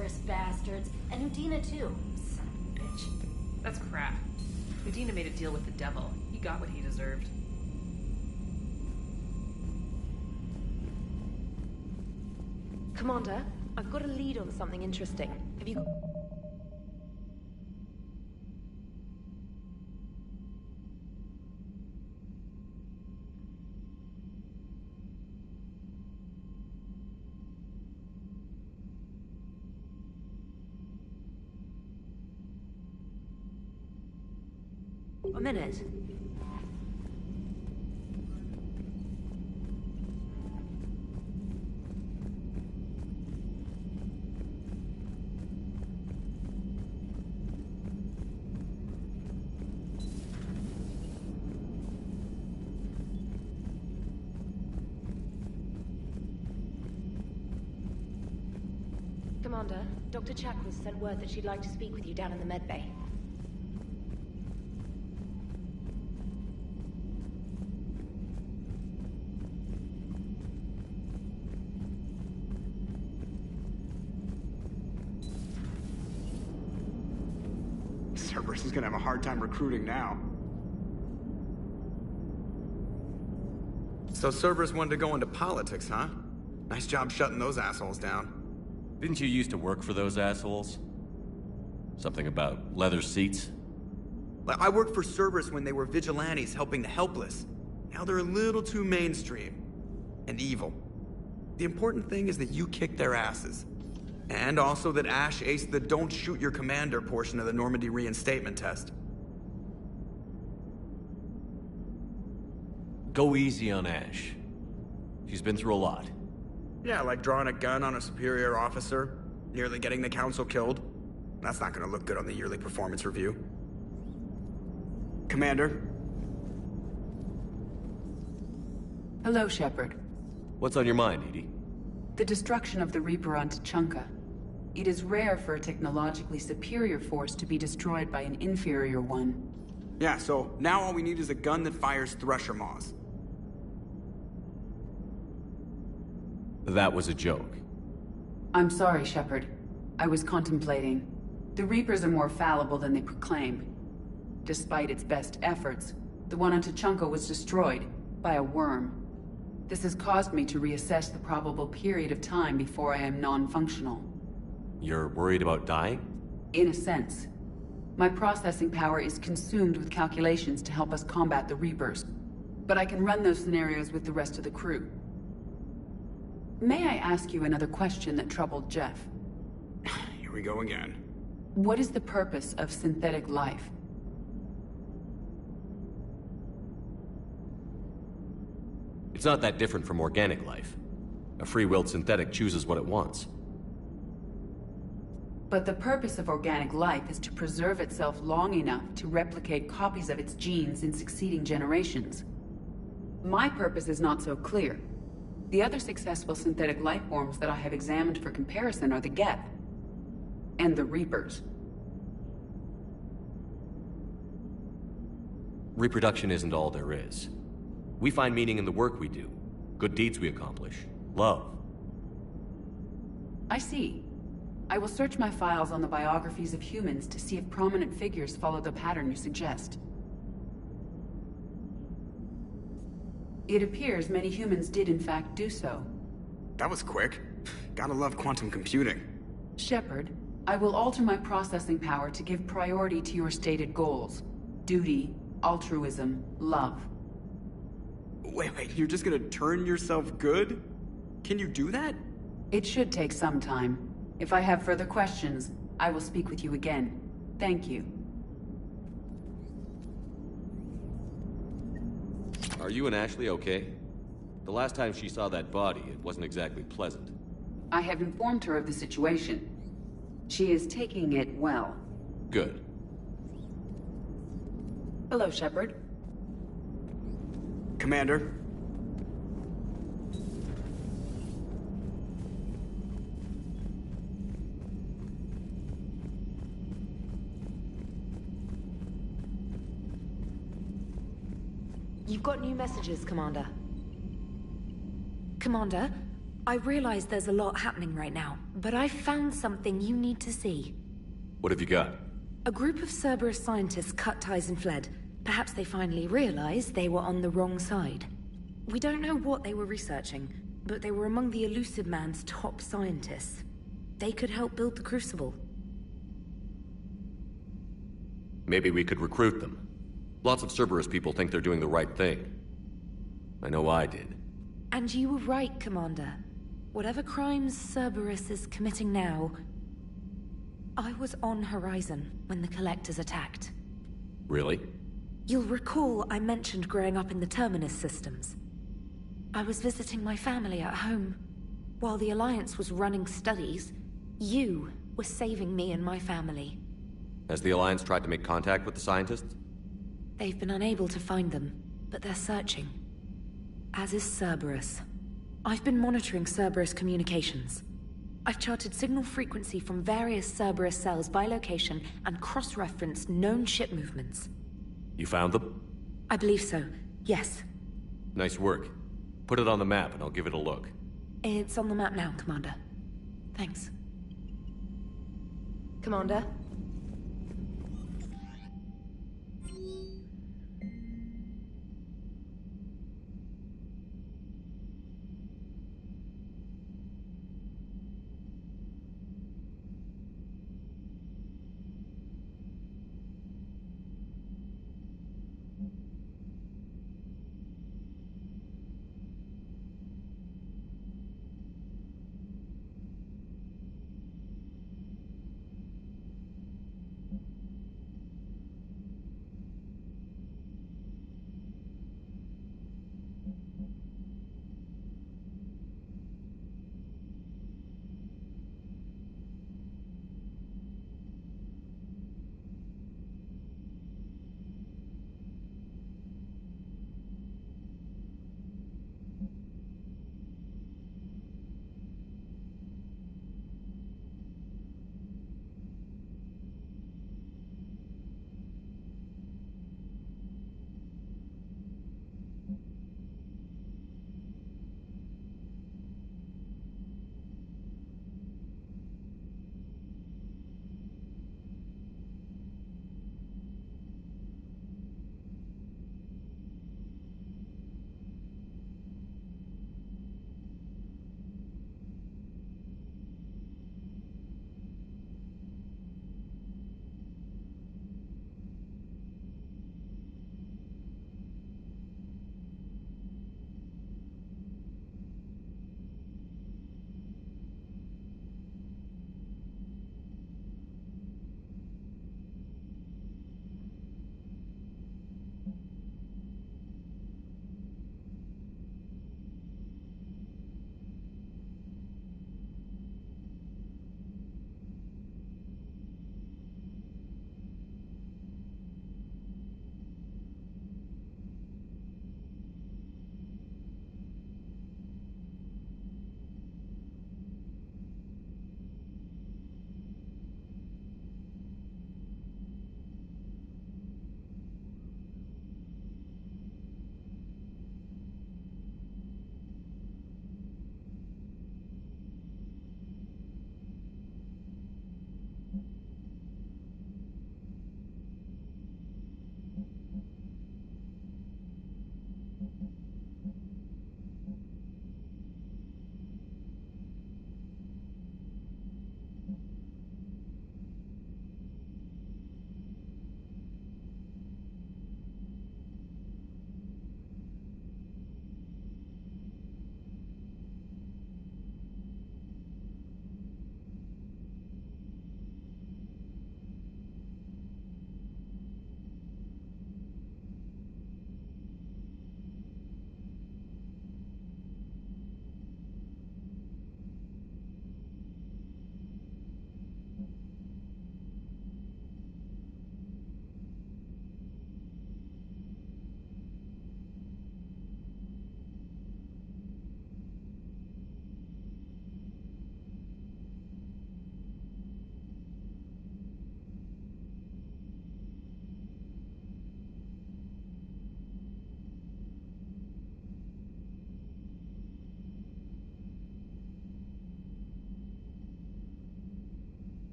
Cerberus bastards, and Udina too. Son of a bitch. That's crap. Udina made a deal with the devil. He got what he deserved. Commander, I've got a lead on something interesting. Have you... A minute. Commander, Dr. Chakras sent word that she'd like to speak with you down in the medbay. Cerberus is gonna have a hard time recruiting now. So Cerberus wanted to go into politics, huh? Nice job shutting those assholes down. Didn't you used to work for those assholes? Something about leather seats? I worked for Cerberus when they were vigilantes helping the helpless. Now they're a little too mainstream. And evil. The important thing is that you kicked their asses. And also that Ash aced the don't shoot your commander portion of the Normandy reinstatement test. Go easy on Ash. She's been through a lot. Yeah, like drawing a gun on a superior officer, nearly getting the council killed. That's not gonna look good on the yearly performance review. Commander? Hello, Shepard. What's on your mind, Edie? The destruction of the Reaper on Tuchanka. It is rare for a technologically superior force to be destroyed by an inferior one. Yeah, so now all we need is a gun that fires Thresher Maws. That was a joke. I'm sorry, Shepard. I was contemplating. The Reapers are more fallible than they proclaim. Despite its best efforts, the one on Tuchanka was destroyed by a worm. This has caused me to reassess the probable period of time before I am non-functional. You're worried about dying? In a sense. My processing power is consumed with calculations to help us combat the Reapers. But I can run those scenarios with the rest of the crew. May I ask you another question that troubled Jeff? Here we go again. What is the purpose of synthetic life? It's not that different from organic life. A free-willed synthetic chooses what it wants. But the purpose of organic life is to preserve itself long enough to replicate copies of its genes in succeeding generations. My purpose is not so clear. The other successful synthetic life forms that I have examined for comparison are the Geth and the Reapers. Reproduction isn't all there is. We find meaning in the work we do, good deeds we accomplish, love. I see. I will search my files on the biographies of humans to see if prominent figures follow the pattern you suggest. It appears many humans did in fact do so. That was quick. Gotta love quantum computing. Shepard, I will alter my processing power to give priority to your stated goals. Duty, altruism, love. Wait, you're just gonna turn yourself good? Can you do that? It should take some time. If I have further questions, I will speak with you again. Thank you. Are you and Ashley okay? The last time she saw that body, it wasn't exactly pleasant. I have informed her of the situation. She is taking it well. Good. Hello, Shepard. Commander? You've got new messages, Commander. Commander, I realize there's a lot happening right now, but I found something you need to see. What have you got? A group of Cerberus scientists cut ties and fled. Perhaps they finally realized they were on the wrong side. We don't know what they were researching, but they were among the Elusive Man's top scientists. They could help build the Crucible. Maybe we could recruit them. Lots of Cerberus people think they're doing the right thing. I know I did. And you were right, Commander. Whatever crimes Cerberus is committing now... I was on Horizon when the Collectors attacked. Really? You'll recall I mentioned growing up in the Terminus systems. I was visiting my family at home. While the Alliance was running studies, you were saving me and my family. Has the Alliance tried to make contact with the scientists? They've been unable to find them, but they're searching. As is Cerberus. I've been monitoring Cerberus communications. I've charted signal frequency from various Cerberus cells by location and cross-referenced known ship movements. You found them? I believe so, yes. Nice work. Put it on the map and I'll give it a look. It's on the map now, Commander. Thanks. Commander?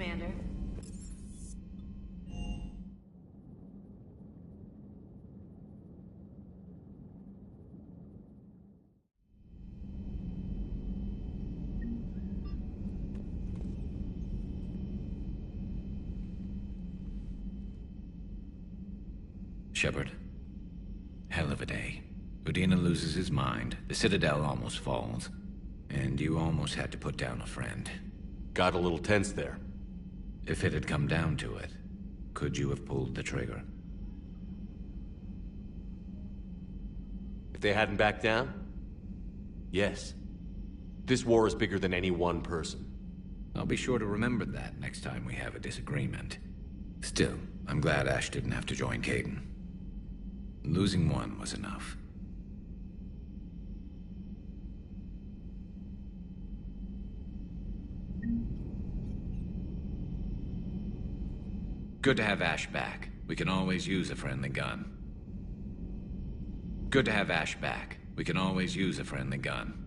Commander. Shepard. Hell of a day. Udina loses his mind, the Citadel almost falls, and you almost had to put down a friend. Got a little tense there. If it had come down to it, could you have pulled the trigger? If they hadn't backed down? Yes. This war is bigger than any one person. I'll be sure to remember that next time we have a disagreement. Still, I'm glad Ash didn't have to join Kaidan. Losing one was enough. Good to have Ash back. We can always use a friendly gun. Good to have Ash back. We can always use a friendly gun.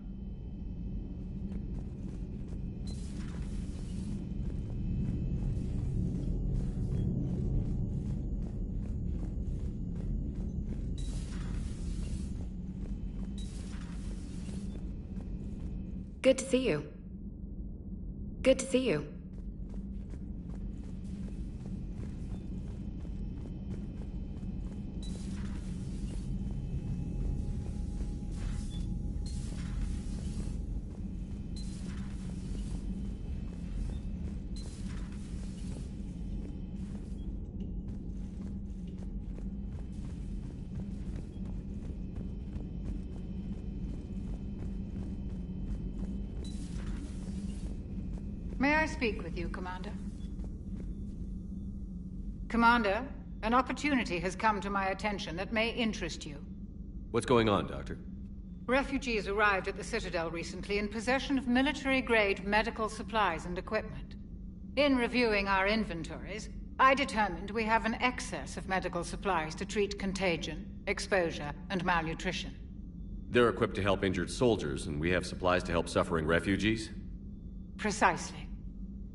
Good to see you. Good to see you. May I speak with you, Commander? Commander, an opportunity has come to my attention that may interest you. What's going on, Doctor? Refugees arrived at the Citadel recently in possession of military-grade medical supplies and equipment. In reviewing our inventories, I determined we have an excess of medical supplies to treat contagion, exposure, and malnutrition. They're equipped to help injured soldiers, and we have supplies to help suffering refugees? Precisely.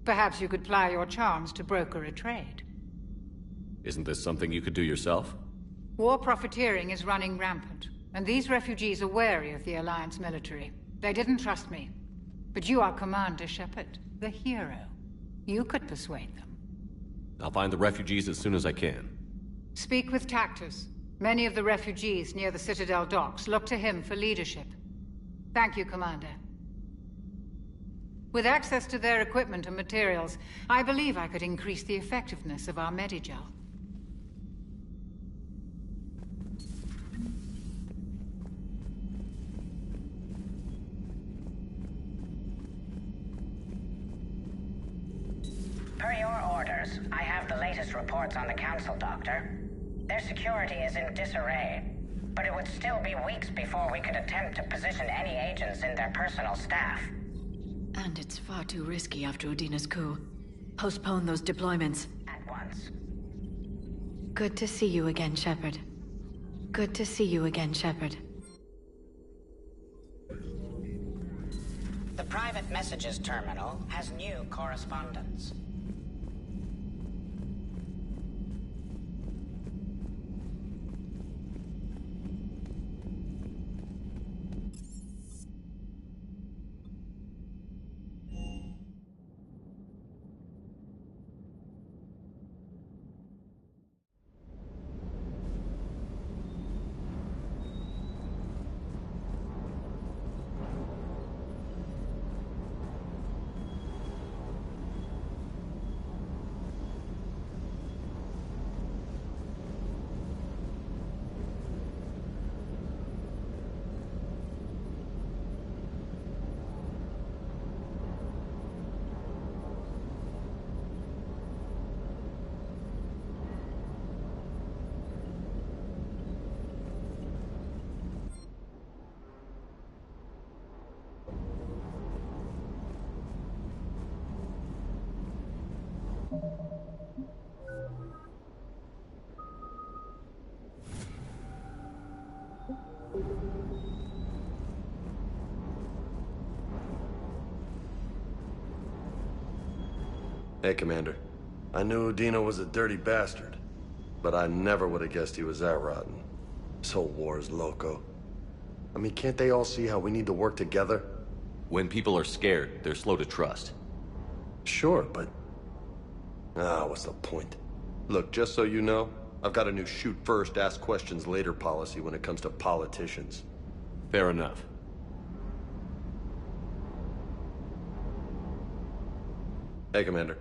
Perhaps you could ply your charms to broker a trade. Isn't this something you could do yourself? War profiteering is running rampant, and these refugees are wary of the Alliance military. They didn't trust me. But you are Commander Shepard, the hero. You could persuade them. I'll find the refugees as soon as I can. Speak with Tactus. Many of the refugees near the Citadel docks look to him for leadership. Thank you, Commander. With access to their equipment and materials, I believe I could increase the effectiveness of our Medigel. Per your orders, I have the latest reports on the Council, Doctor. Their security is in disarray, but it would still be weeks before we could attempt to position any agents in their personal staff. And it's far too risky after Udina's coup. Postpone those deployments. At once. Good to see you again, Shepard. Good to see you again, Shepard. The private messages terminal has new correspondence. Hey, Commander. I knew Udina was a dirty bastard, but I never would have guessed he was that rotten. This whole war is loco. I mean, can't they all see how we need to work together? When people are scared, they're slow to trust. Sure, but... what's the point? Look, just so you know, I've got a new shoot first, ask questions later policy when it comes to politicians. Fair enough. Hey, Commander.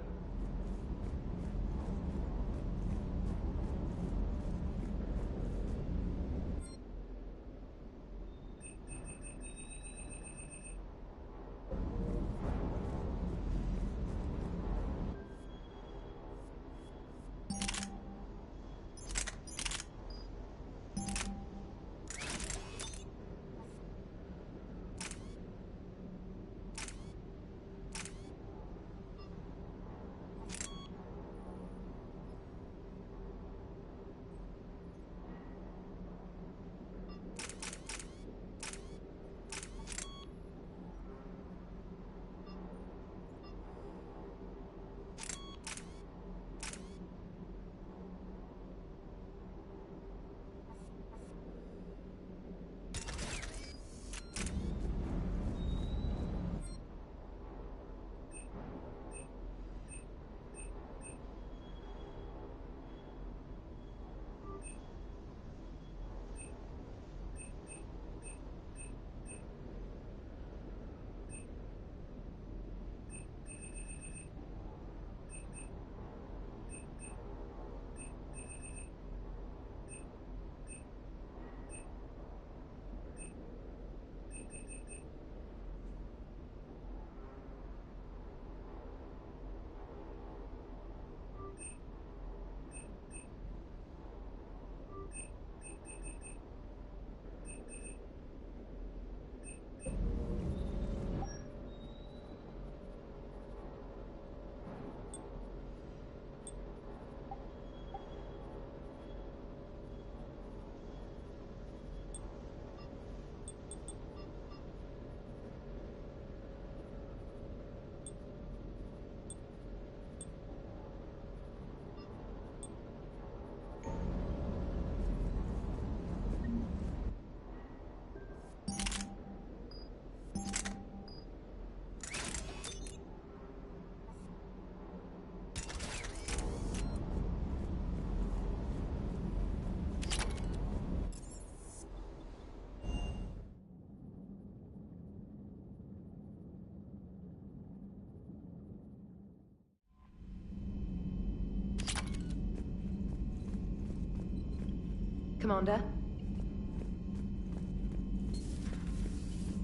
Commander?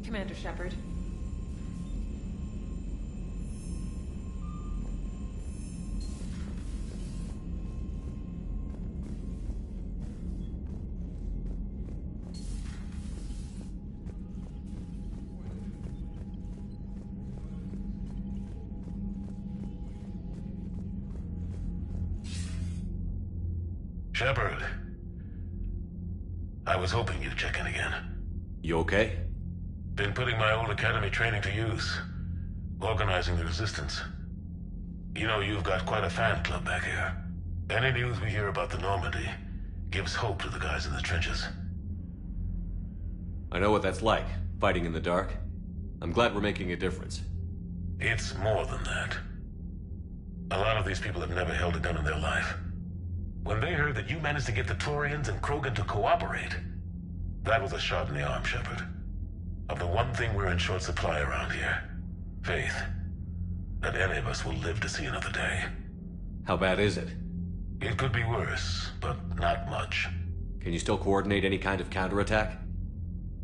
Commander Shepard. Shepard. I was hoping you'd check in again. You okay? Been putting my old academy training to use. Organizing the resistance. You know, you've got quite a fan club back here. Any news we hear about the Normandy gives hope to the guys in the trenches. I know what that's like, fighting in the dark. I'm glad we're making a difference. It's more than that. A lot of these people have never held a gun in their life. When they heard that you managed to get the Turians and Krogan to cooperate, that was a shot in the arm, Shepard. Of the one thing we're in short supply around here, faith. That any of us will live to see another day. How bad is it? It could be worse, but not much. Can you still coordinate any kind of counterattack?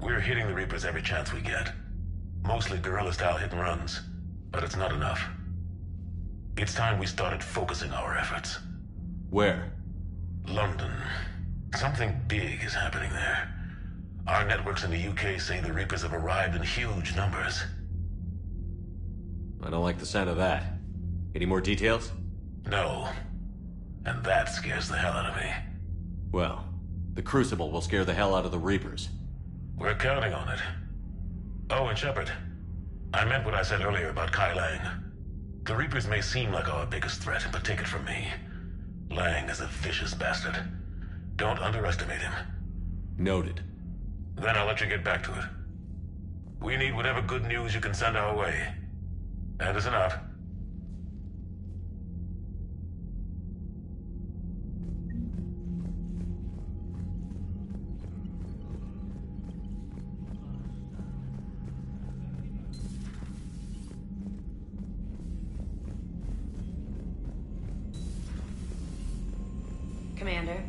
We're hitting the Reapers every chance we get. Mostly guerrilla-style hit-and-runs, but it's not enough. It's time we started focusing our efforts. Where? London. Something big is happening there. Our networks in the UK say the Reapers have arrived in huge numbers. I don't like the sound of that. Any more details? No. And that scares the hell out of me. Well, the Crucible will scare the hell out of the Reapers. We're counting on it. Oh, and Shepard, I meant what I said earlier about Kai Lang. The Reapers may seem like our biggest threat, but take it from me. Lang is a vicious bastard. Don't underestimate him. Noted. Then I'll let you get back to it. We need whatever good news you can send our way. Anderson out. Commander.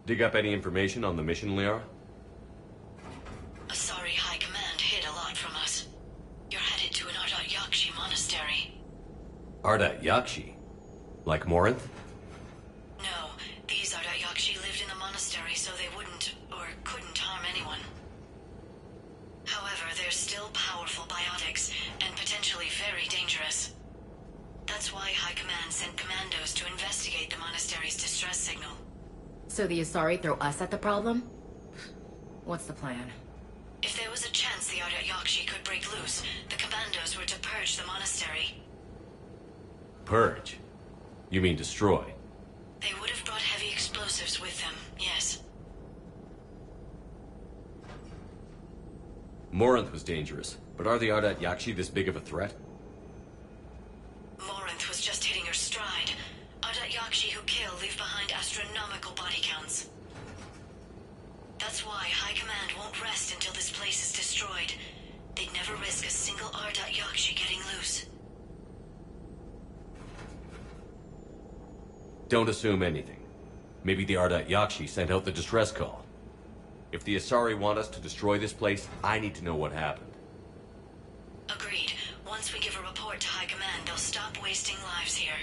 Dig up any information on the mission, Liara? Asari High Command hid a lot from us. You're headed to an Ardat Yakshi monastery. Ardat Yakshi? Like Morinth? No, these Ardat Yakshi lived in the monastery so they wouldn't, or couldn't harm anyone. However, they're still powerful biotics, and potentially very dangerous. That's why High Command sent commandos to investigate the monastery's distress signal. So the Asari throw us at the problem? What's the plan? If there was a chance the Ardat Yakshi could break loose, the commandos were to purge the monastery. Purge? You mean destroy? They would have brought heavy explosives with them, yes. Morinth was dangerous, but are the Ardat Yakshi this big of a threat? Morinth was just hitting her stride. Ardat Yakshi who kill leave behind astronomical body counts. That's why High Command won't rest until this place is destroyed. They'd never risk a single Ardat Yakshi getting loose. Don't assume anything. Maybe the Ardat Yakshi sent out the distress call. If the Asari want us to destroy this place, I need to know what happened. Agreed. Once we give a report to High Command, they'll stop wasting lives here.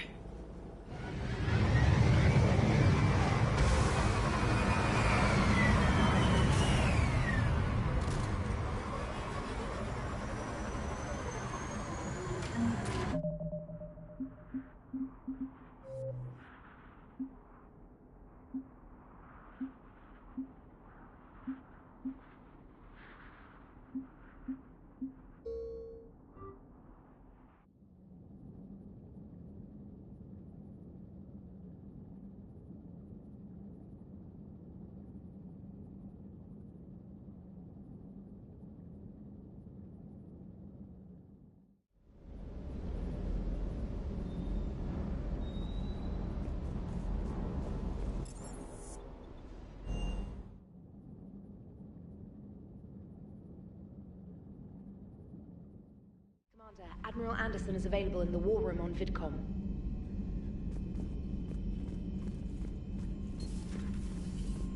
Admiral Anderson is available in the war room on VidCom.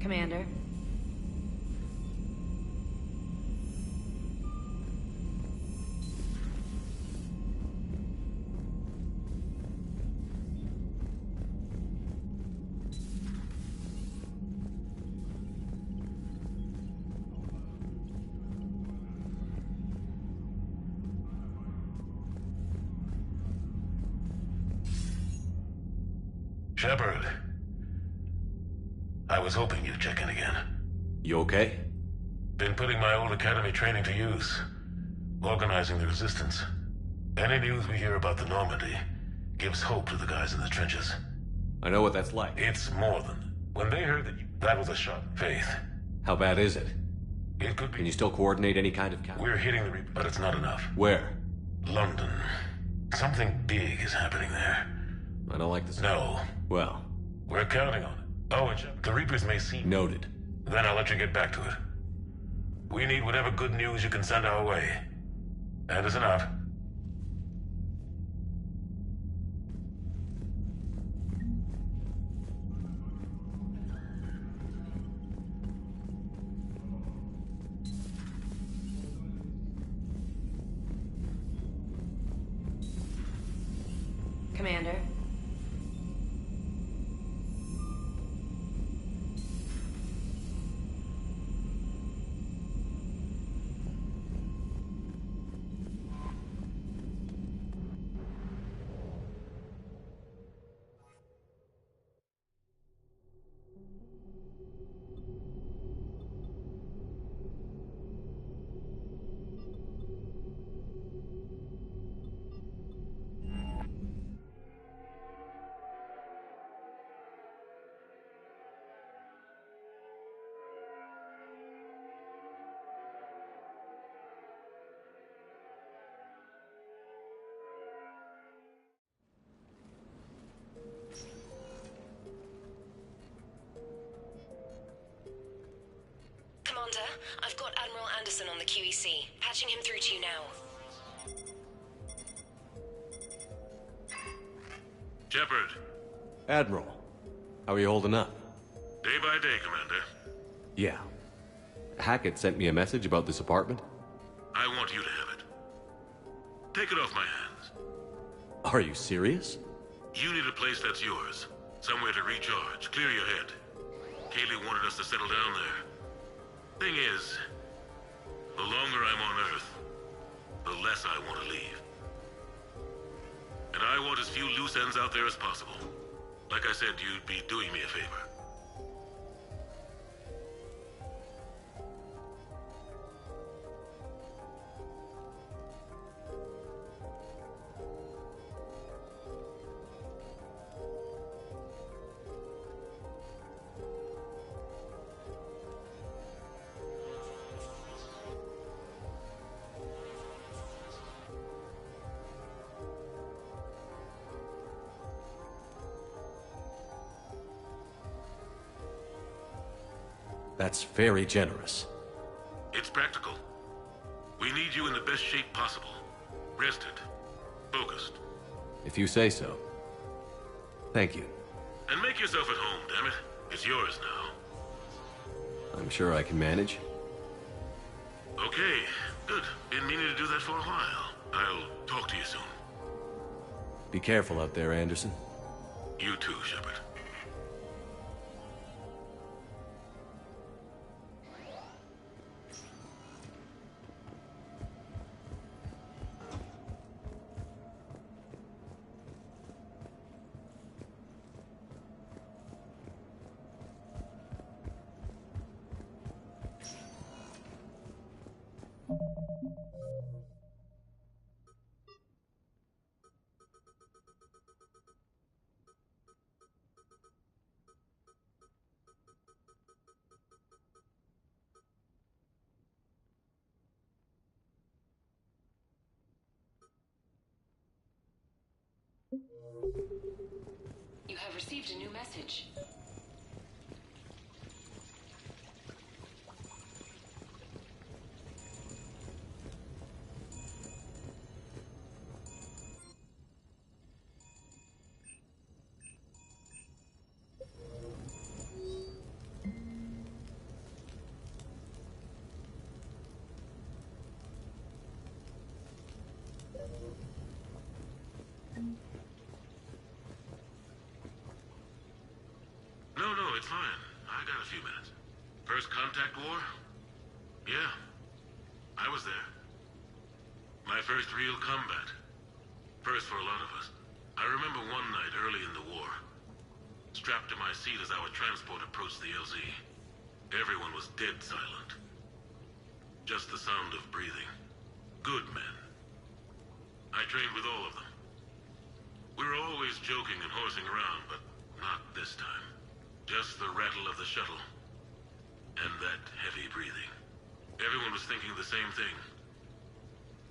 Commander? Shepard. I was hoping you'd check in again. You okay? Been putting my old academy training to use. Organizing the resistance. Any news we hear about the Normandy gives hope to the guys in the trenches. I know what that's like. It's more than... When they heard that was a shot in faith. How bad is it? It could be... Can you still coordinate any kind of counter? We're hitting the Reaper, but it's not enough. Where? London. Something big is happening there. I don't like this. No. Well. We're counting on it. Oh, and the Reapers may seem... Noted. Then I'll let you get back to it. We need whatever good news you can send our way. Anderson out. Commander? Commander, I've got Admiral Anderson on the QEC. Patching him through to you now. Shepard. Admiral, how are you holding up? Day by day, Commander. Yeah. Hackett sent me a message about this apartment. I want you to have it. Take it off my hands. Are you serious? You need a place that's yours. Somewhere to recharge, clear your head. Kaylee wanted us to settle down there. Thing is, the longer I'm on Earth, the less I want to leave. And I want as few loose ends out there as possible. Like I said, you'd be doing me a favor. That's very generous. It's practical. We need you in the best shape possible. Rested. Focused. If you say so. Thank you. And make yourself at home, damn it. It's yours now. I'm sure I can manage. Okay, good. Been meaning to do that for a while. I'll talk to you soon. Be careful out there, Anderson. You too, Shepard. You have received a new message. No, it's fine. I got a few minutes. First contact war? Yeah. I was there. My first real combat. First for a lot of us. I remember one night early in the war. Strapped to my seat as our transport approached the LZ. Everyone was dead silent. Just the sound of breathing. Good men. I trained with all of them. We were always joking and horsing around, but not this time. Just the rattle of the shuttle. And that heavy breathing. Everyone was thinking the same thing.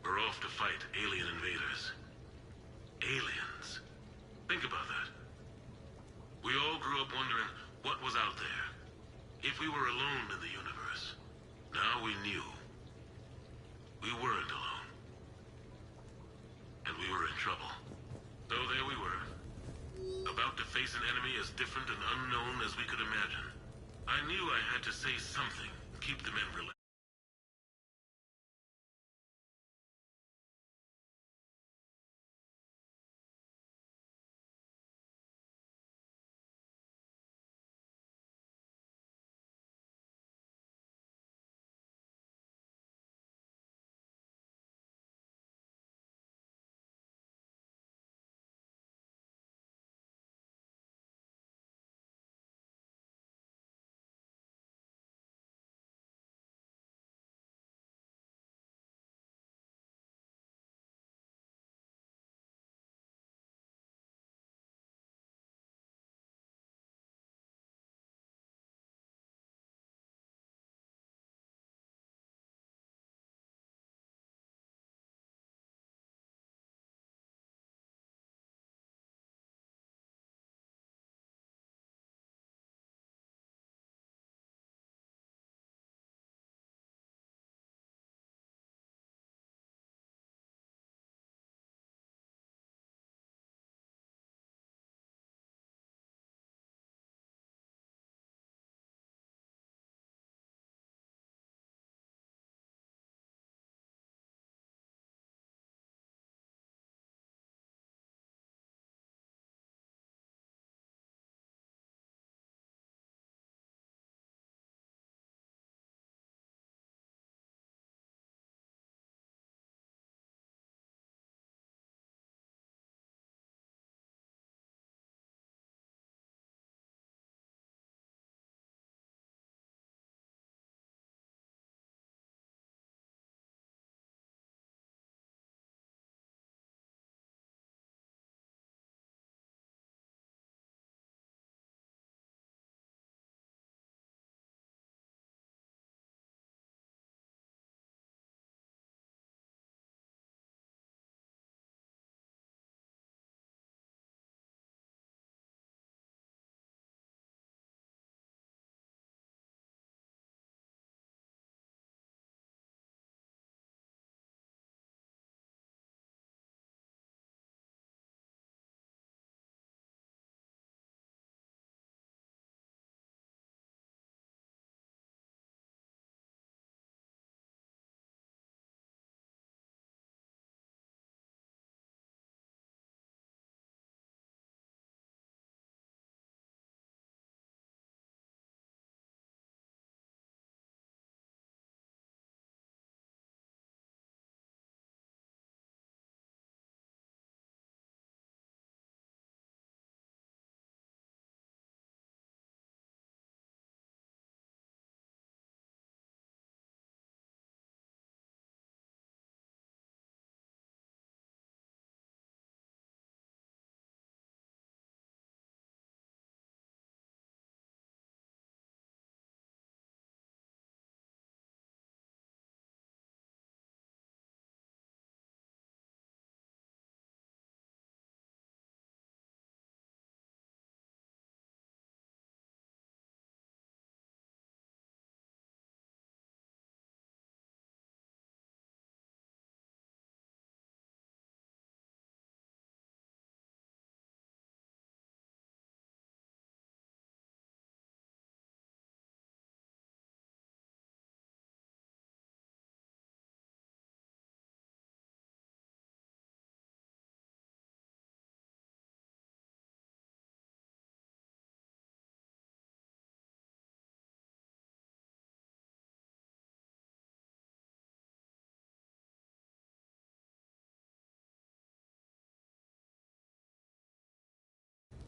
We're off to fight alien invaders. Aliens. Think about that. We all grew up wondering what was out there. If we were alone in the universe. Now we knew. We weren't alone. And we were in trouble. So there we were. About to face an enemy as different and unknown as we could imagine. I knew I had to say something, keep the men relaxed.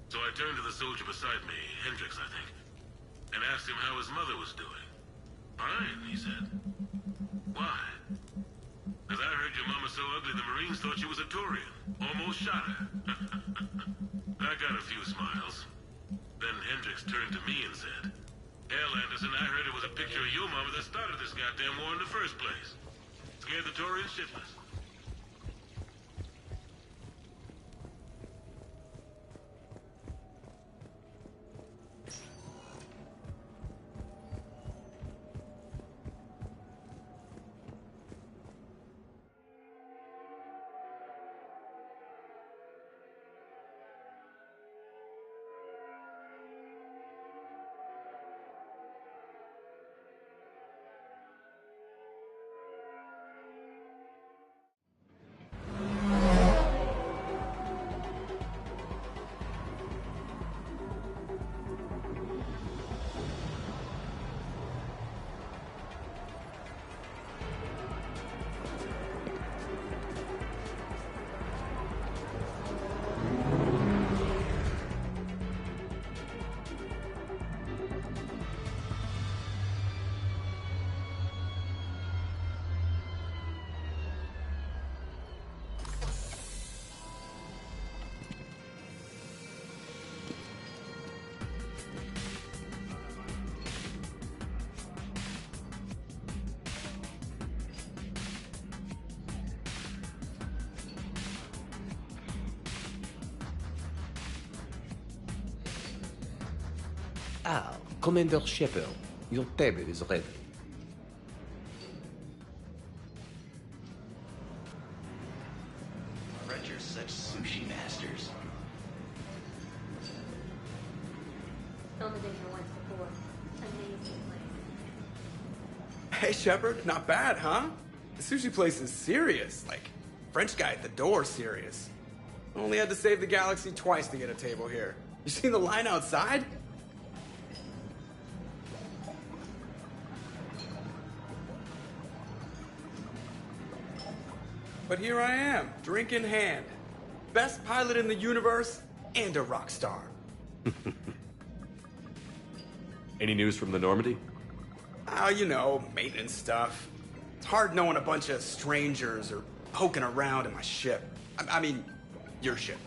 So I turned to the soldier beside me, Hendricks, I think, and asked him how his mother was doing. Fine, he said. Why? As I heard your mama so ugly the Marines thought she was a Turian. Almost shot her. I got a few smiles. Then Hendricks turned to me and said, Hell, Anderson, I heard it was a picture of your mama that started this goddamn war in the first place. Scared the Turians shitless. Ah, Commander Shepard, your table is ready. French are such sushi masters. Only been here once before. Amazing place. Hey, Shepard, not bad, huh? The sushi place is serious. Like, French guy at the door serious. Only had to save the galaxy twice to get a table here. You seen the line outside? But here I am, drink in hand. Best pilot in the universe and a rock star. Any news from the Normandy? Oh, you know, maintenance stuff. It's hard knowing a bunch of strangers or poking around in my ship. I mean, your ship.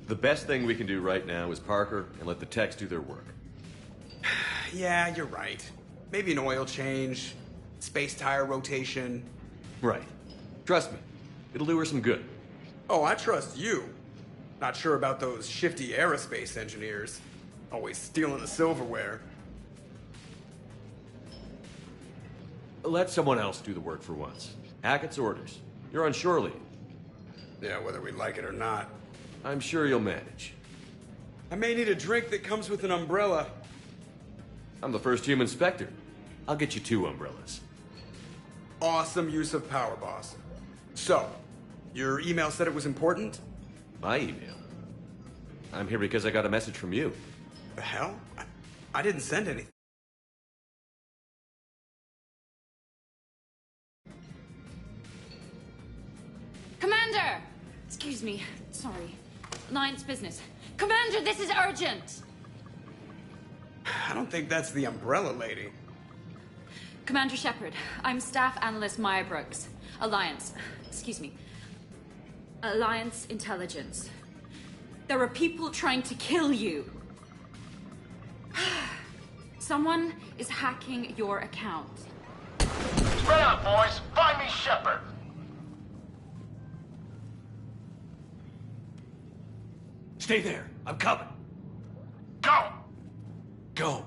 The best thing we can do right now is Parker and let the techs do their work. Yeah, you're right. Maybe an oil change, space tire rotation. Right. Trust me, it'll do her some good. Oh, I trust you. Not sure about those shifty aerospace engineers. Always stealing the silverware. Let someone else do the work for once. Hackett's orders. You're on shore leave. Yeah, whether we like it or not. I'm sure you'll manage. I may need a drink that comes with an umbrella. I'm the first human Spectre. I'll get you 2 umbrellas. Awesome use of power, boss. So, your email said it was important? My email? I'm here because I got a message from you. The hell? I didn't send anything. Commander! Excuse me. Sorry. Alliance business. Commander, this is urgent! I don't think that's the umbrella lady. Commander Shepard, I'm Staff Analyst Maya Brooks. Alliance. Excuse me. Alliance Intelligence. There are people trying to kill you. Someone is hacking your account. Spread out, boys. Find me Shepard. Stay there. I'm coming. Go! Go.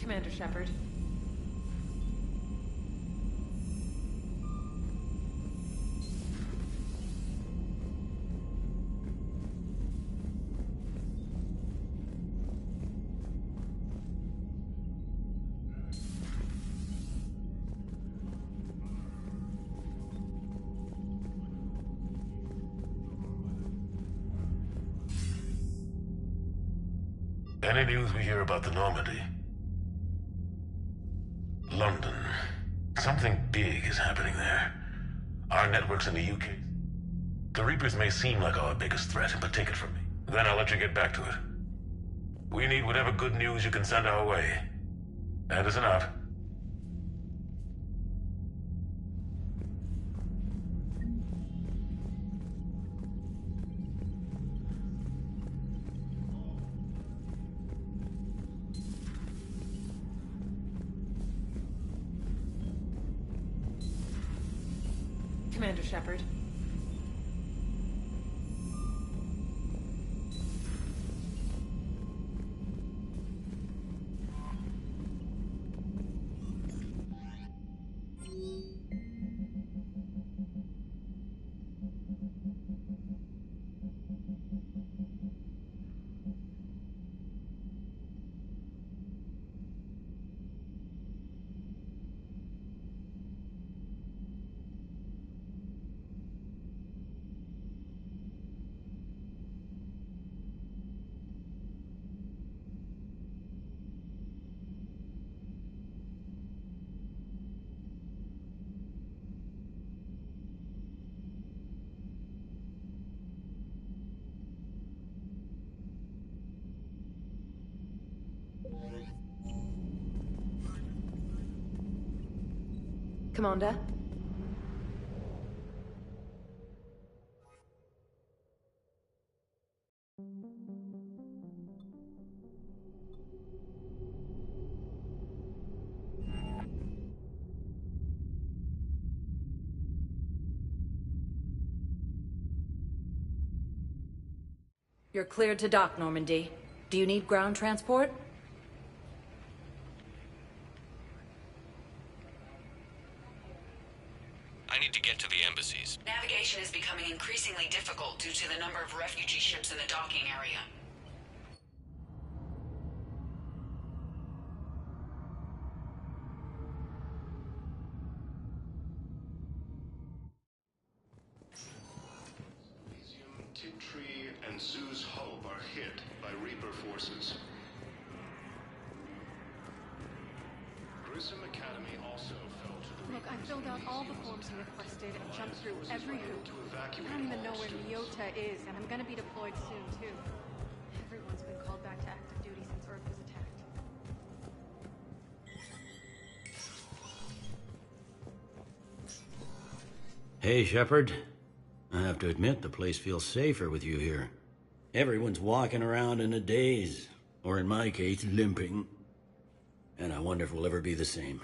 Commander Shepard. Any news we hear about the Normandy? London. Something big is happening there. Our networks in the UK. The Reapers may seem like our biggest threat, but take it from me. Then I'll let you get back to it. We need whatever good news you can send our way. Anderson out. Commander Shepard. Commander? You're cleared to dock, Normandy. Do you need ground transport? I need to get to the embassies. Navigation is becoming increasingly difficult due to the number of refugee ships in the docking area. Elysium, Tiptree, and Zoo's Hope are hit by Reaper forces. Grissom Academy also fell to the Look, I filled out all the forms you requested and jumped through every hoop. I don't even know where Nyota is, and I'm gonna be deployed soon, too. Everyone's been called back to active duty since Earth was attacked. Hey, Shepard. I have to admit, the place feels safer with you here. Everyone's walking around in a daze, or in my case, limping. And I wonder if we'll ever be the same.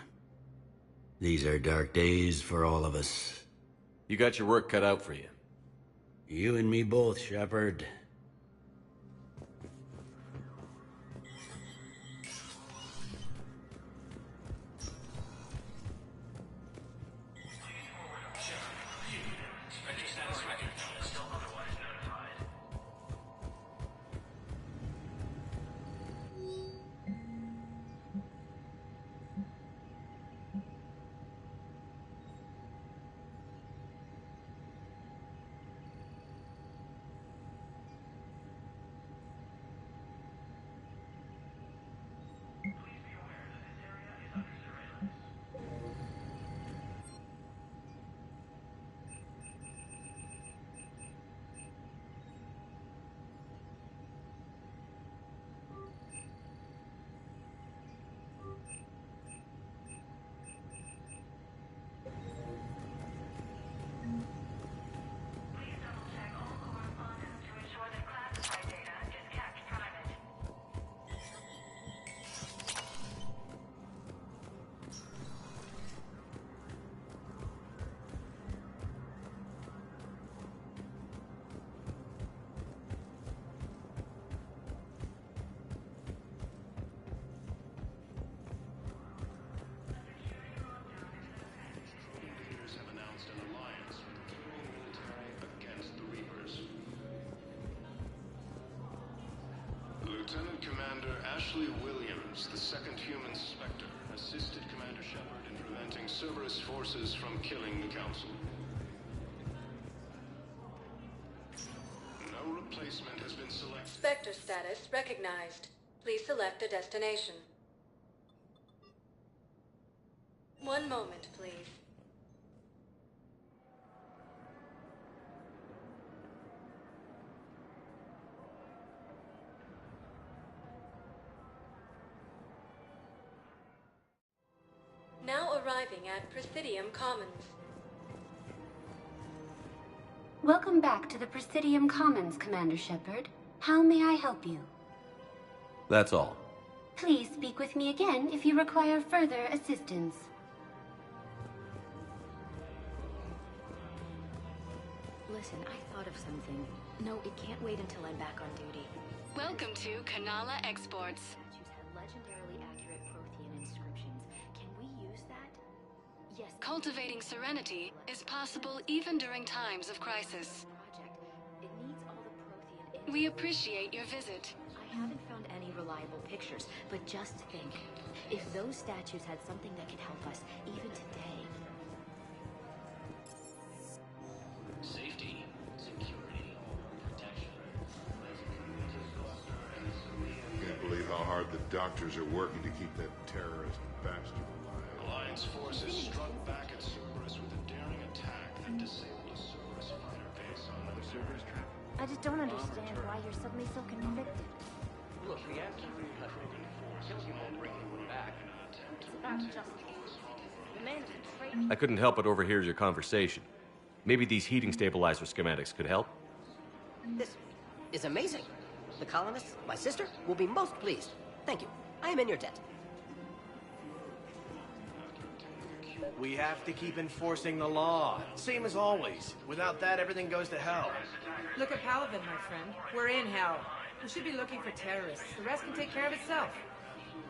These are dark days for all of us. You got your work cut out for you. You and me both, Shepard. Ashley Williams, the second human Spectre, assisted Commander Shepard in preventing Cerberus forces from killing the Council. No replacement has been selected. Spectre status recognized. Please select a destination. One moment, please. Now arriving at Presidium Commons. Welcome back to the Presidium Commons, Commander Shepard. How may I help you? That's all. Please speak with me again if you require further assistance. Listen, I thought of something. No, it can't wait until I'm back on duty. Welcome to Kanala Exports. Statues have legendarily accurate Prothean inscriptions. Can we use that? Yes. Cultivating serenity is possible even during times of crisis. It needs all the Prothean. We appreciate your visit. I haven't found any reliable pictures, but just think. If those statues had something that could help us, even today. Safety, security, protection. Can't believe how hard the doctors are working to keep that terrorist bastard alive. Alliance forces struck back at Cerberus with a daring attack that disabled a Cerberus fighter base on the Cerberus trap. I just don't understand why you're suddenly so convicted. Look, the answer is killing him won't bring him back. It's about justice. The man is a traitor. I couldn't help but overhear your conversation. Maybe these heating stabilizer schematics could help? This is amazing. The colonists, my sister, will be most pleased. Thank you. I am in your debt. We have to keep enforcing the law. Same as always. Without that, everything goes to hell. Look at Paladin, my friend. We're in hell. We should be looking for terrorists. The rest can take care of itself.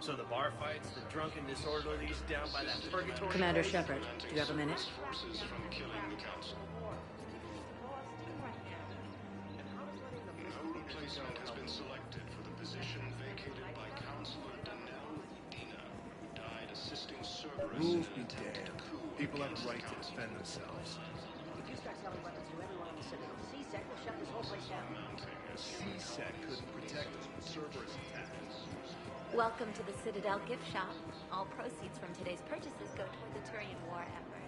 So the bar fights, the drunken disorderlies down by that purgatory... Commander Shepard, do you have a minute? Forces from killing the Council. No replacement has been selected for the position vacated by Councilor Danelle Udina, who died assisting Cerberus Move in be an attempt damned. to coup People have against the right the to Council. defend themselves. If you start selling weapons to everyone on the Citadel, C-Sec will shut this whole place down. C-Sec couldn't protect us from Cerberus attacks. Welcome to the Citadel gift shop. All proceeds from today's purchases go toward the Turian war effort.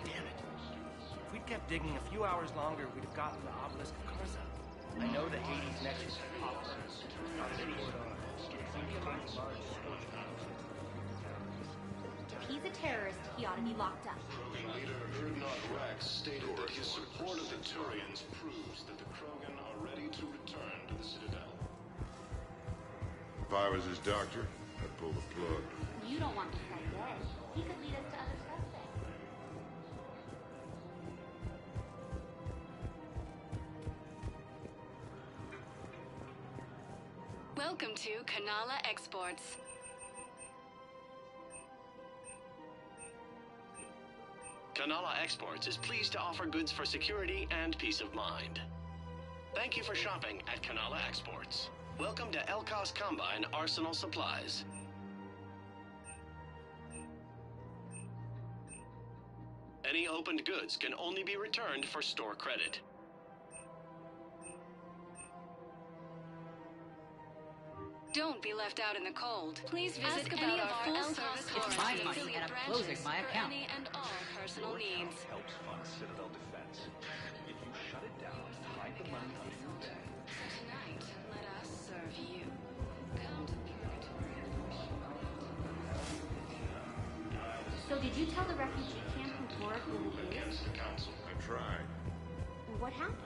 Damn it. If we'd kept digging a few hours longer, we'd have gotten the obelisk of Karza. I know the Hades nexus is popular. If he's a terrorist, he ought to be locked up. Leader Urdnot Rex stated that his support of the Turians proves that the Krogan are ready to return to the Citadel. If I was his doctor, I'd pull the plug. You don't want this guy dead. He could lead us to other suspects. Welcome to Kanala Exports. Kanala Exports is pleased to offer goods for security and peace of mind. Thank you for shopping at Kanala Exports. Welcome to Elkos Combine Arsenal Supplies. Any opened goods can only be returned for store credit. Don't be left out in the cold. Please visit Ask any about of our full El service Cos my affiliate money and I'm branches closing my for account. any and all personal needs. Helps fund Citadel defense. If you shut it down, hide the money under your bed. Tonight, let us serve you. Come to Purgatory. So did you tell the refugee camp who Torek really is? Against the Council. I tried. What happened?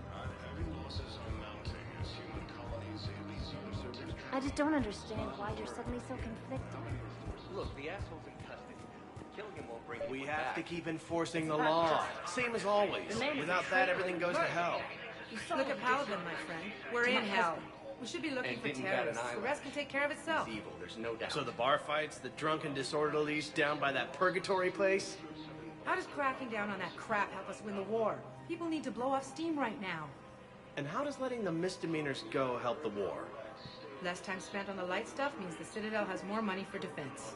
Heavy losses are mounting as human colonies absorb I just don't understand why you're suddenly so conflicted. Look, the asshole's in custody. Killing him won't bring We anyone have back. to keep enforcing the law. Same as always. Without that, everything goes to hell. Look at Paladin, my friend. We're in hell. We should be looking for terrorists. The rest can take care of itself. Evil, there's no doubt. So the bar fights, the drunken disorderlies down by that purgatory place? How does cracking down on that crap help us win the war? People need to blow off steam right now. And how does letting the misdemeanors go help the war? Less time spent on the light stuff means the Citadel has more money for defense.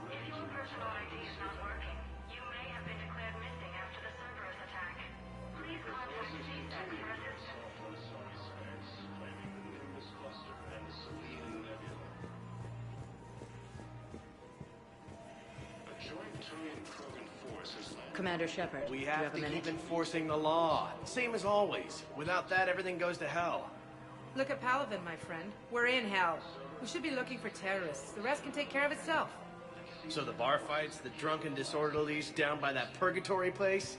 Commander Shepard, We do you have a to minute? keep enforcing the law. Same as always. Without that, everything goes to hell. Look at Paladin, my friend. We're in hell. We should be looking for terrorists. The rest can take care of itself. So the bar fights, the drunken disorderlies down by that purgatory place?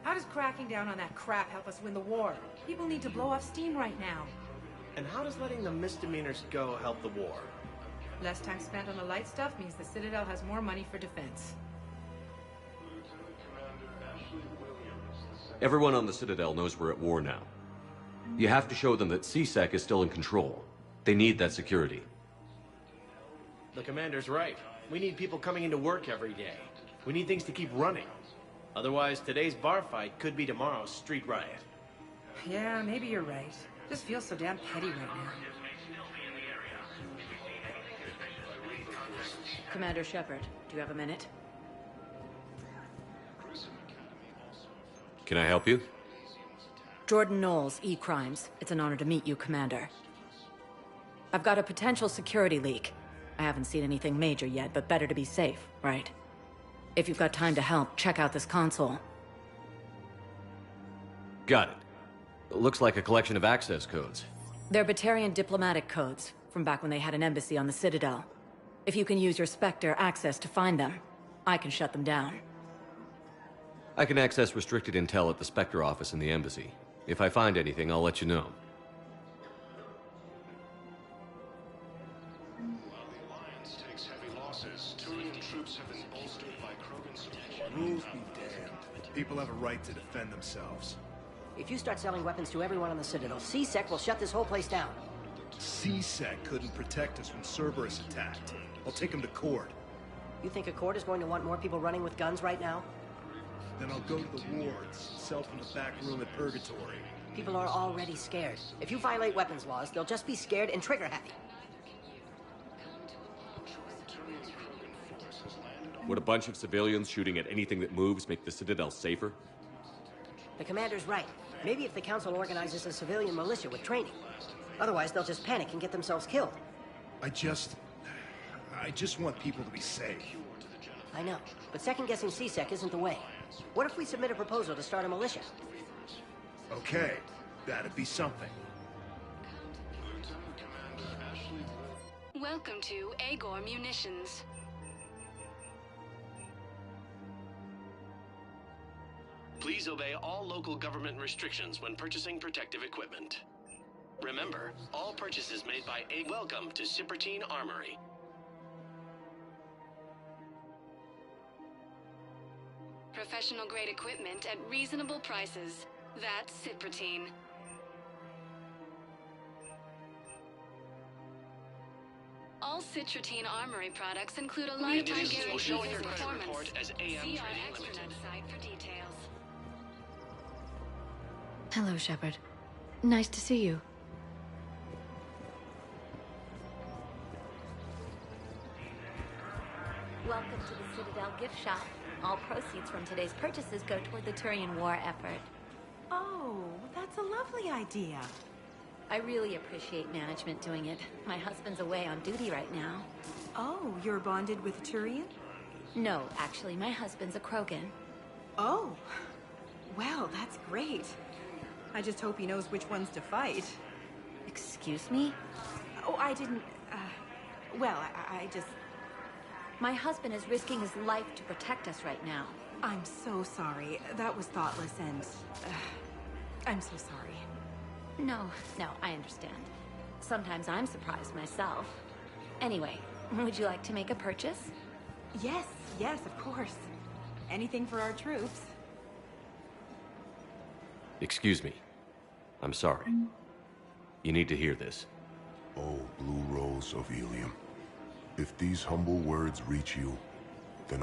How does cracking down on that crap help us win the war? People need to blow off steam right now. And how does letting the misdemeanors go help the war? Less time spent on the light stuff means the Citadel has more money for defense. Everyone on the Citadel knows we're at war now. You have to show them that C-Sec is still in control. They need that security. The commander's right. We need people coming into work every day. We need things to keep running. Otherwise, today's bar fight could be tomorrow's street riot. Yeah, maybe you're right. Just feels so damn petty right now. Commander Shepard, do you have a minute? Can I help you? Jordan Knowles, E-Crimes. It's an honor to meet you, Commander. I've got a potential security leak. I haven't seen anything major yet, but better to be safe, right? If you've got time to help, check out this console. Got it. It looks like a collection of access codes. They're Batarian diplomatic codes, from back when they had an embassy on the Citadel. If you can use your Spectre access to find them, I can shut them down. I can access restricted intel at the Spectre office in the embassy. If I find anything, I'll let you know. While the Alliance takes heavy losses, Turian troops have been bolstered by Krogan support. Rules be damned. People have a right to defend themselves. If you start selling weapons to everyone on the Citadel, C-Sec will shut this whole place down. C-Sec couldn't protect us when Cerberus attacked. I'll take him to court. You think Accord is going to want more people running with guns right now? Then I'll go to the wards, sell from the back room at Purgatory. People are already scared. If you violate weapons laws, they'll just be scared and trigger-happy. Would a bunch of civilians shooting at anything that moves make the Citadel safer? The commander's right. Maybe if the Council organizes a civilian militia with training. Otherwise, they'll just panic and get themselves killed. I just want people to be safe. I know, but second-guessing C-Sec isn't the way. What if we submit a proposal to start a militia? Okay, that'd be something. Welcome to Agor Munitions. Please obey all local government restrictions when purchasing protective equipment. Remember, all purchases made by Welcome to Cipertine Armory. Professional-grade equipment at reasonable prices. That's Cipertine. All Cipertine Armory products include a lifetime guarantee will show in your of credit performance. report as AM See our Trading extranet Limited. site for details. Hello, Shepard. Nice to see you. Welcome to the Citadel gift shop. All proceeds from today's purchases go toward the Turian war effort. Oh, that's a lovely idea. I really appreciate management doing it. My husband's away on duty right now. Oh, you're bonded with a Turian? No, actually, my husband's a Krogan. Oh, well, that's great. I just hope he knows which ones to fight. Excuse me? Oh, I didn't, well, I just... My husband is risking his life to protect us right now. I'm so sorry. That was thoughtless and... I'm so sorry. No, I understand. Sometimes I'm surprised myself. Anyway, would you like to make a purchase? Yes, of course. Anything for our troops. Excuse me. I'm sorry. You need to hear this. Oh, Blue Rose of Ilium. If these humble words reach you, then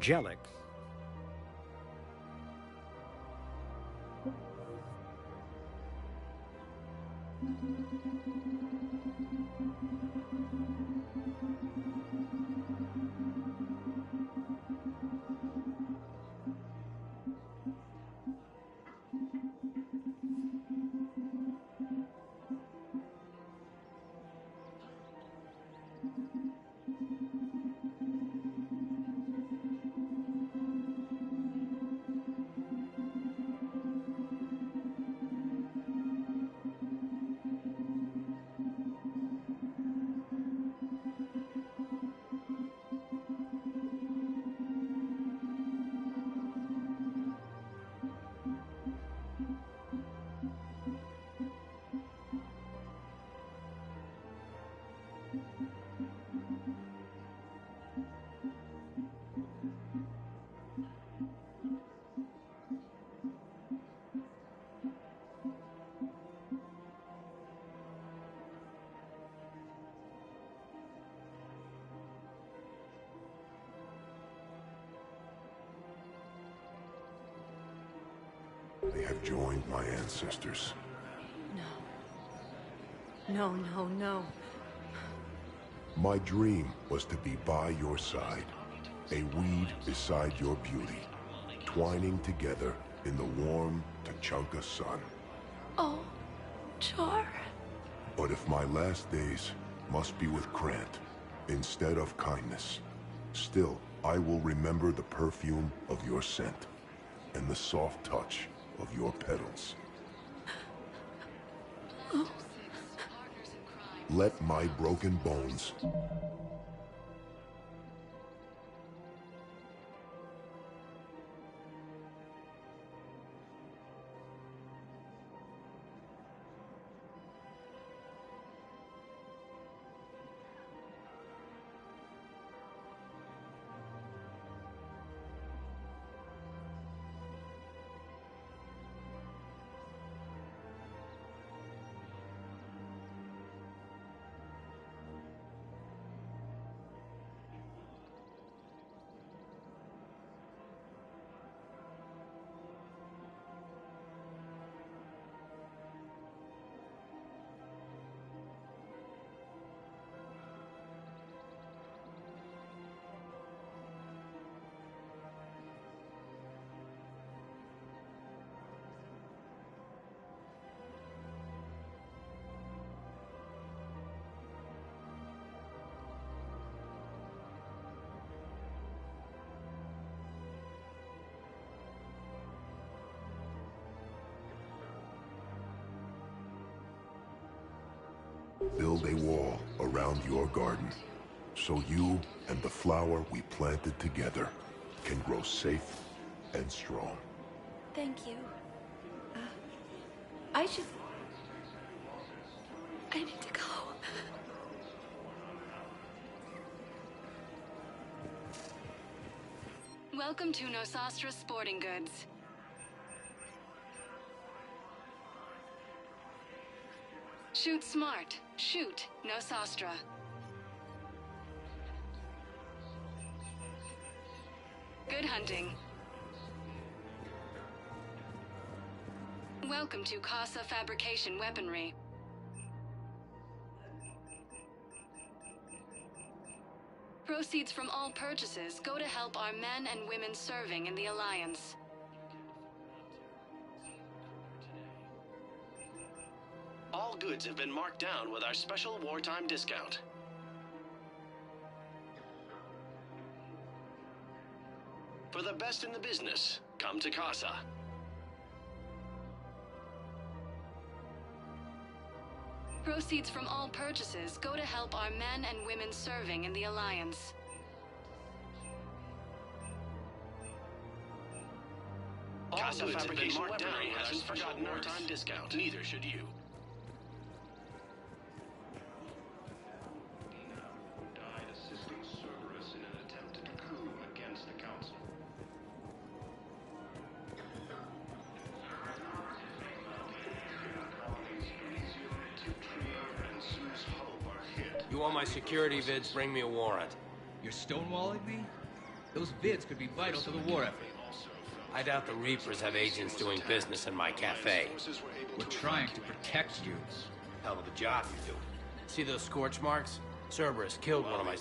Jellic. They have joined my ancestors. No, no, no. My dream was to be by your side, a weed beside your beauty, twining together in the warm Tuchanka sun. Oh, Char. But if my last days must be with Krant instead of kindness, still I will remember the perfume of your scent and the soft touch of your petals. Oh. Let my broken bones build a wall around your garden, so you and the flower we planted together can grow safe and strong. Thank you. I need to go. Welcome to Nosastra Sporting Goods. Shoot smart. Shoot Nosastra. Good hunting. Welcome to Casa Fabrication Weaponry. Proceeds from all purchases go to help our men and women serving in the Alliance. All goods have been marked down with our special wartime discount. For the best in the business, come to Casa. Proceeds from all purchases go to help our men and women serving in the Alliance. Casa Fabrication Weaponry hasn't forgotten our time discount. Neither should you. Died assisting Cerberus in an attempted coup against the Council. You want my security vids, bring me a warrant. You're stonewalling me? Those vids could be vital to the war effort. I doubt the Reapers have agents doing business in my cafe. We're trying to protect you. Hell of a job you do. See those scorch marks? Cerberus killed one of my...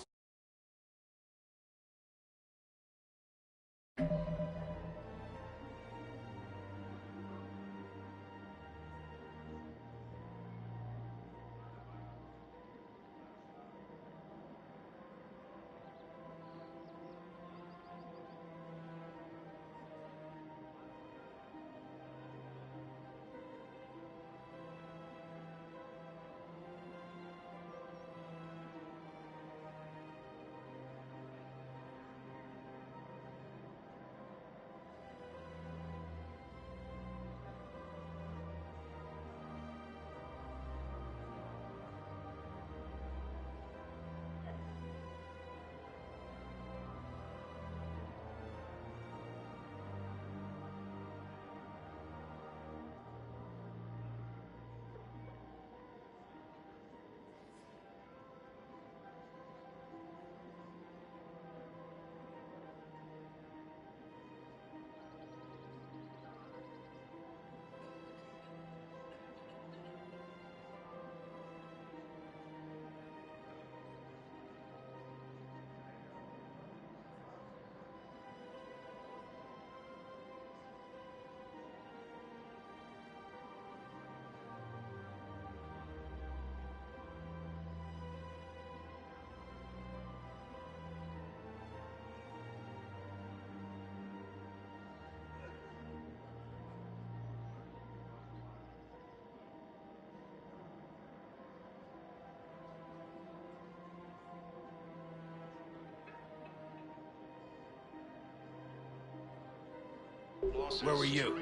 Where were you?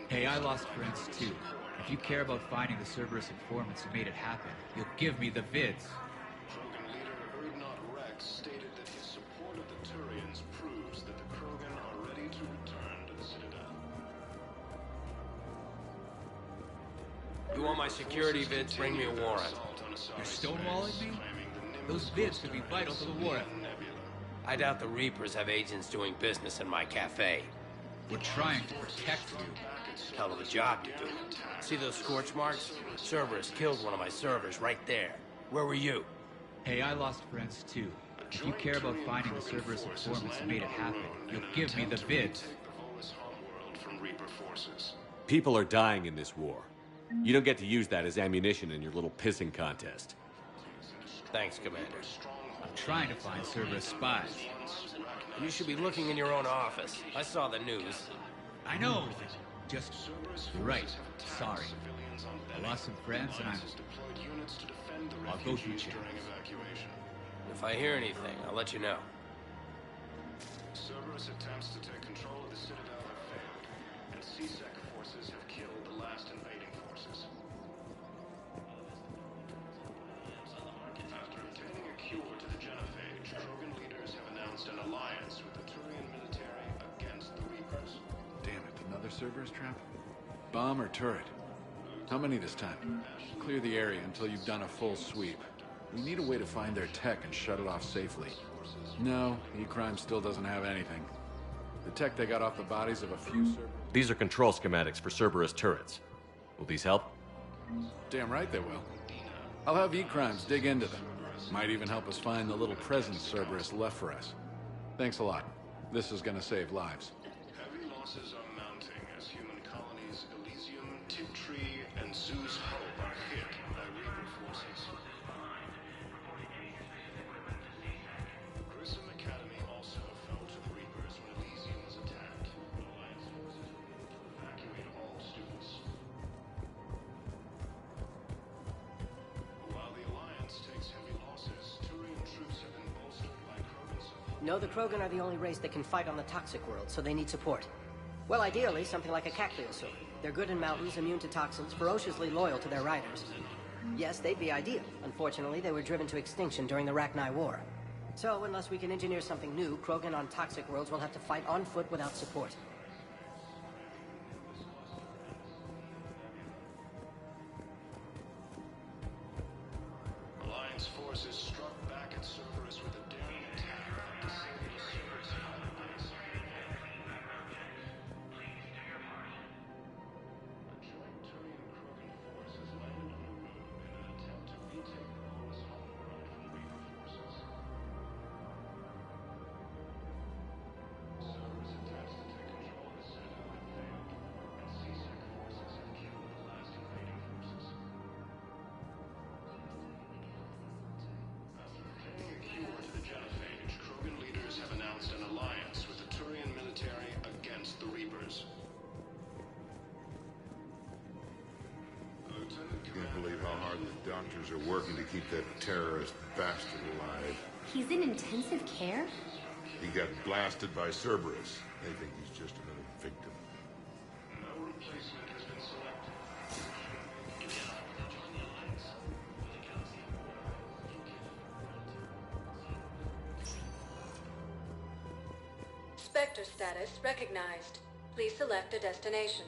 Hey, I lost friends too. If you care about finding the Cerberus informants who made it happen, you'll give me the vids. Krogan leader Urdnot Rex stated that his support of the Turians proves that the Krogan are ready to return to the Citadel. You want my security vids? Bring me a warrant. You're stonewalling me? Those vids could be vital to the war effort. I doubt the Reapers have agents doing business in my cafe. We're trying to protect you. Hell of a job you do. See those scorch marks? Cerberus killed one of my servers right there. Where were you? Hey, I lost friends too. If you care about finding the Cerberus informants who made it happen, you'll give me the vids. People are dying in this war. You don't get to use that as ammunition in your little pissing contest. Thanks, Commander. I'm trying to find Cerberus spies. You should be looking in your own office. I saw the news. I know. Just... right. Sorry. I lost some friends and I'll go through channels. If I hear anything, I'll let you know. Cerberus attempts to take control of the Citadel have failed, and CSEC forces have killed the last invading forces. After obtaining a cure to the genophage, Krogan leaders have announced an alliance with the Turian military against the Reapers. Damn it, another Cerberus trap? Bomb or turret? How many this time? Clear the area until you've done a full sweep. We need a way to find their tech and shut it off safely. No, E-Crime still doesn't have anything. The tech they got off the bodies of a few Cerberus... These are control schematics for Cerberus turrets. Will these help? Damn right they will. I'll have E-Crimes dig into them. Might even help us find the little present Cerberus left for us. Thanks a lot. This is gonna save lives. Heavy losses are mounting as human colonies Elysium, Tiptree, and Zeus Hope are hit by Reaper forces. Grissom Academy also fell to the Reapers when Elysium was attacked. Alliance forces evacuate all students. While the Alliance takes heavy losses, Turian troops have been bolstered by Krogan support. No, the Krogan are the only race that can fight on the toxic world, so they need support. Well, ideally, something like a Cacliosaur. They're good in mountains, immune to toxins, ferociously loyal to their riders. Yes, they'd be ideal. Unfortunately, they were driven to extinction during the Rachni War. So, unless we can engineer something new, Krogan on toxic worlds will have to fight on foot without support. Alliance forces struck back at Cerberus with a daring attack that disabled a Cerberus hard the doctors are working to keep that terrorist bastard alive. He's in intensive care? He got blasted by Cerberus. They think he's just another victim. No replacement has been selected. Spectre status recognized. Please select a destination.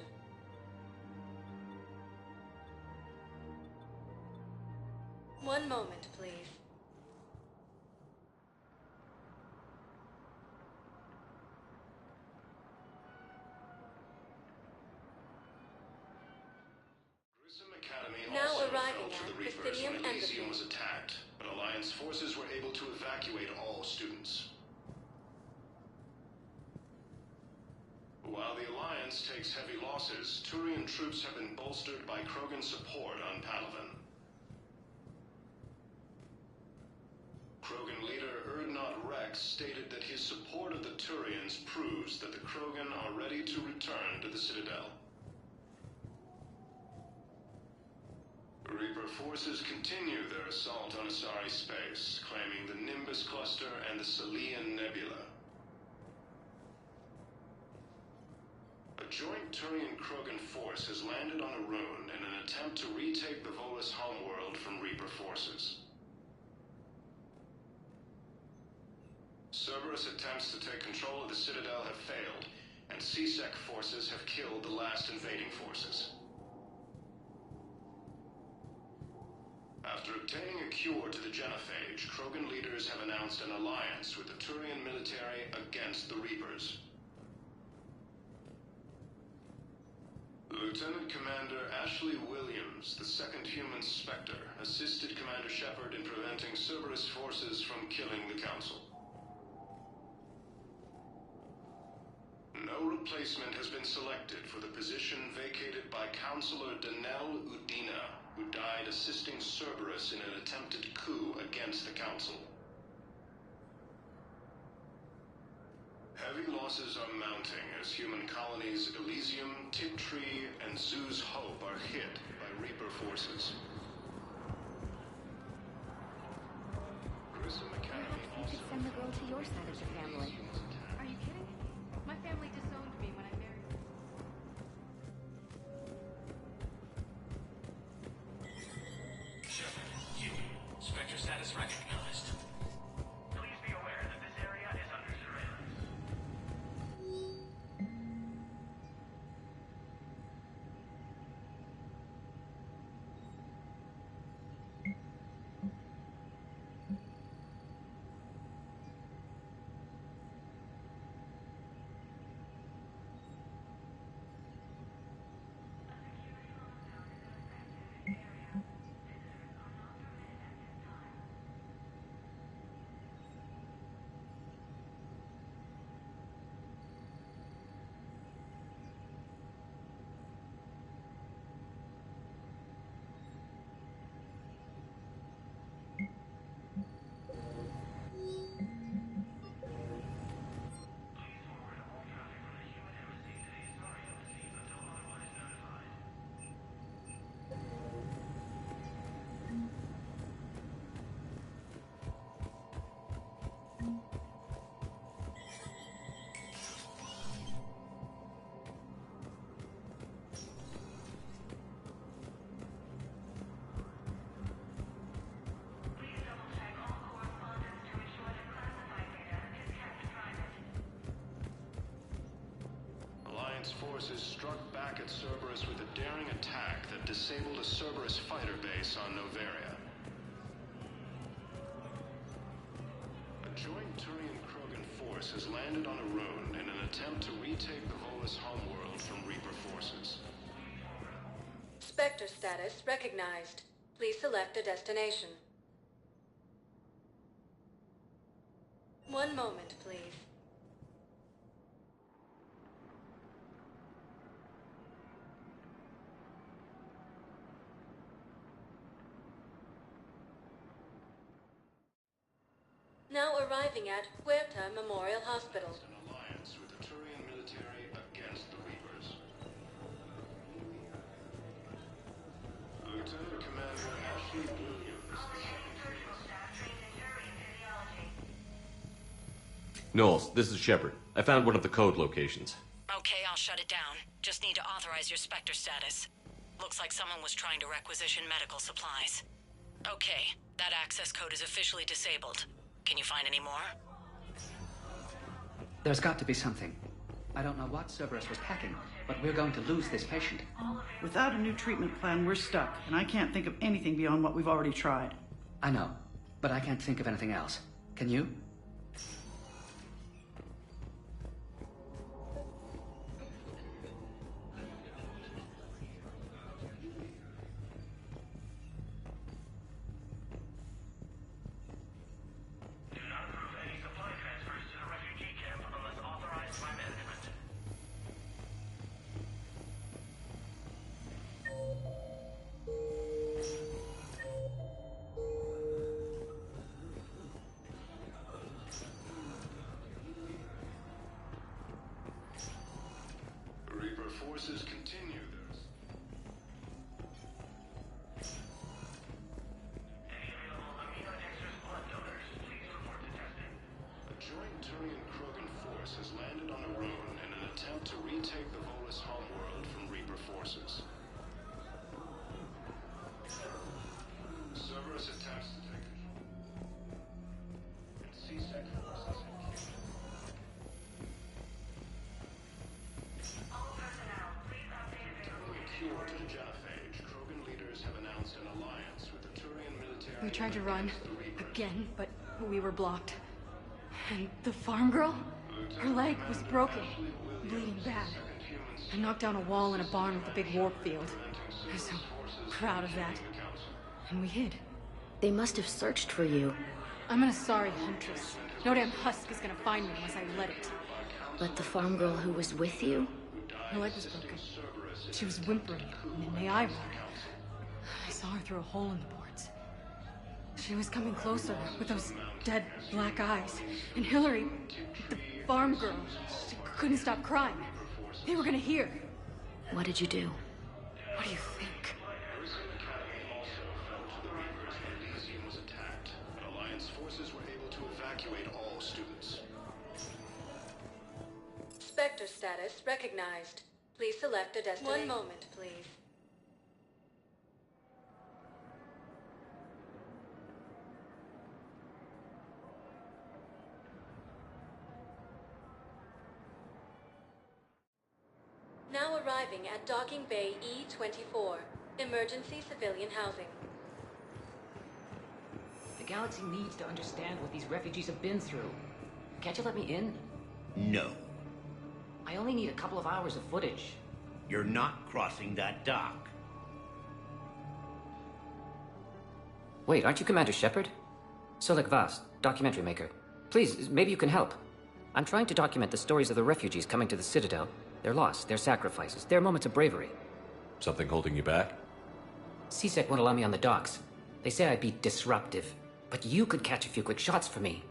One moment, please. Grissom Academy Now also arriving fell to at the Reapers Presidium when Embassy. Elysium was attacked, but Alliance forces were able to evacuate all students. While the Alliance takes heavy losses, Turian troops have been bolstered by Krogan support on Palaven. Krogan leader Erdnot Rex stated that his support of the Turians proves that the Krogan are ready to return to the Citadel. Reaper forces continue their assault on Asari space, claiming the Nimbus Cluster and the Salian Nebula. A joint Turian-Krogan force has landed on Arun in an attempt to retake the Volus homeworld from Reaper forces. Cerberus attempts to take control of the Citadel have failed, and CSEC forces have killed the last invading forces. After obtaining a cure to the Genophage, Krogan leaders have announced an alliance with the Turian military against the Reapers. Lieutenant Commander Ashley Williams, the second human Spectre, assisted Commander Shepard in preventing Cerberus forces from killing the Council. No replacement has been selected for the position vacated by Counselor Danelle Udina, who died assisting Cerberus in an attempted coup against the Council. Heavy losses are mounting as human colonies Elysium, Tiptree, and Zoo's Hope are hit by Reaper forces. Grissom Academy You should send the girl to your side of the family. Are you kidding? My family disowned me when I married. Shepard, you. Spectre status recognized. Please be aware that this area is under surveillance. Alliance forces struck back at Cerberus with a daring attack that disabled a Cerberus fighter base on Noveria. A joint Turian-Krogan force has landed on Arun in an attempt to retake the Volus homeworld from Reaper forces. Spectre status recognized. Please select a destination. One moment, please. Now arriving at Huerta Memorial Hospital. An alliance with the Turian military against the Reapers. Lieutenant Commander Knowles, this is Shepard. I found one of the code locations. Okay, I'll shut it down. Just need to authorize your Spectre status. Looks like someone was trying to requisition medical supplies. Okay, that access code is officially disabled. Can you find any more? There's got to be something. I don't know what Cerberus was packing, but we're going to lose this patient. Without a new treatment plan, we're stuck, and I can't think of anything beyond what we've already tried. I know, but I can't think of anything else. Can you? Reaper forces continue their... A joint Turian-Krogan force has landed on Arun in an attempt to retake the Volus homeworld from Reaper forces. Cerberus attempts to take control. And C-Sec forces Cured to genophage, Krogan leaders have announced an alliance with the Turian military. We tried to run again, but we were blocked. And the farm girl? Her leg was broken, bleeding bad. I knocked down a wall in a barn with a big warp field. I was so proud of that. And we hid. They must have searched for you. I'm an Asari huntress. No damn husk is gonna find me unless I let it. But the farm girl who was with you? Her leg was broken. She was whimpering, and then may I run. I saw her through a hole in the boards. She was coming closer with those dead black eyes. And Hillary, the farm girl, she couldn't stop crying. They were gonna hear. What did you do? What do you think? Elysium was attacked, but Alliance forces were able to evacuate all students. Spectre status recognized. Please select a destination. One moment, please. Now arriving at Docking Bay E-24. Emergency civilian housing. The galaxy needs to understand what these refugees have been through. Can't you let me in? No. I only need a couple of hours of footage. You're not crossing that dock. Wait, aren't you Commander Shepard? Solek Vast, documentary maker. Please, maybe you can help. I'm trying to document the stories of the refugees coming to the Citadel. Their loss, their sacrifices, their moments of bravery. Something holding you back? C-Sec won't allow me on the docks. They say I'd be disruptive. But you could catch a few quick shots for me.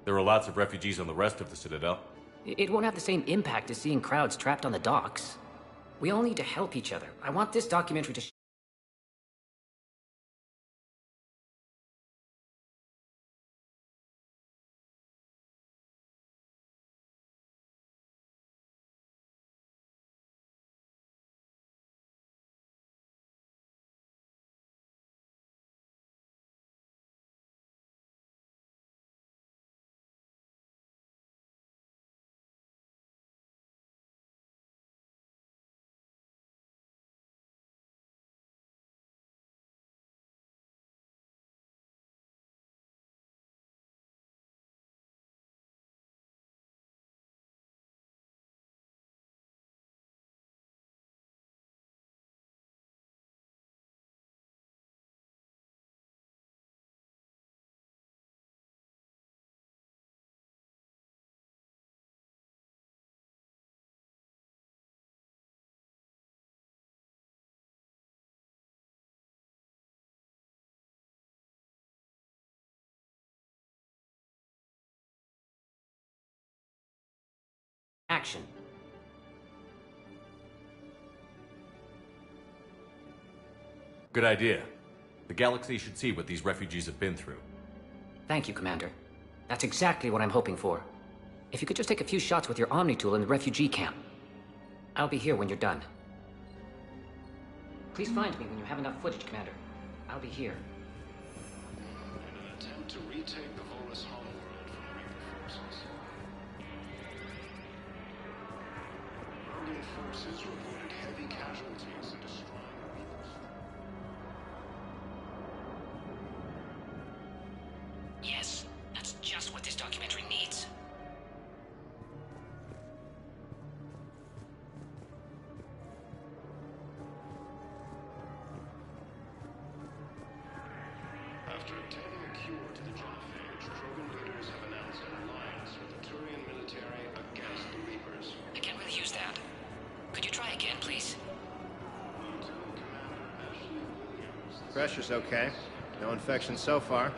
There are lots of refugees on the rest of the Citadel. It won't have the same impact as seeing crowds trapped on the docks. We all need to help each other. I want this documentary to action. Good idea. The galaxy should see what these refugees have been through. Thank you, Commander. That's exactly what I'm hoping for. If you could just take a few shots with your Omni tool in the refugee camp. I'll be here when you're done. Please find me when you have enough footage, Commander. I'll be here. In an attempt to retake the Volus homeworld from Reaper forces. Krogan forces reported heavy casualties in destroying the Reapers. Yes, that's just what this documentary needs. After obtaining a cure to the genophage, Krogan leaders have announced an alliance with the Turian military against the Reapers. I can't really use that. Could you try again, please? Lieutenant Commander Ashley Williams. Pressure's okay. No infection so far.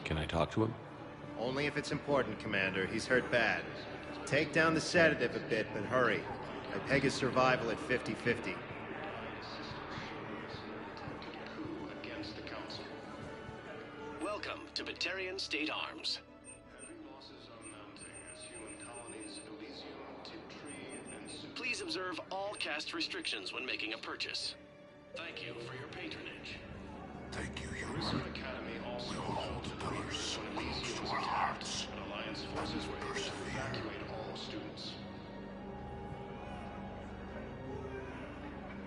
Can I talk to him? Only if it's important, Commander. He's hurt bad. Take down the sedative a bit, but hurry. I peg his survival at 50-50. Against the Council. Welcome to Batarian State Arms. Heavy losses are mounting as human colonies Elysium, Tiptree, and Please observe all caste restrictions when making a purchase. Thank you for your patronage. Thank you, Jerusalem Academy also hold the pillars close to our hearts. And Alliance forces were able to evacuate all students.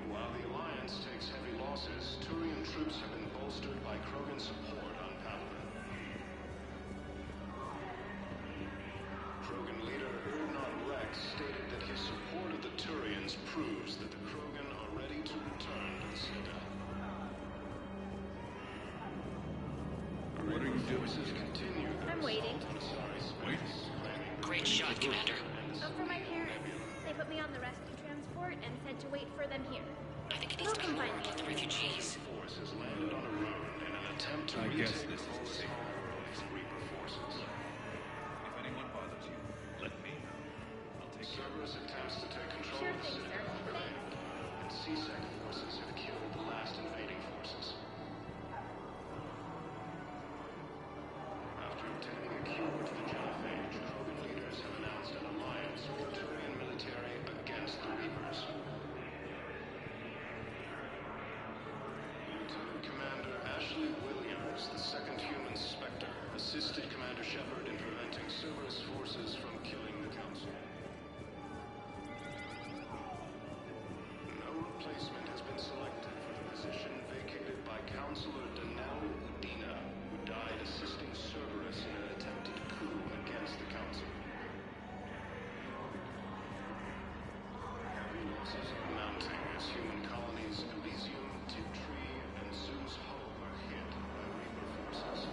While the Alliance takes heavy losses, Turian troops have been bolstered by Krogan support on Palaven. Krogan leader Urdnot Rex stated that his support of the Turians proves that the Krogan are ready to return to the Citadel. What are you doing? I'm waiting. Wait. Great shot, Commander. Oh, for my parents. They put me on the rescue transport and said to wait for them here. I think it needs to be more about the refugees. Force has landed on a rune in an attempt to I guess retake this the is Volus safe. homeworld from Reaper forces. If anyone bothers you, let me know. I'll take care of Cerberus attempts to take control Sure of the thing, Citadel sir. have failed, and CSEC forces have killed the last invading forces. After obtaining a cure to the genophage, Krogan leaders have announced an alliance with the Turian military against the Reapers. Lieutenant Commander Ashley Williams, the second human Spectre, assisted Commander Shepard in preventing Cerberus forces from killing the Council. No replacement has been selected for the position vacated by Counselor Danelle Udina, who died assisting Cerberus in an attempted coup against the Council. Heavy losses are mounting as human colonies Elysium, Tiptree, and Zeus Hull are hit by Reaper forces.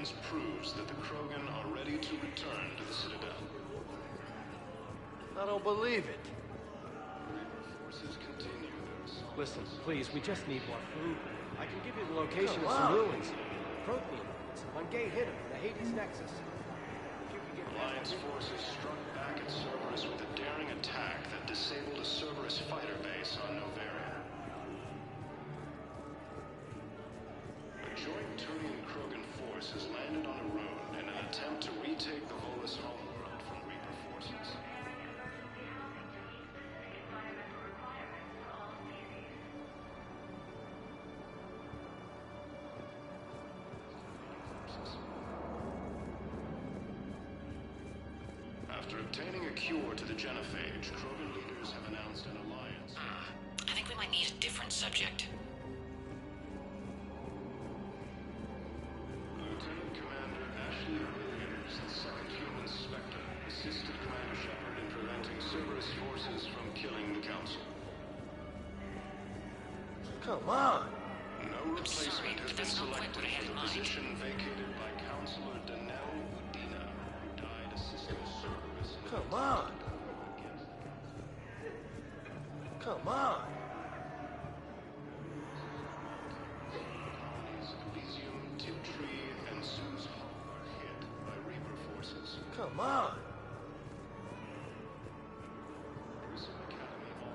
evidence proves that the Krogan are ready to return to the Citadel. I don't believe it. Forces continue their assault. Listen, please, we just need more food. I can give you the location of some ruins. Prothean ruins on Gate Hidden in the Hades Nexus. If you could get Alliance forces struck back at Cerberus with a daring attack that disabled a Cerberus fighter base on Noveria. A joint Turian-Krogan force has landed on Arun in an attempt to retake the Volus homeworld from Reaper forces. After obtaining a cure to the genophage, Krogan leaders have announced an alliance. I think we might need a different subject. Lieutenant Commander Ashley Williams, the second human Spectre, assisted Commander Shepard in preventing Cerberus forces from killing the Council. Come on! No replacement has been selected for the position vacated by Counselor Danelle Udina, who died assisting Cerberus. Come on! Come on! Elysium, Tiptree, and Sue's Hall are hit by Reaper forces. Come on!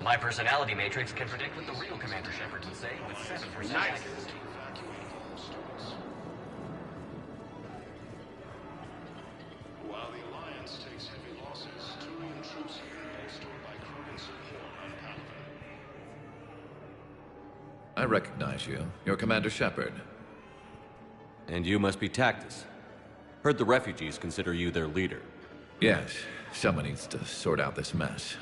My personality matrix can predict what the real Commander Shepard would say with 7% accuracy. While the Alliance takes heavy losses, Turian troops have been bolstered by Krogan support on Palaven. I recognize you. You're Commander Shepard. And you must be Tactus. Heard the refugees consider you their leader. Yes, someone needs to sort out this mess.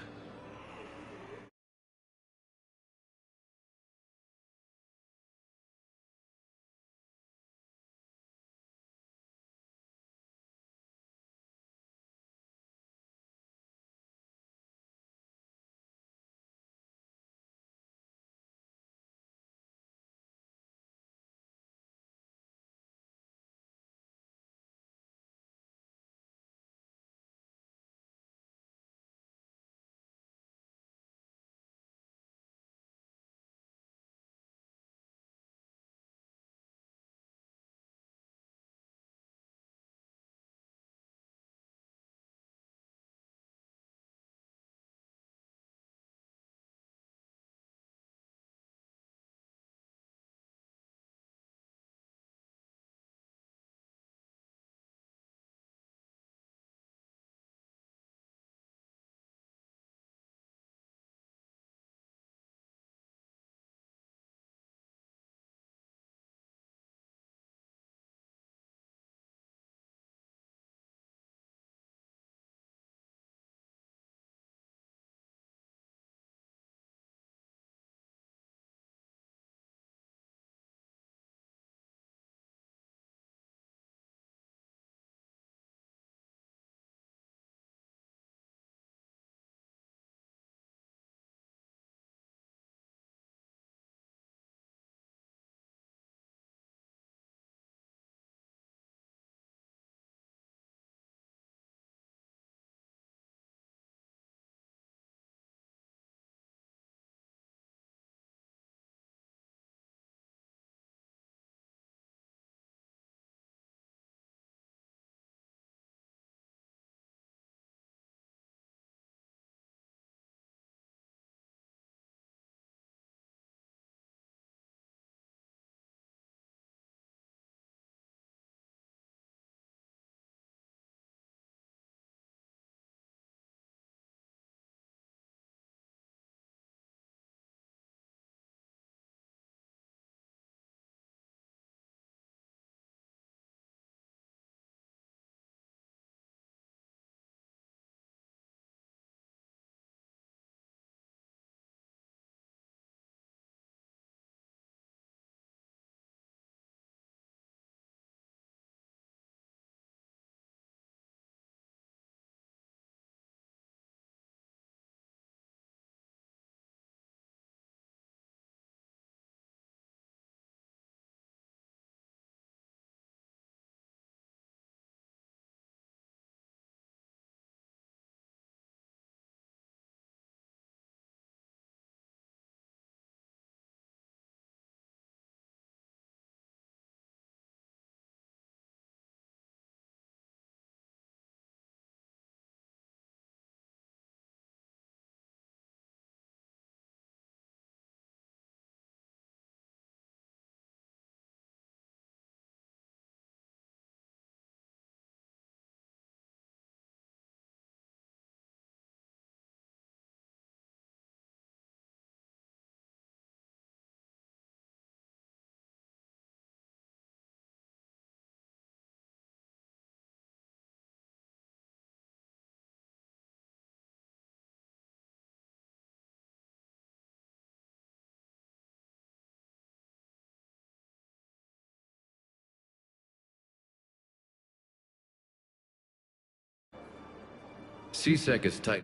CSEC is tight.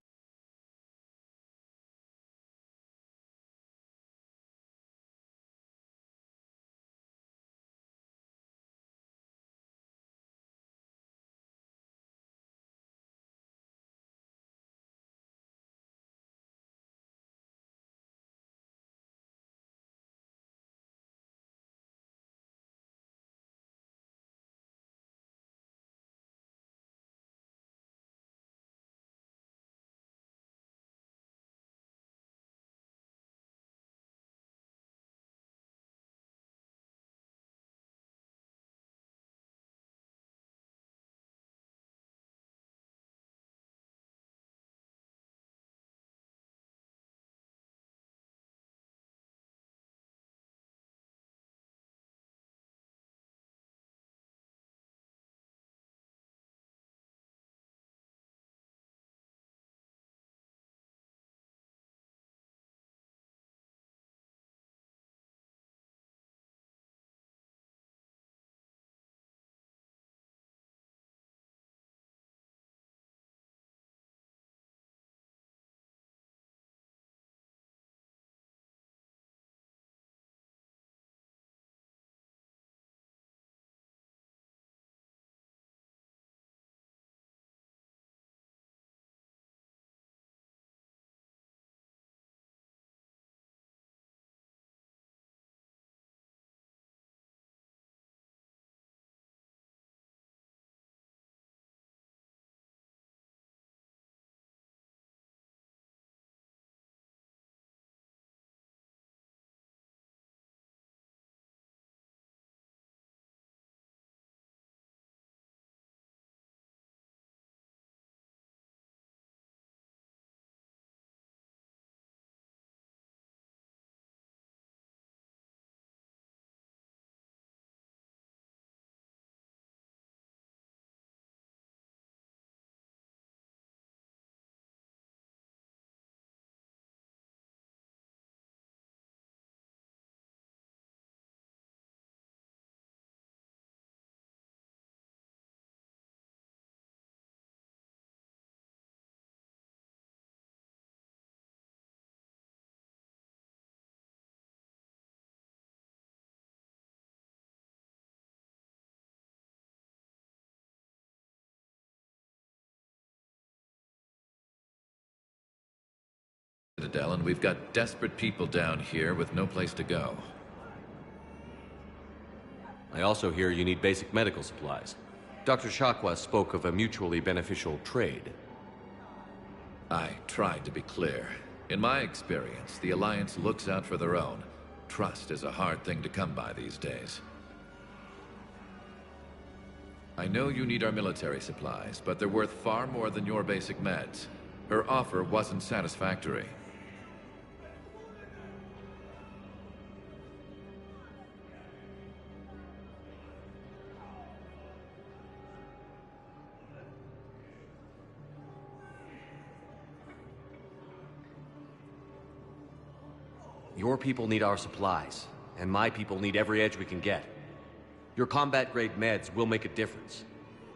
Citadel, and we've got desperate people down here with no place to go. I also hear you need basic medical supplies. Dr. Shakwa spoke of a mutually beneficial trade. I tried to be clear. In my experience, the Alliance looks out for their own. Trust is a hard thing to come by these days. I know you need our military supplies, but they're worth far more than your basic meds. Her offer wasn't satisfactory. Your people need our supplies, and my people need every edge we can get. Your combat-grade meds will make a difference,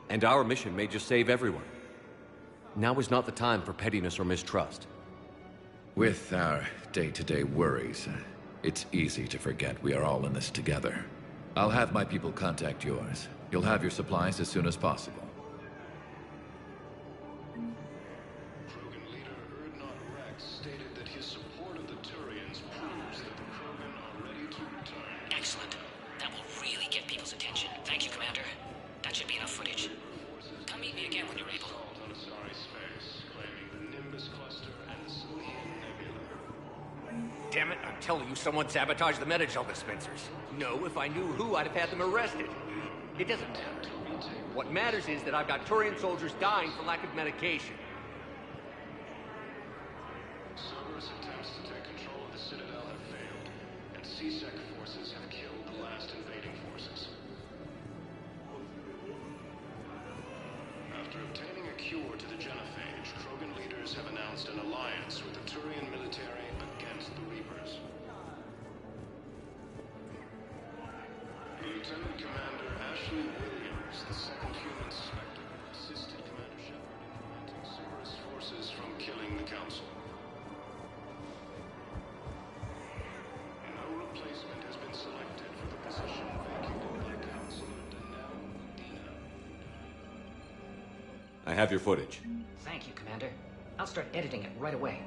and our mission may just save everyone. Now is not the time for pettiness or mistrust. With our day-to-day worries, it's easy to forget we are all in this together. I'll have my people contact yours. You'll have your supplies as soon as possible. Krogan leader Urdnot Rex stated that his support of the Turians proves that the Krogan are ready to return. Excellent. That will really get people's attention. Thank you, Commander. That should be enough footage. Come meet me again when you're able. On Asari space, claiming the Nimbus cluster and the Silian Nebula. Damn it, I'm telling you, someone sabotaged the Metagel dispensers. No, if I knew who, I'd have had them arrested. It doesn't matter. What matters is that I've got Turian soldiers dying for lack of medication. Cerberus attempts to take control of the Citadel have failed, and CSEC forces have killed the last invading forces. After obtaining a cure to the genophage, Krogan leaders have announced an alliance with the Turian military against the Reapers. Lieutenant Commander Ashley Williams, the second human Spectre, assisted Commander Shepard in preventing Cerberus forces killing the council. No replacement has been selected for the position vacated by Councilor Danelle Medina. I have your footage. Thank you, Commander. I'll start editing it right away.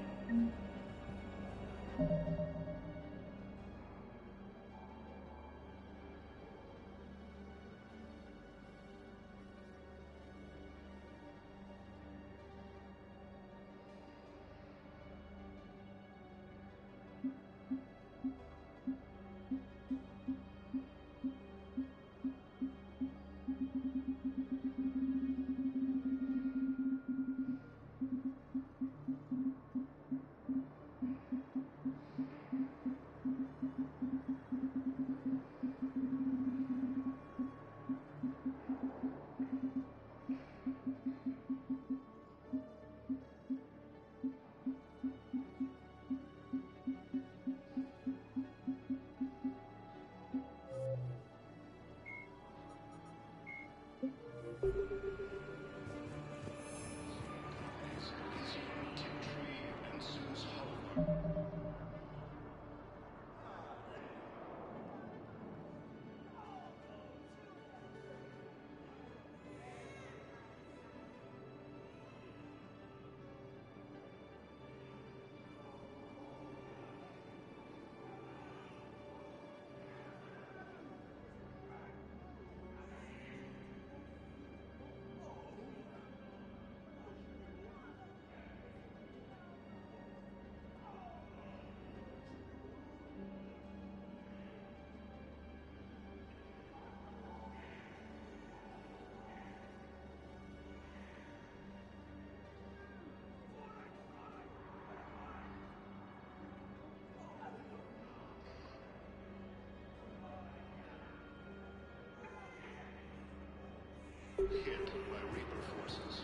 Hit by Reaper forces.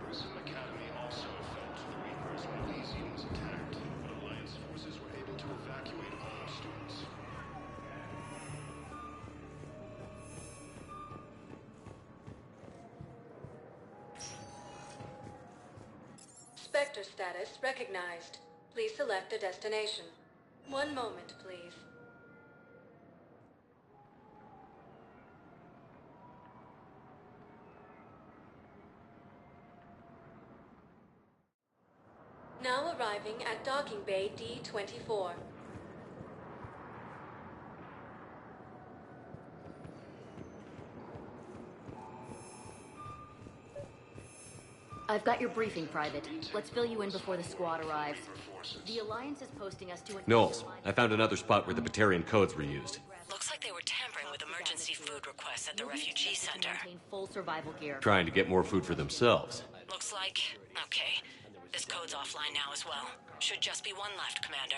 Grissom Academy also fell to the Reapers when Elysium was attacked, but Alliance forces were able to evacuate all students. Spectre status recognized. Please select a destination. One moment, please. Now arriving at Docking Bay D-24. I've got your briefing, Private. Let's fill you in before the squad arrives. The Alliance is posting us to an... Knowles, I found another spot where the Batarian codes were used. Looks like they were tampering with emergency food requests at the refugee center. Maintain full survival gear. Trying to get more food for themselves. Looks like... okay. This code's offline now as well. Should just be one left, Commander.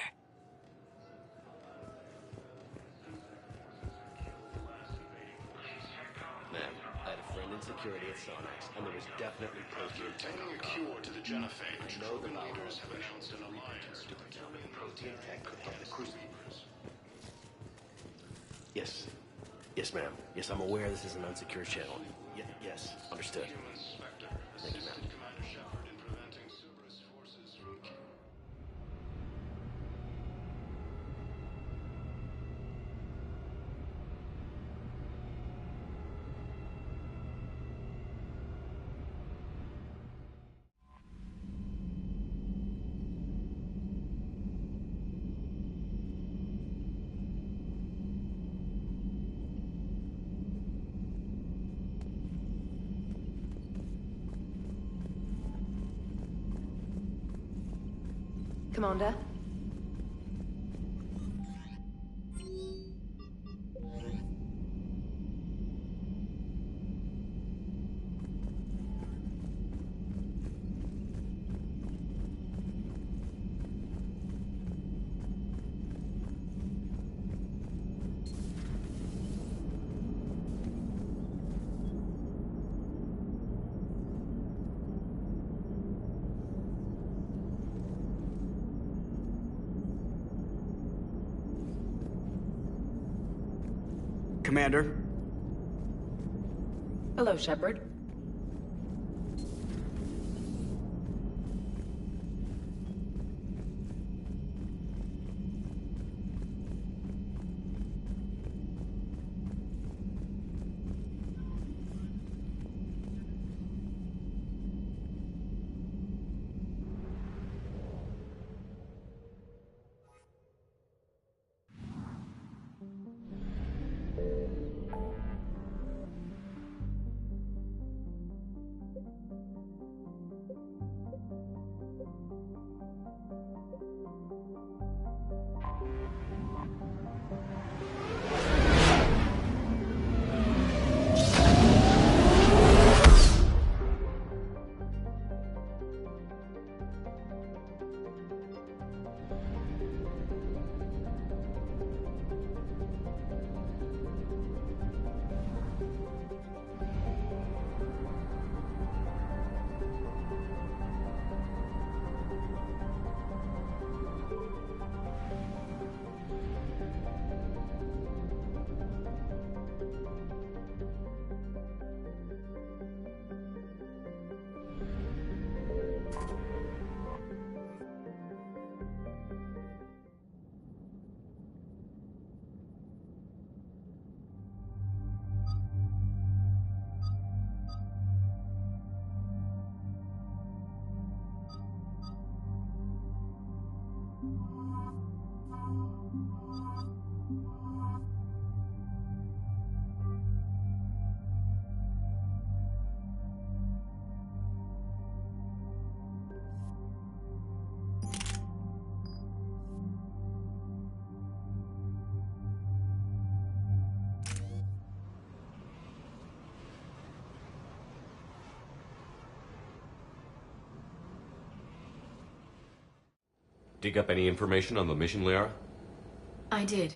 Ma'am, I had a friend in security at Sonex, and there was definitely protein tech. Obtaining a cure to the genophage, No, the leaders have announced an alliance to determine protein tech cooked on the crucifix. Yes. Yes, ma'am. Yes, I'm aware this is an unsecure channel. Yes, understood. Thank you, ma'am. Commander? Commander? Hello, Shepard. Dig up any information on the mission, Liara? I did.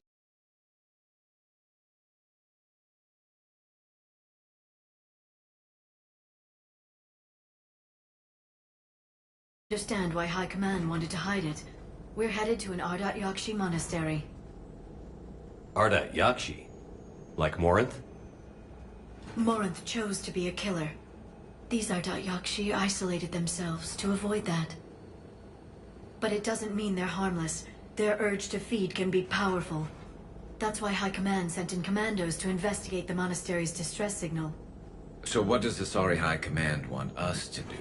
Understand why High Command wanted to hide it. We're headed to an Ardat Yakshi monastery. Ardat Yakshi? Like Morinth? Morinth chose to be a killer. These Ardat Yakshi isolated themselves to avoid that. But it doesn't mean they're harmless. Their urge to feed can be powerful. That's why High Command sent in commandos to investigate the monastery's distress signal. So what does the Asari High Command want us to do?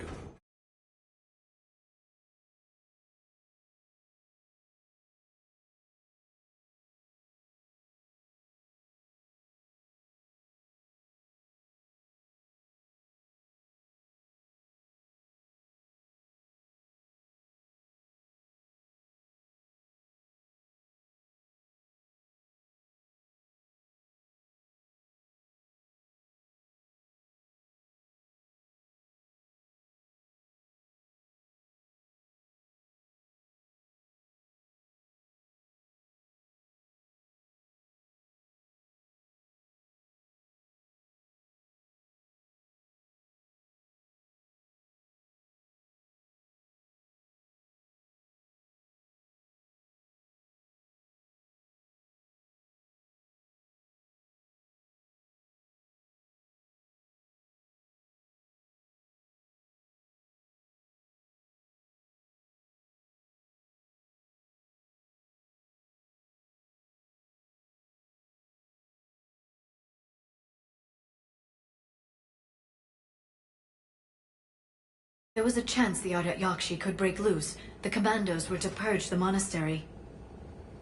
There was a chance the Ardat Yakshi could break loose. The commandos were to purge the monastery.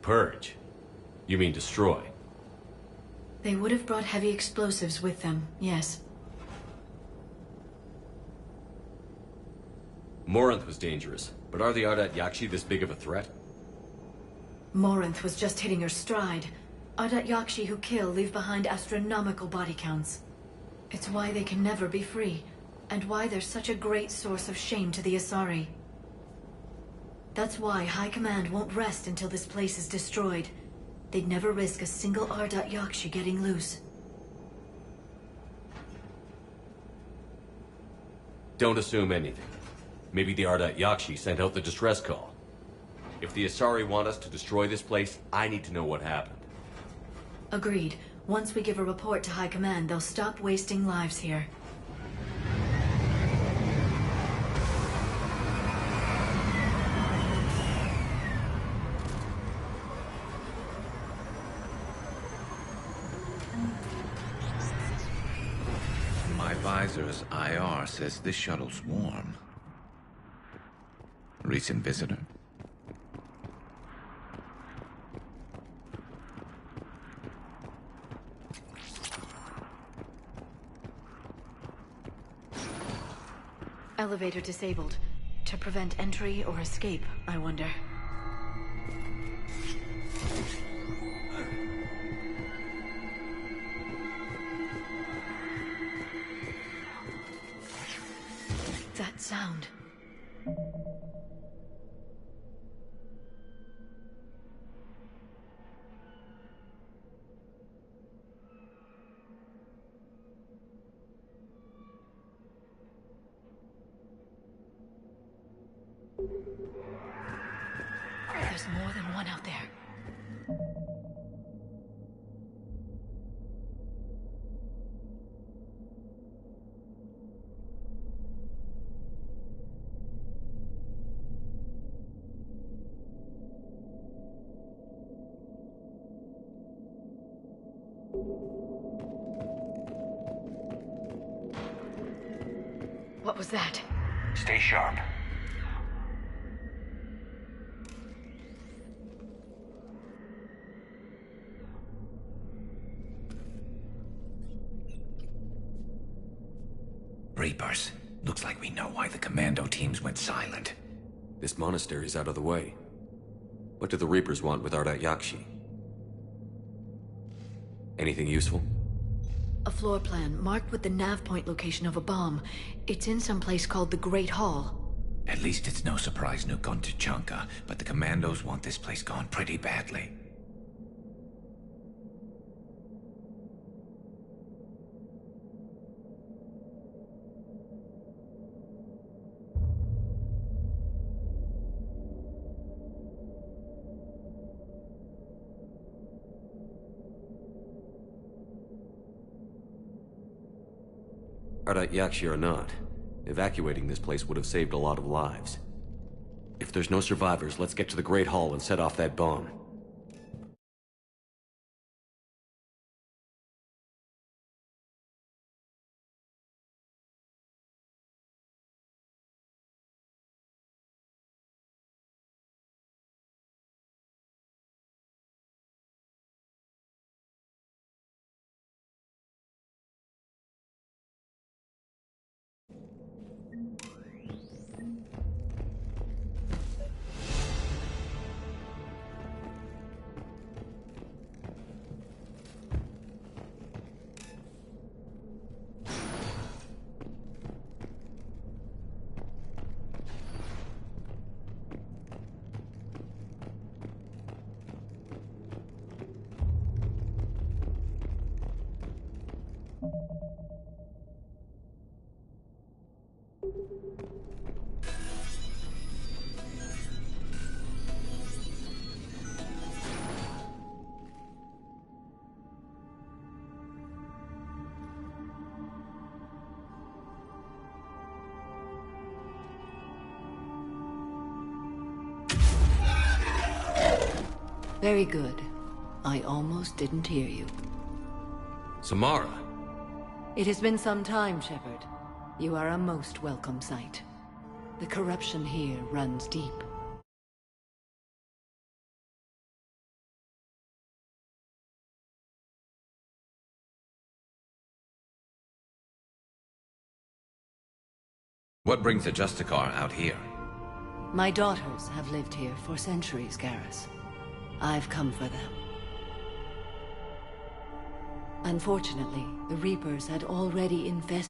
Purge? You mean destroy? They would have brought heavy explosives with them, yes. Morinth was dangerous, but are the Ardat Yakshi this big of a threat? Morinth was just hitting her stride. Ardat Yakshi who kill leave behind astronomical body counts. It's why they can never be free, and why they're such a great source of shame to the Asari. That's why High Command won't rest until this place is destroyed. They'd never risk a single Ardat Yakshi getting loose. Don't assume anything. Maybe the Ardat Yakshi sent out the distress call. If the Asari want us to destroy this place, I need to know what happened. Agreed. Once we give a report to High Command, they'll stop wasting lives here. My visor's IR says this shuttle's warm. Recent visitor? Elevator disabled. To prevent entry or escape, I wonder. That sound. There's more than one out there. What was that? Stay sharp. Reapers. Looks like we know why the commando teams went silent. This monastery's out of the way. What do the Reapers want with Ardat Yakshi? Anything useful? A floor plan marked with the nav point location of a bomb. It's in some place called the Great Hall. At least it's no surprise nuke on Tuchanka, but the Commandos want this place gone pretty badly. Arda Yakshi or not, evacuating this place would have saved a lot of lives. If there's no survivors, let's get to the Great Hall and set off that bomb. Very good. I almost didn't hear you. Samara! It has been some time, Shepard. You are a most welcome sight. The corruption here runs deep. What brings the Justicar out here? My daughters have lived here for centuries, Garrus. I've come for them. Unfortunately, the Reapers had already infested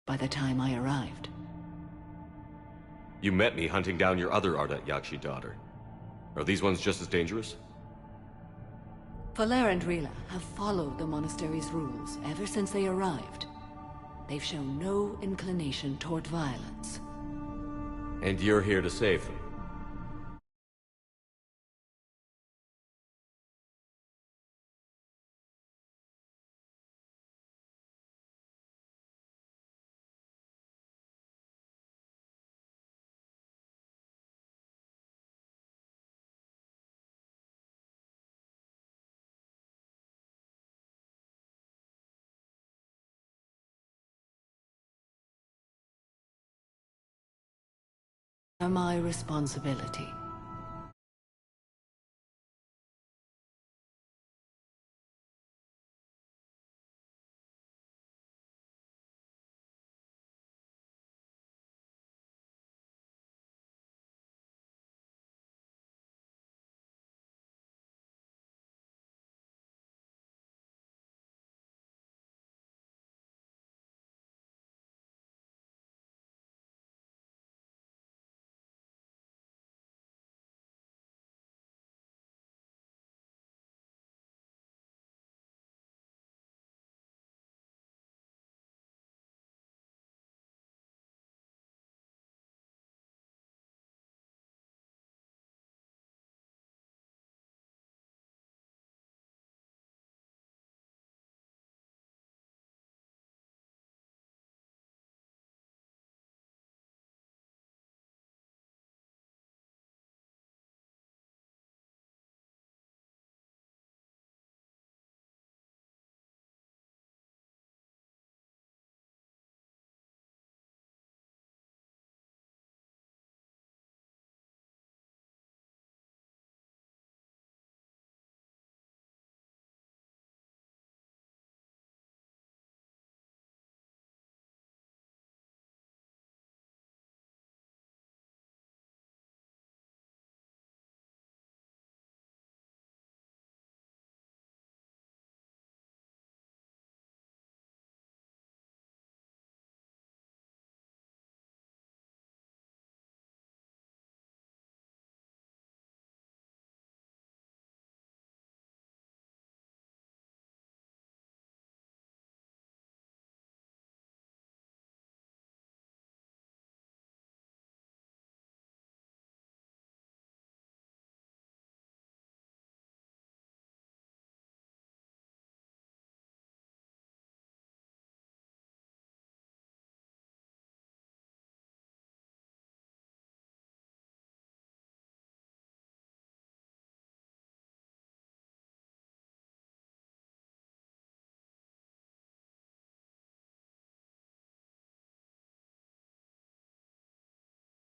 by the time I arrived. You met me hunting down your other Ardat Yakshi daughter. Are these ones just as dangerous? Faller and Rila have followed the monastery's rules ever since they arrived. They've shown no inclination toward violence. And you're here to save them? My responsibility.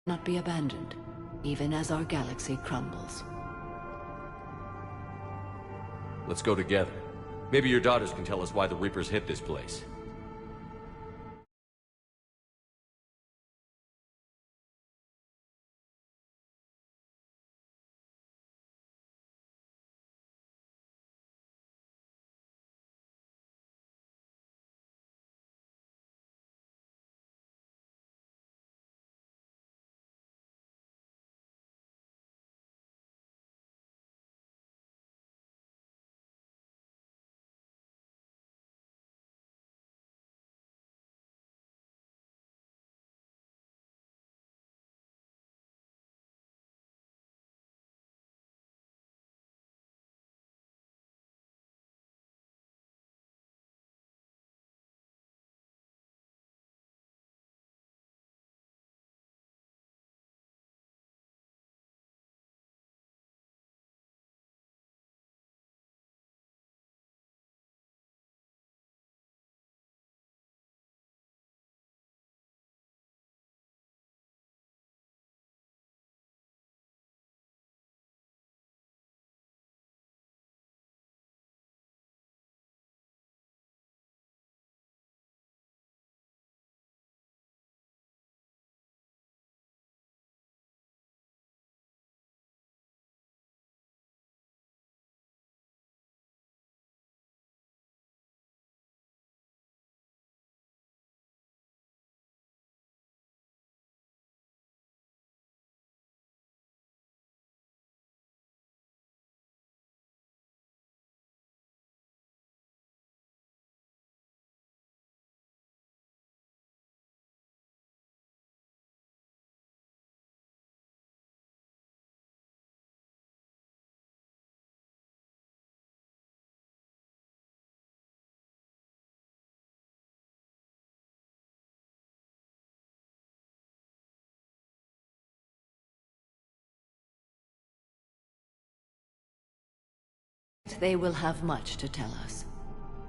Not be abandoned, even as our galaxy crumbles. Let's go together. Maybe your daughters can tell us why the Reapers hit this place. They will have much to tell us.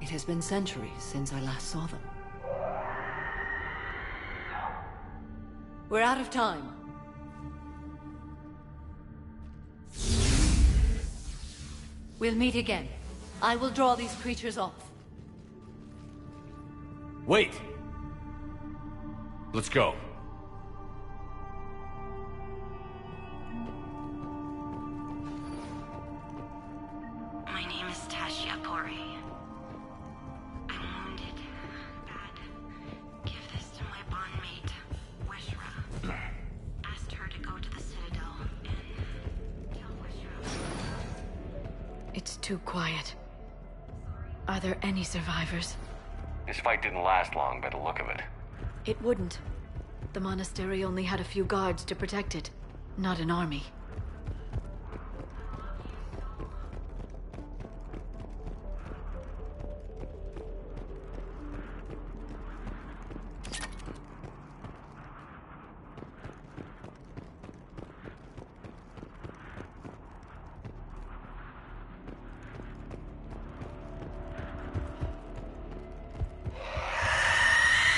It has been centuries since I last saw them. We're out of time. We'll meet again. I will draw these creatures off. Wait! Let's go. My name is Tashia Pori. I'm wounded. Bad. Give this to my bondmate, Wishra. Asked her to go to the Citadel and tell Wishra. It's too quiet. Are there any survivors? This fight didn't last long by the look of it. It wouldn't. The monastery only had a few guards to protect it, not an army.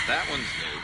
That one's new.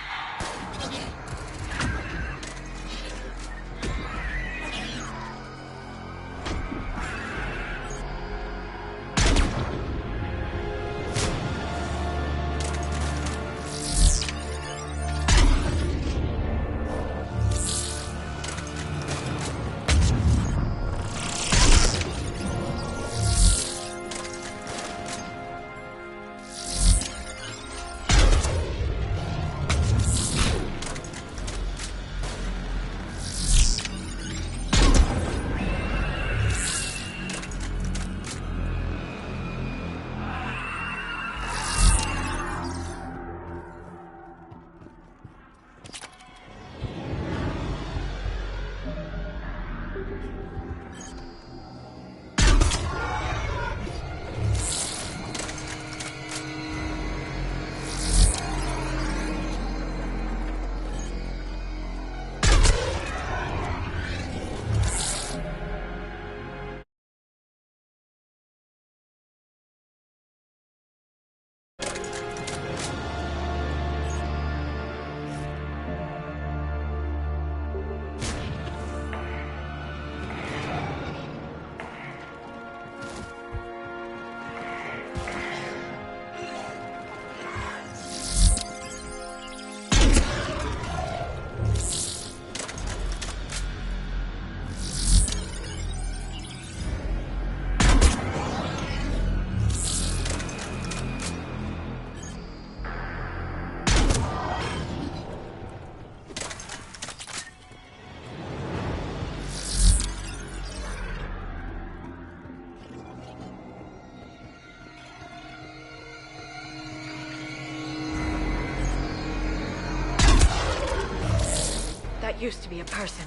That used to be a person.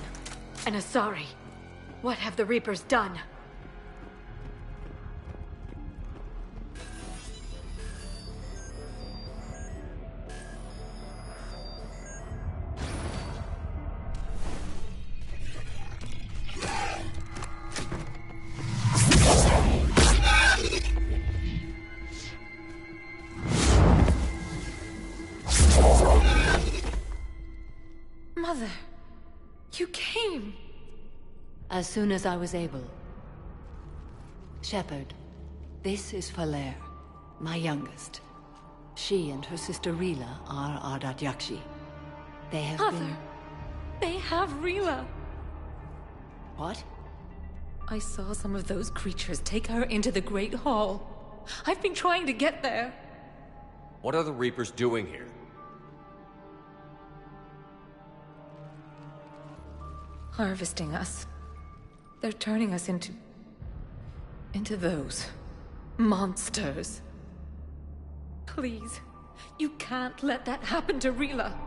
An Asari. What have the Reapers done? Mother, you came. As soon as I was able. Shepard, this is Falere, my youngest. She and her sister Rila are Ardat Yakshi. They have Mother, been... they have Rila. What? I saw some of those creatures take her into the Great Hall. I've been trying to get there. What are the Reapers doing here? Harvesting us. They're turning us into those monsters. Please, you can't let that happen to Rila.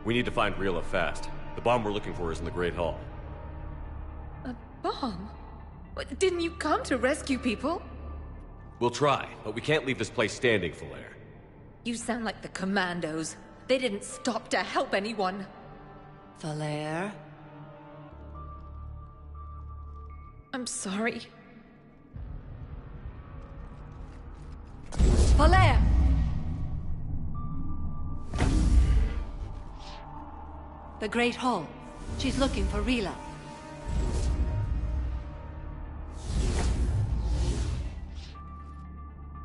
We need to find Rila fast. The bomb we're looking for is in the Great Hall. A bomb? Didn't you come to rescue people? We'll try, but we can't leave this place standing, Falere. You sound like the Commandos. They didn't stop to help anyone. Falere? I'm sorry. The Great Hall. She's looking for Rila.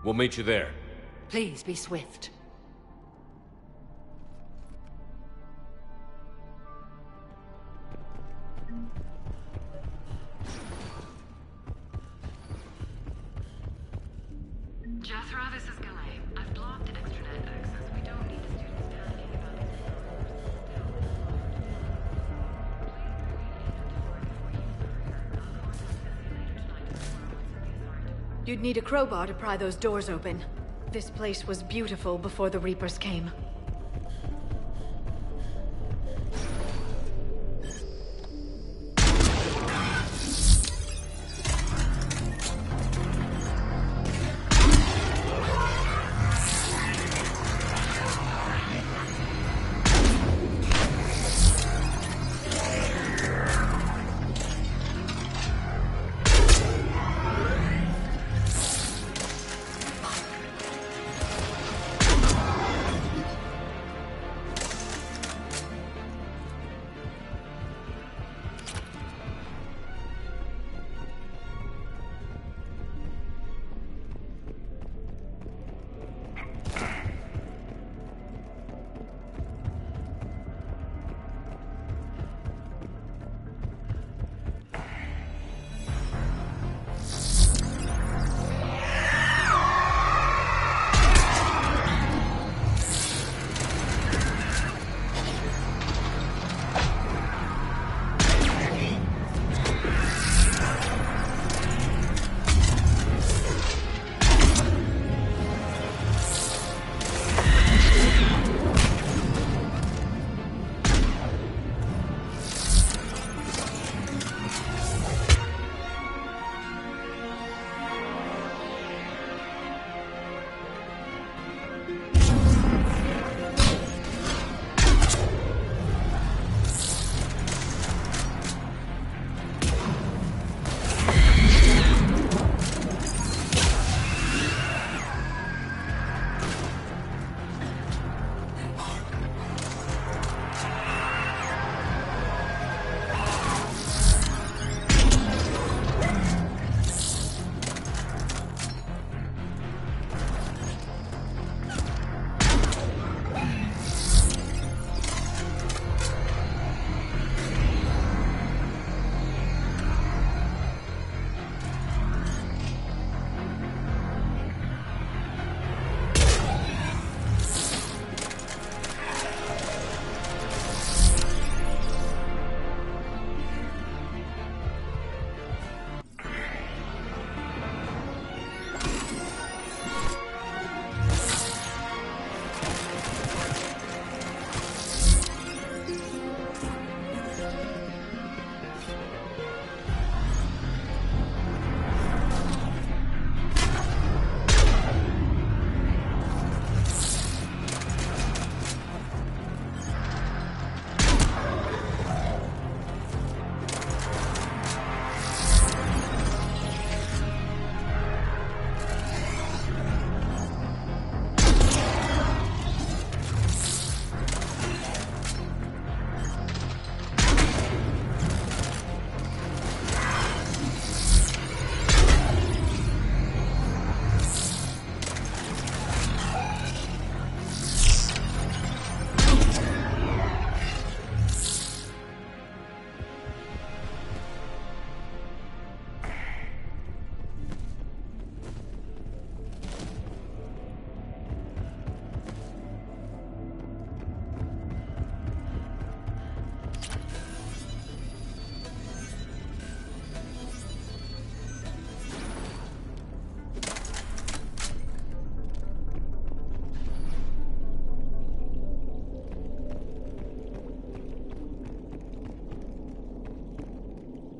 We'll meet you there. Please be swift. Jethro, this is Galay. I've blocked extranet access. We don't need the students panicking about it. You'd need a crowbar to pry those doors open. This place was beautiful before the Reapers came.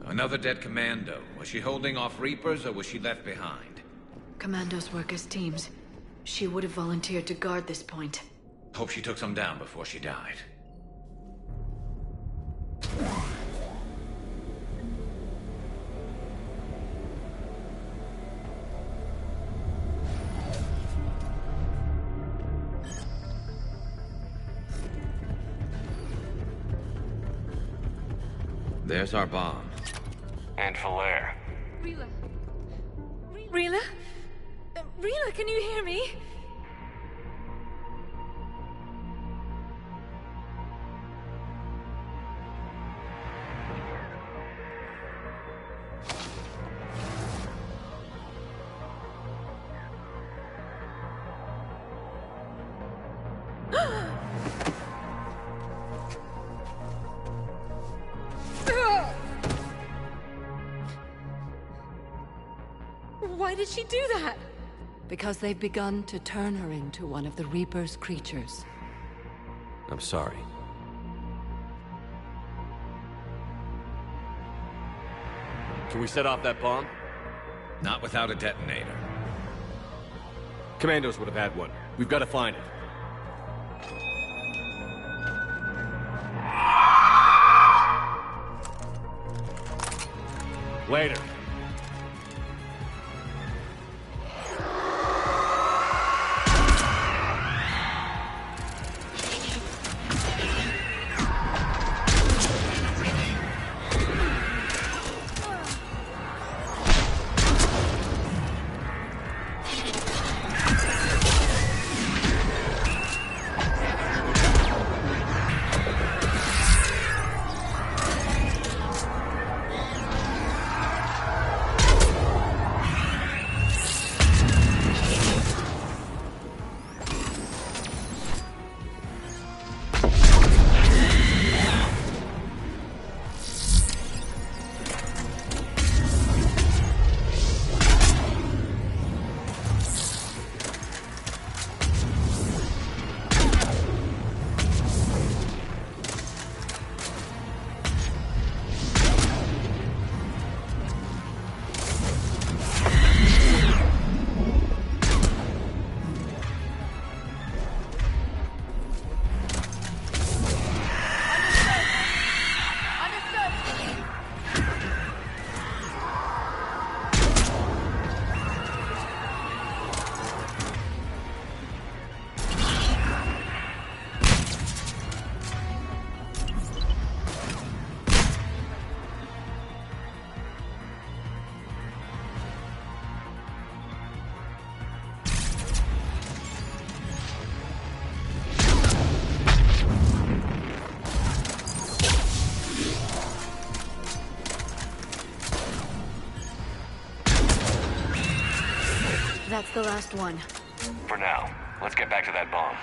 Another dead commando. Was she holding off Reapers, or was she left behind? Commandos work as teams. She would have volunteered to guard this point. Hope she took some down before she died. There's our bomb. And Falair. Rila? Rila? Rila, can you hear me? Why did she do that? Because they've begun to turn her into one of the Reaper's creatures. I'm sorry. Can we set off that bomb? Not without a detonator. Commandos would have had one. We've got to find it. Later. That's the last one. For now, let's get back to that bomb.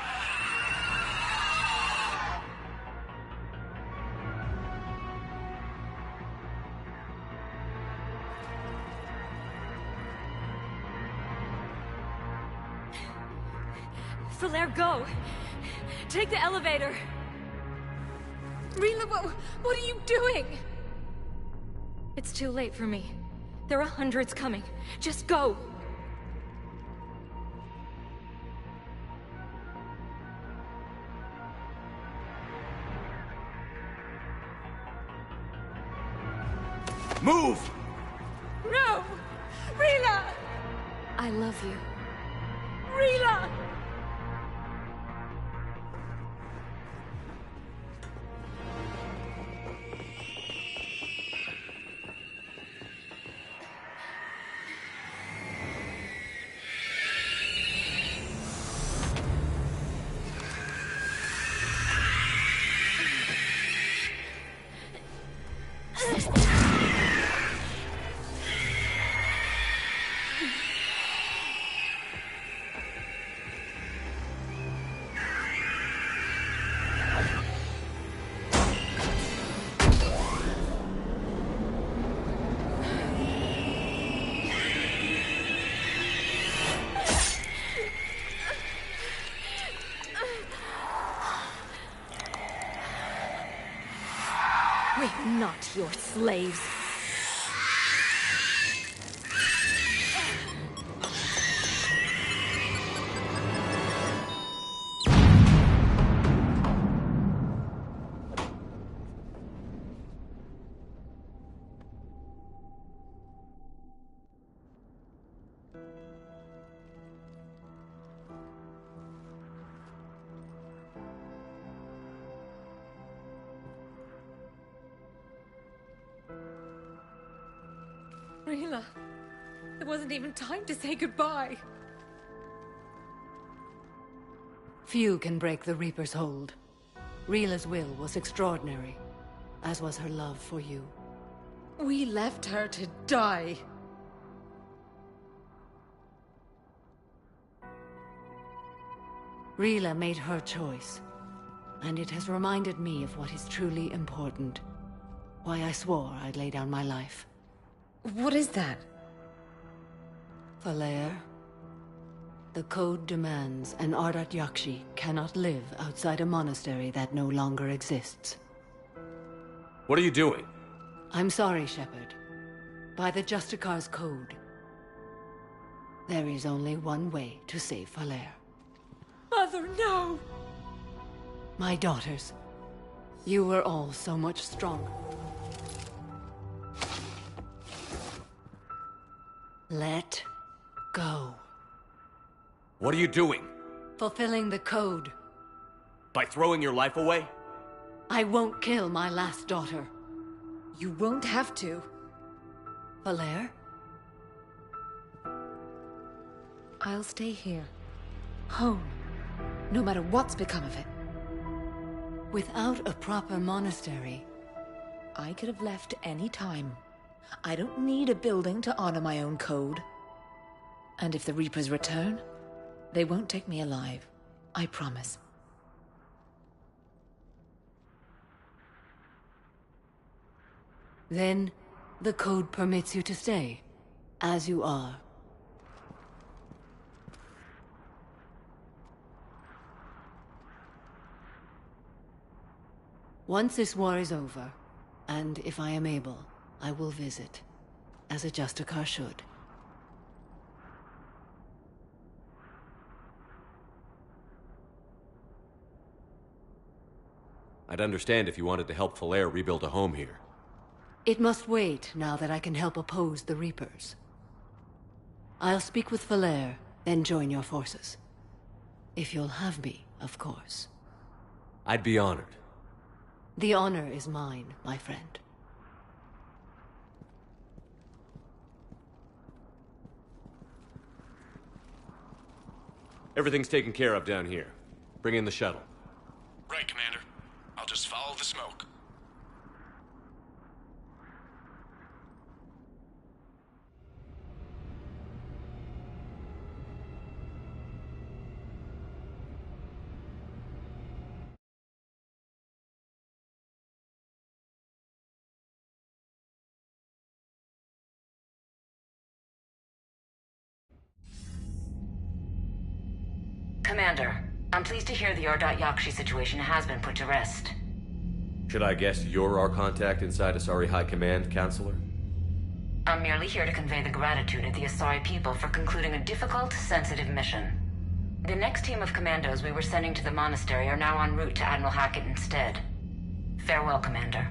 Falair, go! Take the elevator! Rila, what are you doing? It's too late for me. There are hundreds coming. Just go! Move! No! Rila! I love you. Rila! We're not your slaves. Rila, there wasn't even time to say goodbye. Few can break the Reaper's hold. Rila's will was extraordinary, as was her love for you. We left her to die. Rila made her choice, and it has reminded me of what is truly important. Why I swore I'd lay down my life. What is that? Falere. The code demands an Ardat Yakshi cannot live outside a monastery that no longer exists. What are you doing? I'm sorry, Shepard. By the Justicar's code, there is only one way to save Falere. Mother, no! My daughters, you were all so much stronger. Let go. What are you doing? Fulfilling the code. By throwing your life away? I won't kill my last daughter. You won't have to. Falere? I'll stay here. Home. No matter what's become of it. Without a proper monastery... I could have left any time. I don't need a building to honor my own code. And if the Reapers return, they won't take me alive. I promise. Then, the code permits you to stay, as you are. Once this war is over, and if I am able, I will visit, as a Justicar should. I'd understand if you wanted to help Falere rebuild a home here. It must wait now that I can help oppose the Reapers. I'll speak with Falere, then join your forces. If you'll have me, of course. I'd be honored. The honor is mine, my friend. Everything's taken care of down here. Bring in the shuttle. Right, Commander. I'll just follow the smoke. Commander, I'm pleased to hear the Ardat Yakshi situation has been put to rest. Should I guess you're our contact inside Asari High Command, Counselor? I'm merely here to convey the gratitude of the Asari people for concluding a difficult, sensitive mission. The next team of commandos we were sending to the monastery are now en route to Admiral Hackett instead. Farewell, Commander.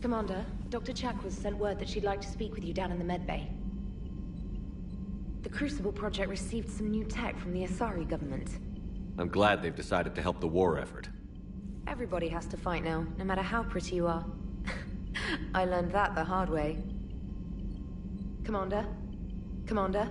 Commander, Dr. Chakwas sent word that she'd like to speak with you down in the medbay. The Crucible Project received some new tech from the Asari government. I'm glad they've decided to help the war effort. Everybody has to fight now, no matter how pretty you are. I learned that the hard way. Commander? Commander?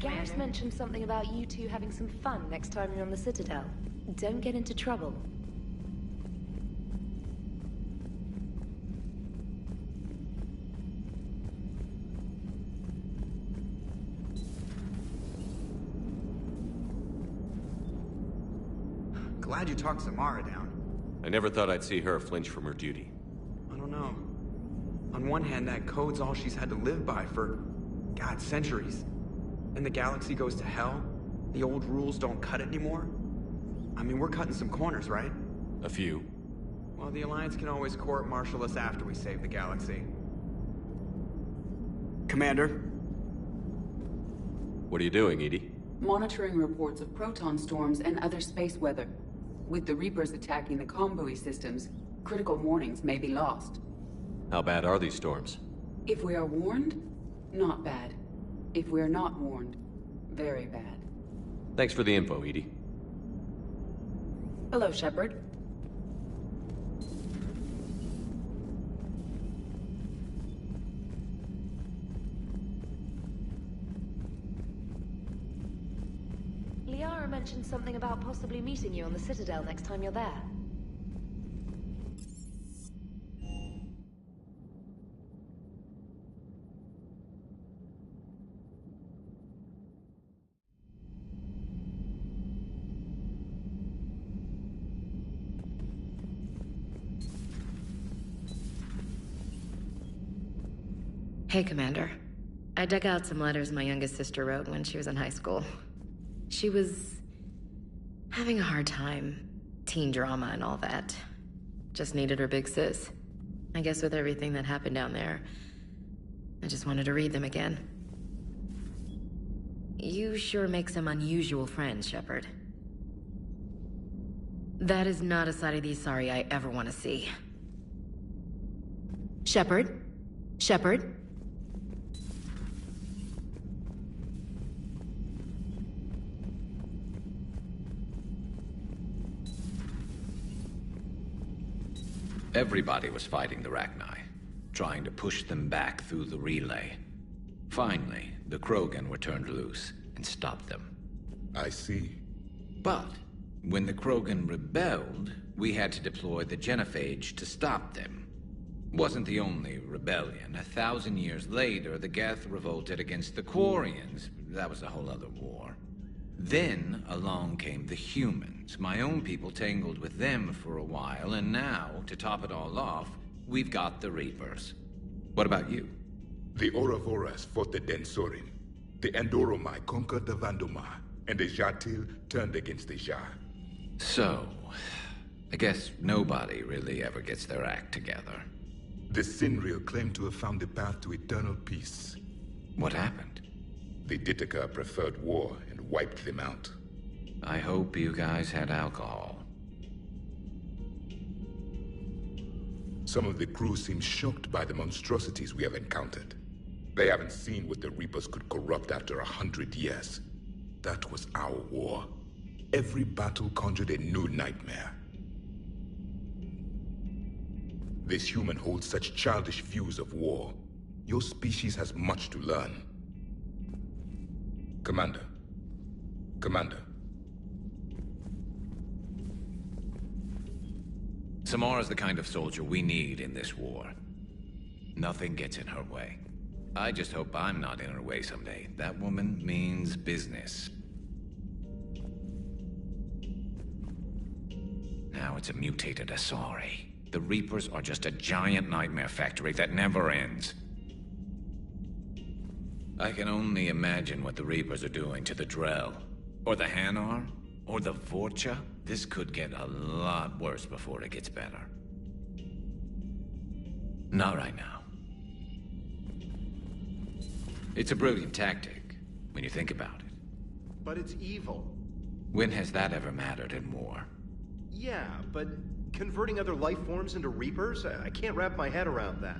Garrus mentioned something about you two having some fun next time you're on the Citadel. Don't get into trouble. Glad you talked Samara down. I never thought I'd see her flinch from her duty. I don't know. On one hand, that code's all she's had to live by for, God, centuries. And the galaxy goes to hell. The old rules don't cut it anymore. I mean, we're cutting some corners, right? A few. Well, the Alliance can always court-martial us after we save the galaxy. Commander? What are you doing, EDI? Monitoring reports of proton storms and other space weather. With the Reapers attacking the comm buoy systems, critical warnings may be lost. How bad are these storms? If we are warned, not bad. If we are not warned, very bad. Thanks for the info, EDI. Hello, Shepard. Liara mentioned something about possibly meeting you on the Citadel next time you're there. Hey, Commander. I dug out some letters my youngest sister wrote when she was in high school. She was having a hard time. Teen drama and all that. Just needed her big sis. I guess with everything that happened down there, I just wanted to read them again. You sure make some unusual friends, Shepard. That is not a side of the Asari I ever want to see. Shepard? Shepard? Everybody was fighting the Rachni, trying to push them back through the relay. Finally, the Krogan were turned loose and stopped them. I see. But when the Krogan rebelled, we had to deploy the Genophage to stop them. Wasn't the only rebellion. 1,000 years later, the Geth revolted against the Quarians. That was a whole other war. Then along came the humans. My own people tangled with them for a while, and now, to top it all off, we've got the Reapers. What about you? The Ouroboros fought the Densorin. The Andoromai conquered the Vandomar, and the Jatil turned against the Jar. So, I guess nobody really ever gets their act together. The Sinriel claimed to have found the path to eternal peace. What happened? The Ditaka preferred war and wiped them out. I hope you guys had alcohol. Some of the crew seem shocked by the monstrosities we have encountered. They haven't seen what the Reapers could corrupt after 100 years. That was our war. Every battle conjured a new nightmare. This human holds such childish views of war. Your species has much to learn. Commander. Commander. Samara's the kind of soldier we need in this war. Nothing gets in her way. I just hope I'm not in her way someday. That woman means business. Now it's a mutated Asari. The Reapers are just a giant nightmare factory that never ends. I can only imagine what the Reapers are doing to the Drell. Or the Hanar. Or the Vorcha. This could get a lot worse before it gets better. Not right now. It's a brilliant tactic, when you think about it. But it's evil. When has that ever mattered in war? Yeah, but converting other life forms into Reapers? I can't wrap my head around that.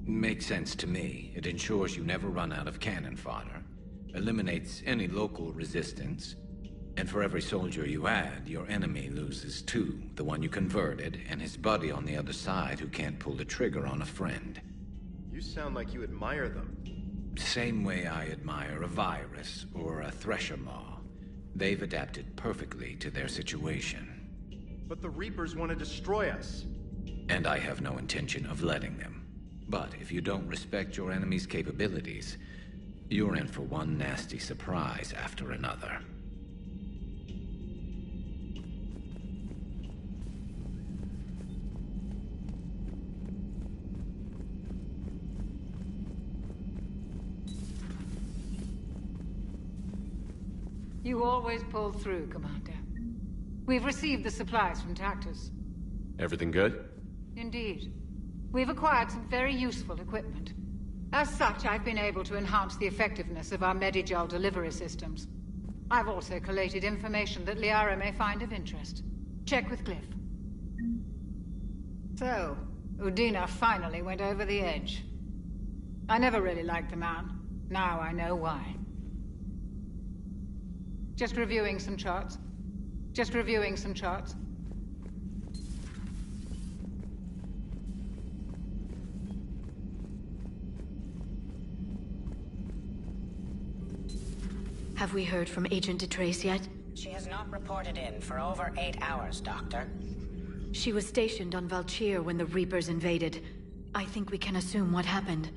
Makes sense to me. It ensures you never run out of cannon fodder, eliminates any local resistance, and for every soldier you add, your enemy loses two, the one you converted, and his buddy on the other side who can't pull the trigger on a friend. You sound like you admire them. Same way I admire a virus or a thresher maw. They've adapted perfectly to their situation. But the Reapers want to destroy us. And I have no intention of letting them. But if you don't respect your enemy's capabilities, you're in for one nasty surprise after another. You always pull through, Commander. We've received the supplies from Tactus. Everything good? Indeed. We've acquired some very useful equipment. As such, I've been able to enhance the effectiveness of our Medigel delivery systems. I've also collated information that Liara may find of interest. Check with Glyph. So, Udina finally went over the edge. I never really liked the man. Now I know why. Just reviewing some charts. Have we heard from Agent DeTrace yet? She has not reported in for over 8 hours, Doctor. She was stationed on Valchir when the Reapers invaded. I think we can assume what happened.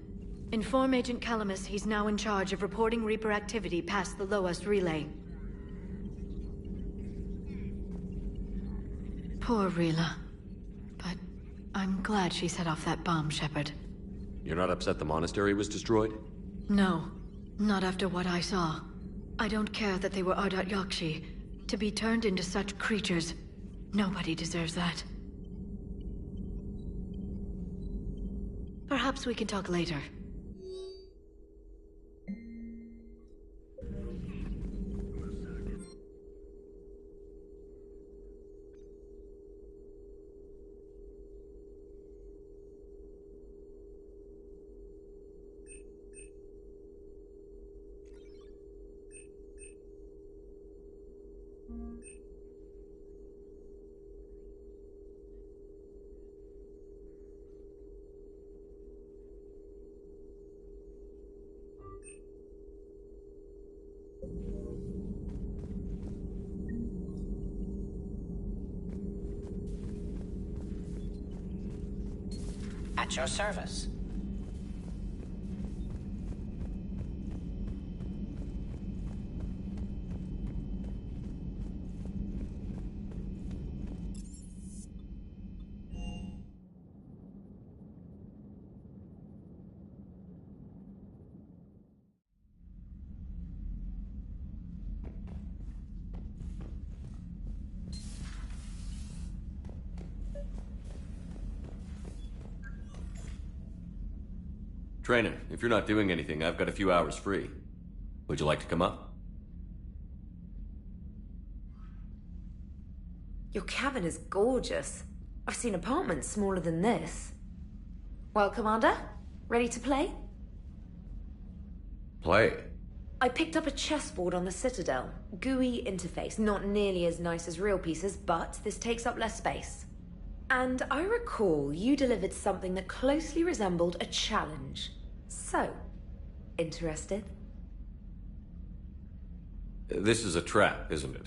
Inform Agent Calamus he's now in charge of reporting Reaper activity past the Loas relay. Poor Rila. But I'm glad she set off that bomb, Shepard. You're not upset the monastery was destroyed? No, not after what I saw. I don't care that they were Ardat Yakshi. To be turned into such creatures, nobody deserves that. Perhaps we can talk later. At your service. Trainer, if you're not doing anything, I've got a few hours free. Would you like to come up? Your cabin is gorgeous. I've seen apartments smaller than this. Well, Commander, ready to play? Play? I picked up a chessboard on the Citadel. GUI interface, not nearly as nice as real pieces, but this takes up less space. And I recall you delivered something that closely resembled a challenge. So, interested? This is a trap, isn't it?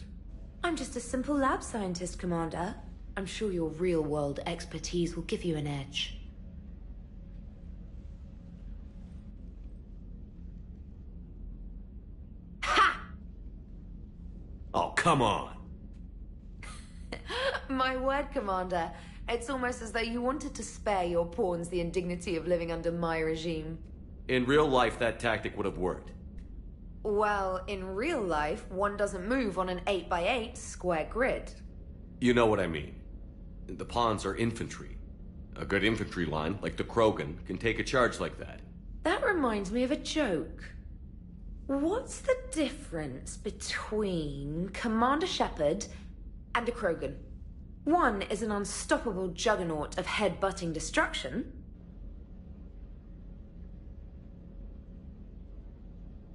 I'm just a simple lab scientist, Commander. I'm sure your real-world expertise will give you an edge. Ha! Oh, come on! My word, Commander. It's almost as though you wanted to spare your pawns the indignity of living under my regime. In real life, that tactic would have worked. Well, in real life, one doesn't move on an 8x8 square grid. You know what I mean. The pawns are infantry. A good infantry line, like the Krogan, can take a charge like that. That reminds me of a joke. What's the difference between Commander Shepard and a Krogan? One is an unstoppable juggernaut of head-butting destruction.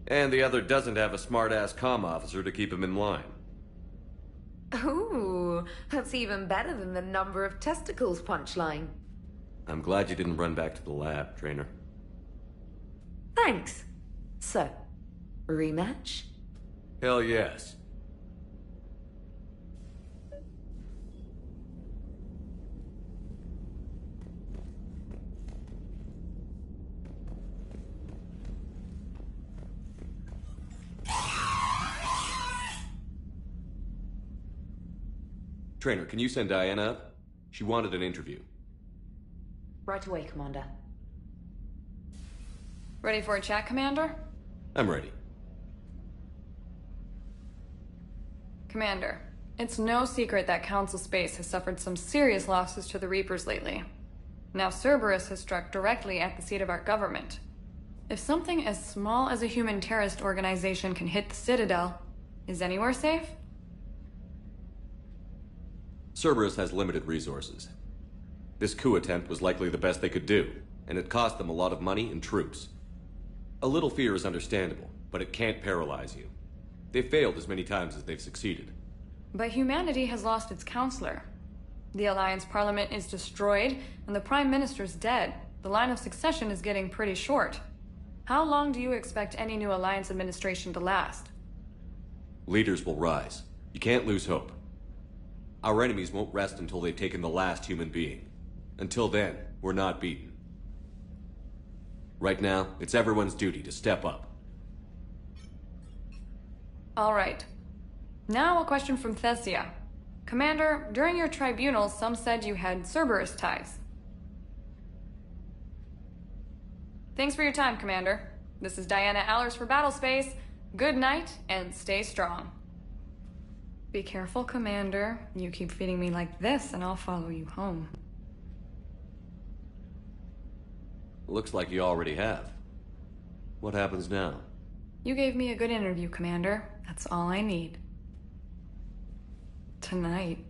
And the other doesn't have a smart-ass comm officer to keep him in line. Ooh, that's even better than the number of testicles punchline. I'm glad you didn't run back to the lab, Trainer. Thanks. So, rematch? Hell yes. Trainer, can you send Diana up? She wanted an interview. Right away, Commander. Ready for a chat, Commander? I'm ready. Commander, it's no secret that Council Space has suffered some serious losses to the Reapers lately. Now Cerberus has struck directly at the seat of our government. If something as small as a human terrorist organization can hit the Citadel, is anywhere safe? Cerberus has limited resources. This coup attempt was likely the best they could do, and it cost them a lot of money and troops. A little fear is understandable, but it can't paralyze you. They've failed as many times as they've succeeded. But humanity has lost its counselor. The Alliance Parliament is destroyed, and the Prime Minister's dead. The line of succession is getting pretty short. How long do you expect any new Alliance administration to last? Leaders will rise. You can't lose hope. Our enemies won't rest until they've taken the last human being. Until then, we're not beaten. Right now, it's everyone's duty to step up. All right. Now a question from Thessia. Commander, during your tribunal, some said you had Cerberus ties. Thanks for your time, Commander. This is Diana Allers for Battlespace. Good night, and stay strong. Be careful, Commander. You keep feeding me like this, and I'll follow you home. Looks like you already have. What happens now? You gave me a good interview, Commander. That's all I need. Tonight.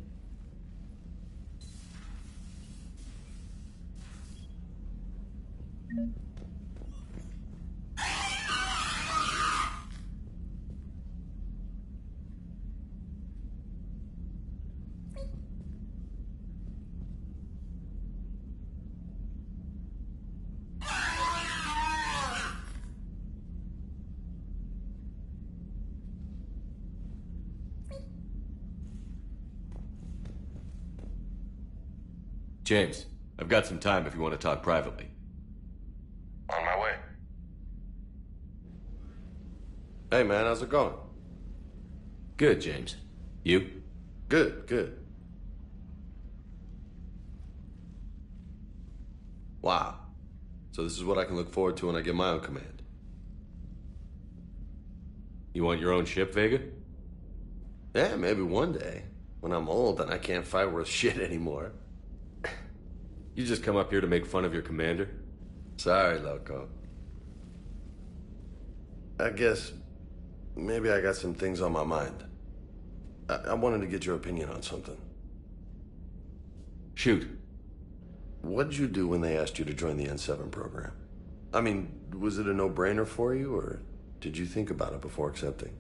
James, I've got some time if you want to talk privately. On my way. Hey man, how's it going? Good, James. You? Good, good. Wow. So this is what I can look forward to when I get my own command. You want your own ship, Vega? Yeah, maybe one day. When I'm old and I can't fight worth shit anymore. You just come up here to make fun of your commander? Sorry, Loco. I guess maybe I got some things on my mind. I wanted to get your opinion on something. Shoot. What'd you do when they asked you to join the N7 program? I mean, was it a no-brainer for you, or did you think about it before accepting?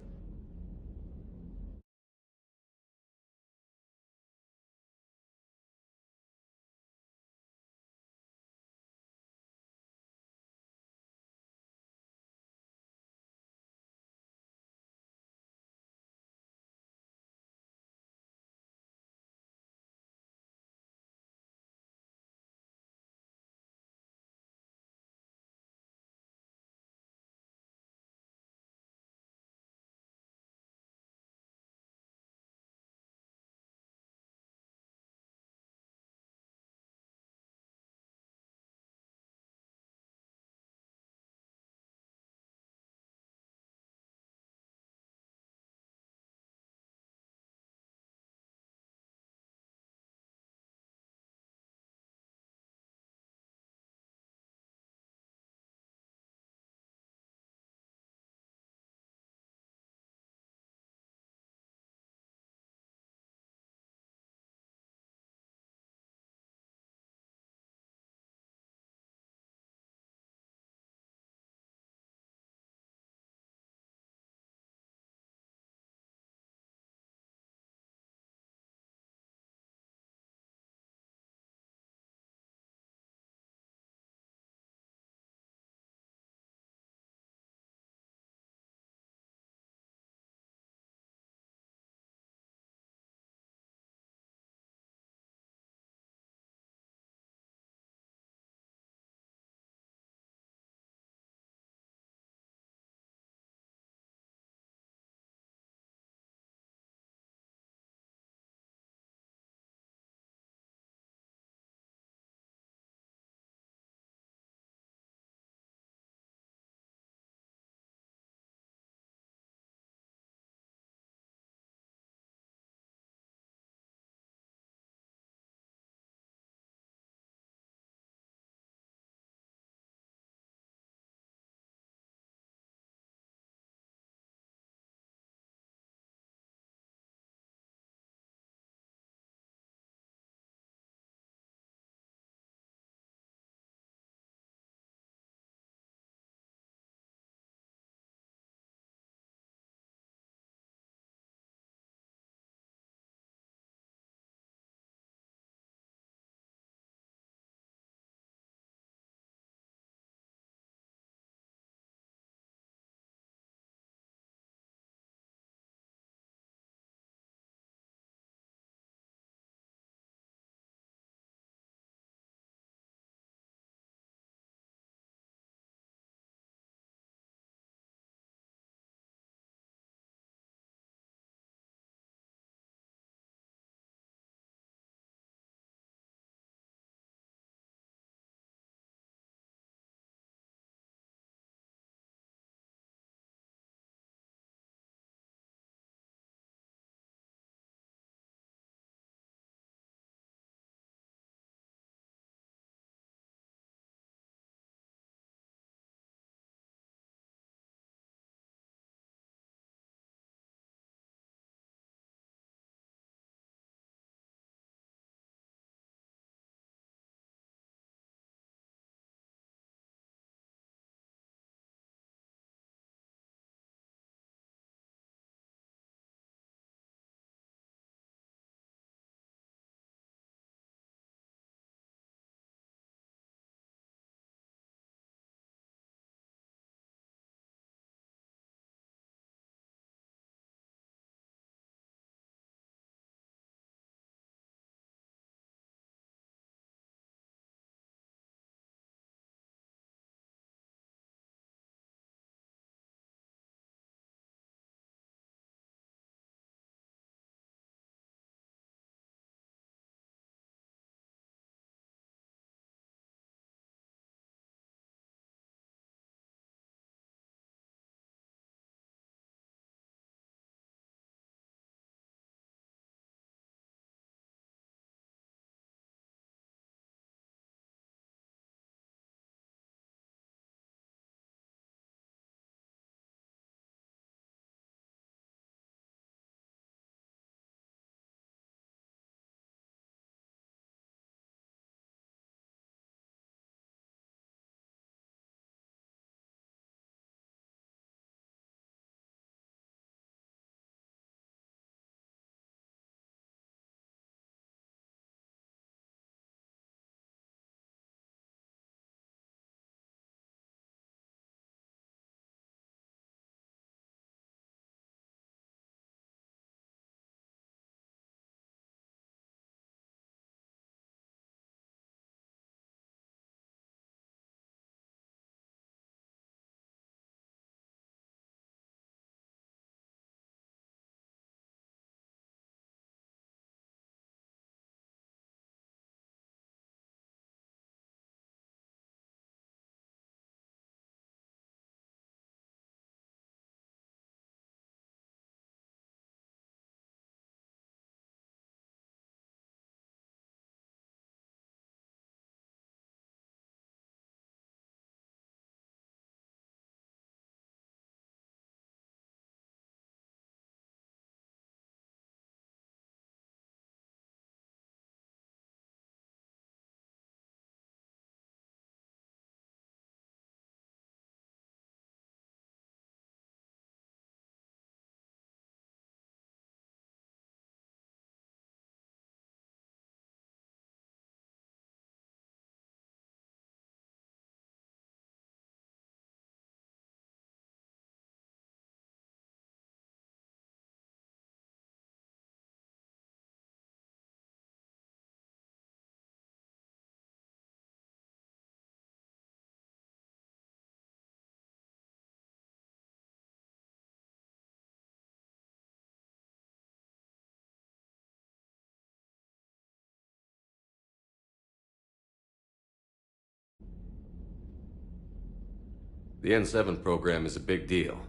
The N7 program is a big deal,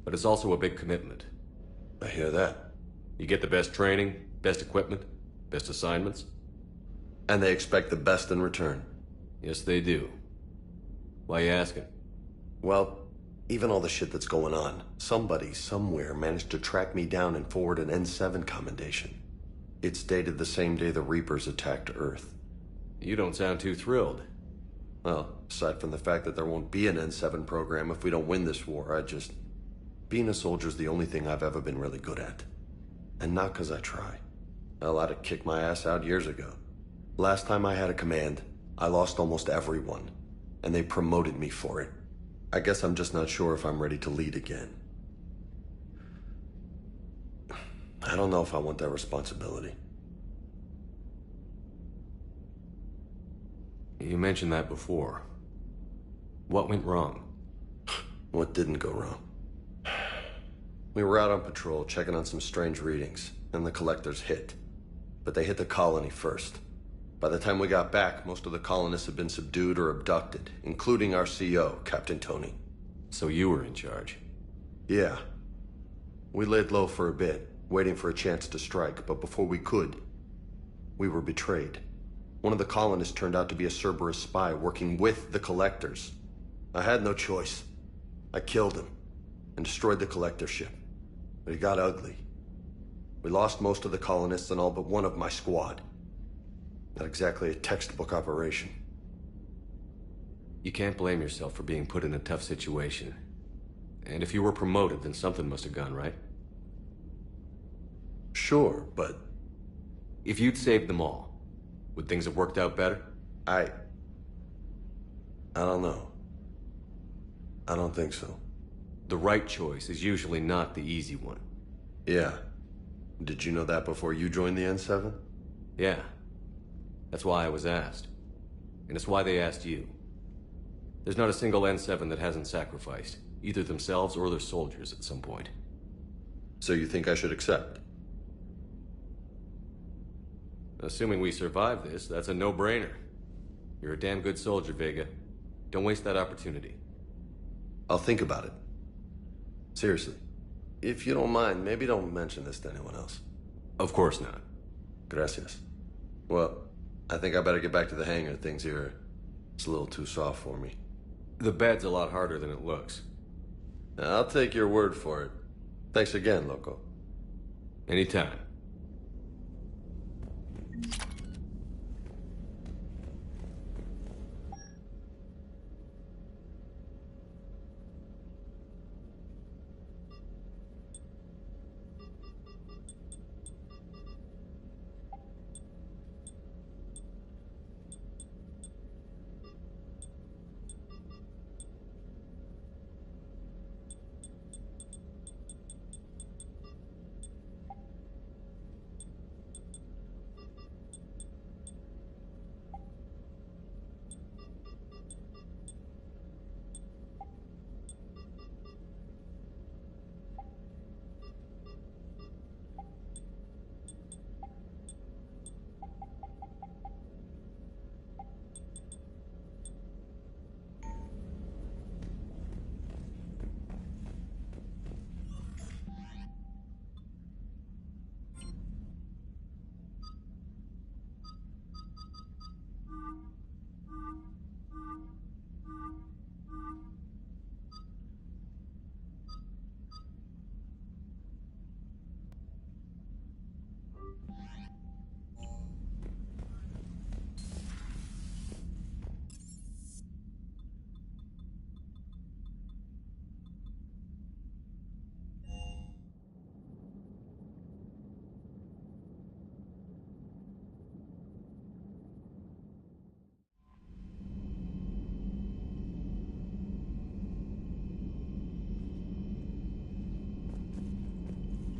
but it's also a big commitment. I hear that. You get the best training, best equipment, best assignments. And they expect the best in return. Yes, they do. Why you asking? Well, even all the shit that's going on, somebody somewhere managed to track me down and forward an N7 commendation. It's dated the same day the Reapers attacked Earth. You don't sound too thrilled. Well, aside from the fact that there won't be an N7 program if we don't win this war, being a soldier's the only thing I've ever been really good at. And not because I try. Hell, I'd have kicked my ass out years ago. Last time I had a command, I lost almost everyone, and they promoted me for it. I guess I'm just not sure if I'm ready to lead again. I don't know if I want that responsibility. You mentioned that before. What went wrong? What didn't go wrong? We were out on patrol, checking on some strange readings, and the collectors hit. But they hit the colony first. By the time we got back, most of the colonists had been subdued or abducted, including our CO, Captain Tony. So you were in charge? Yeah. We laid low for a bit, waiting for a chance to strike, but before we could, we were betrayed. One of the colonists turned out to be a Cerberus spy working with the collectors. I had no choice. I killed him and destroyed the collector ship. But it got ugly. We lost most of the colonists and all but one of my squad. Not exactly a textbook operation. You can't blame yourself for being put in a tough situation. And if you were promoted, then something must have gone right. Sure, but... If you'd saved them all, would things have worked out better? I don't know. I don't think so. The right choice is usually not the easy one. Yeah. Did you know that before you joined the N7? Yeah. That's why I was asked. And it's why they asked you. There's not a single N7 that hasn't sacrificed, either themselves or their soldiers at some point. So you think I should accept? Assuming we survive this, that's a no-brainer. You're a damn good soldier, Vega. Don't waste that opportunity. I'll think about it. Seriously. If you don't mind, maybe don't mention this to anyone else. Of course not. Gracias. Well, I think I better get back to the hangar. Things here, it's a little too soft for me. The bed's a lot harder than it looks. I'll take your word for it. Thanks again, Loco. Anytime.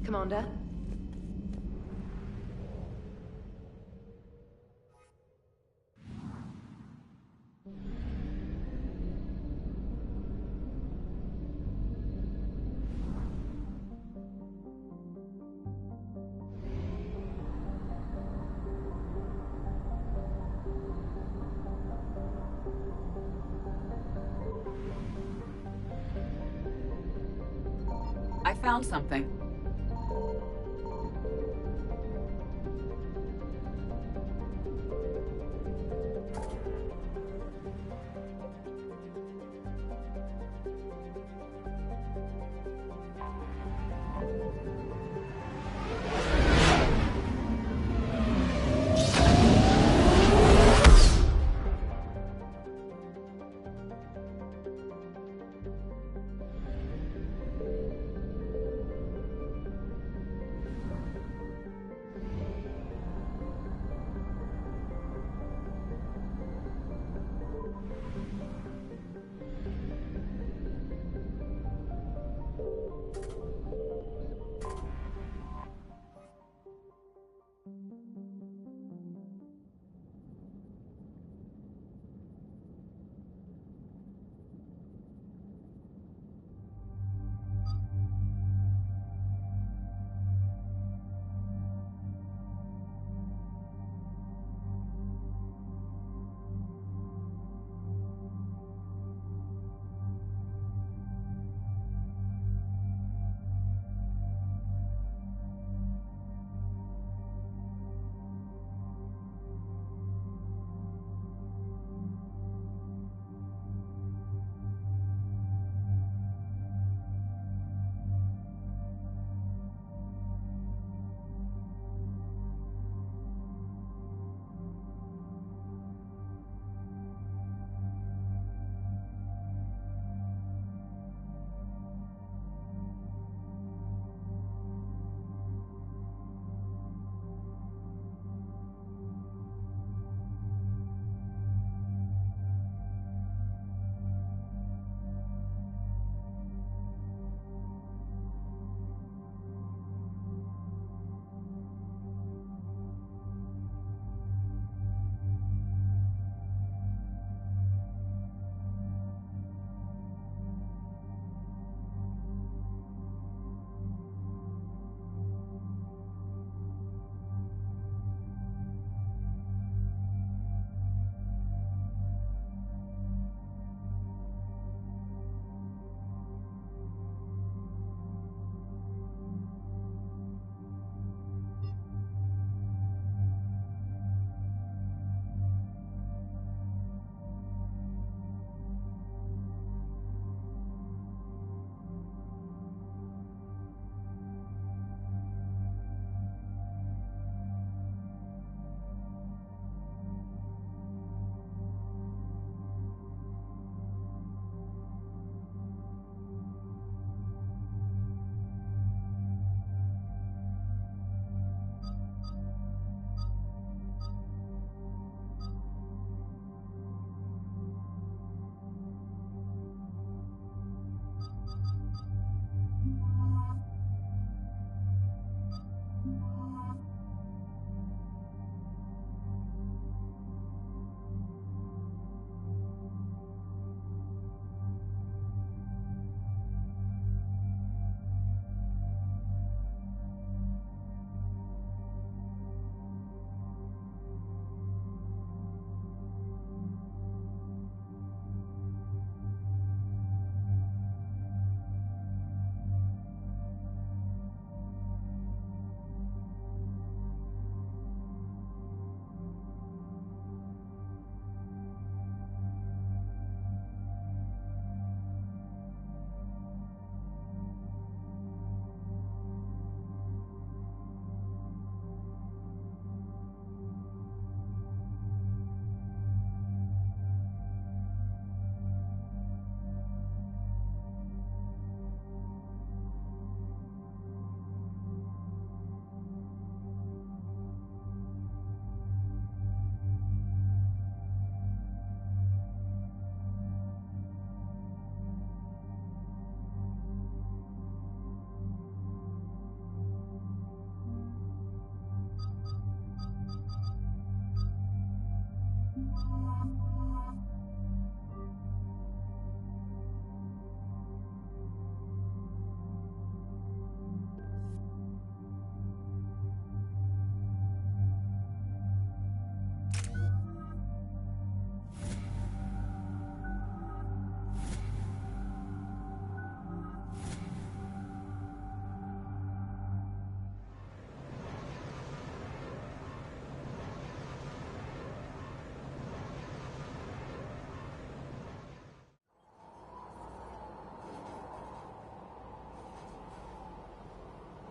Commander? found something.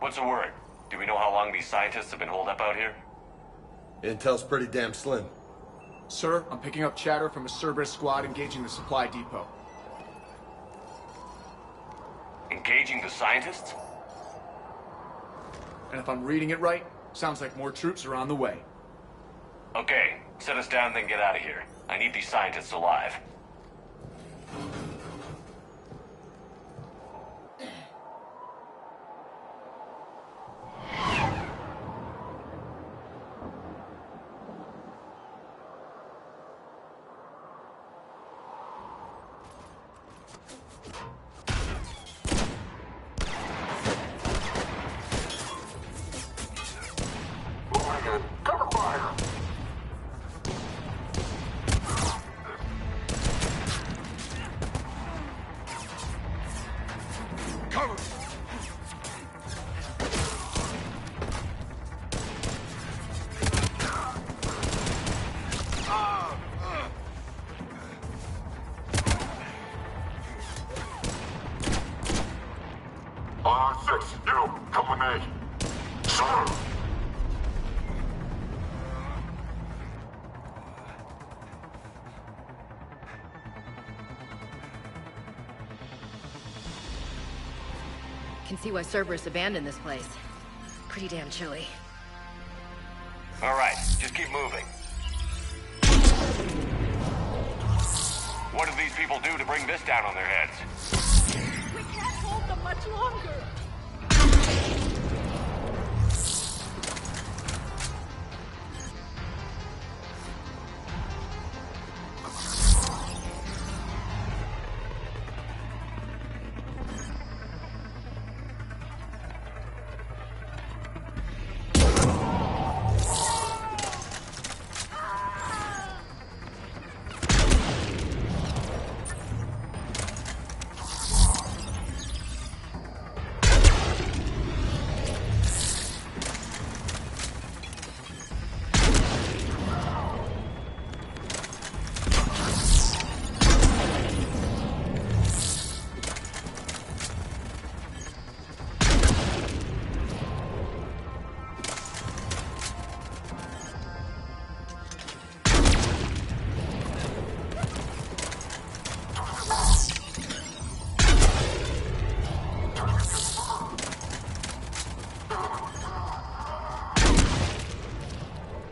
What's the word? Do we know how long these scientists have been holed up out here? Intel's pretty damn slim. Sir, I'm picking up chatter from a Cerberus squad engaging the supply depot. Engaging the scientists? And if I'm reading it right, sounds like more troops are on the way. Okay, set us down, then get out of here. I need these scientists alive. Can see why Cerberus abandoned this place. Pretty damn chilly. All right, just keep moving. What did these people do to bring this down on their heads? We can't hold them much longer.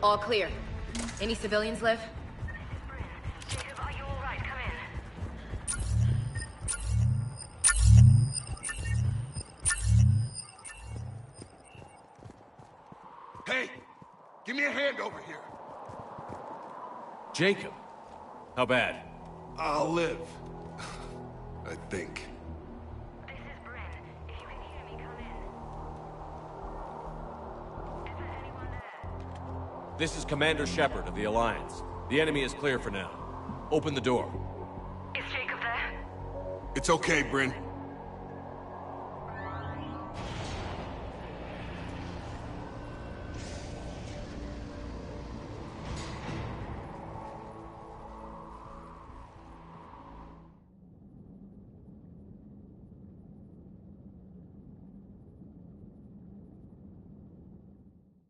All clear. Any civilians live? Jacob, are you all right? Come in. Hey! Give me a hand over here. Jacob. How bad? I'll live. I think. This is Bryn. If you can hear me, come in. Is there anyone there? This is Commander Shepard of the Alliance. The enemy is clear for now. Open the door. Is Jacob there? It's okay, Bryn.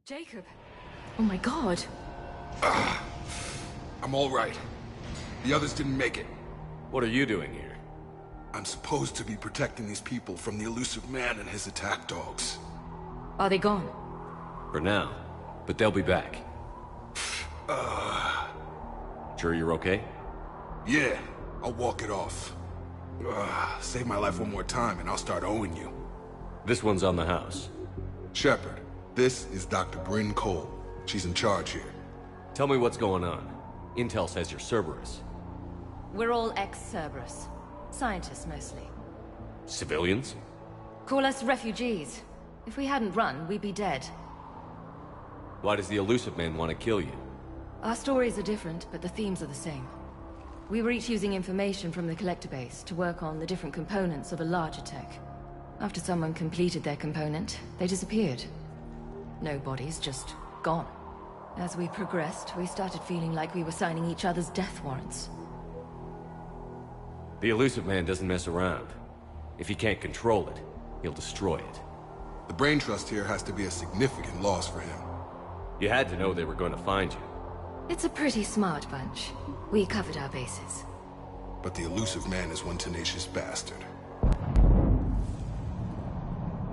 Jacob. Oh my god. I'm all right. The others didn't make it. What are you doing here? I'm supposed to be protecting these people from the elusive man and his attack dogs. Are they gone? For now. But they'll be back. Sure you're okay? Yeah, I'll walk it off. Save my life one more time and I'll start owing you. This one's on the house. Shepard, this is Dr. Bryn Cole. She's in charge here. Tell me what's going on. Intel says you're Cerberus. We're all ex-Cerberus. Scientists, mostly. Civilians? Call us refugees. If we hadn't run, we'd be dead. Why does the Elusive Man want to kill you? Our stories are different, but the themes are the same. We were each using information from the Collector base to work on the different components of a larger tech. After someone completed their component, they disappeared. No bodies, just gone. As we progressed, we started feeling like we were signing each other's death warrants. The Elusive Man doesn't mess around. If he can't control it, he'll destroy it. The Brain Trust here has to be a significant loss for him. You had to know they were going to find you. It's a pretty smart bunch. We covered our bases. But the Illusive Man is one tenacious bastard.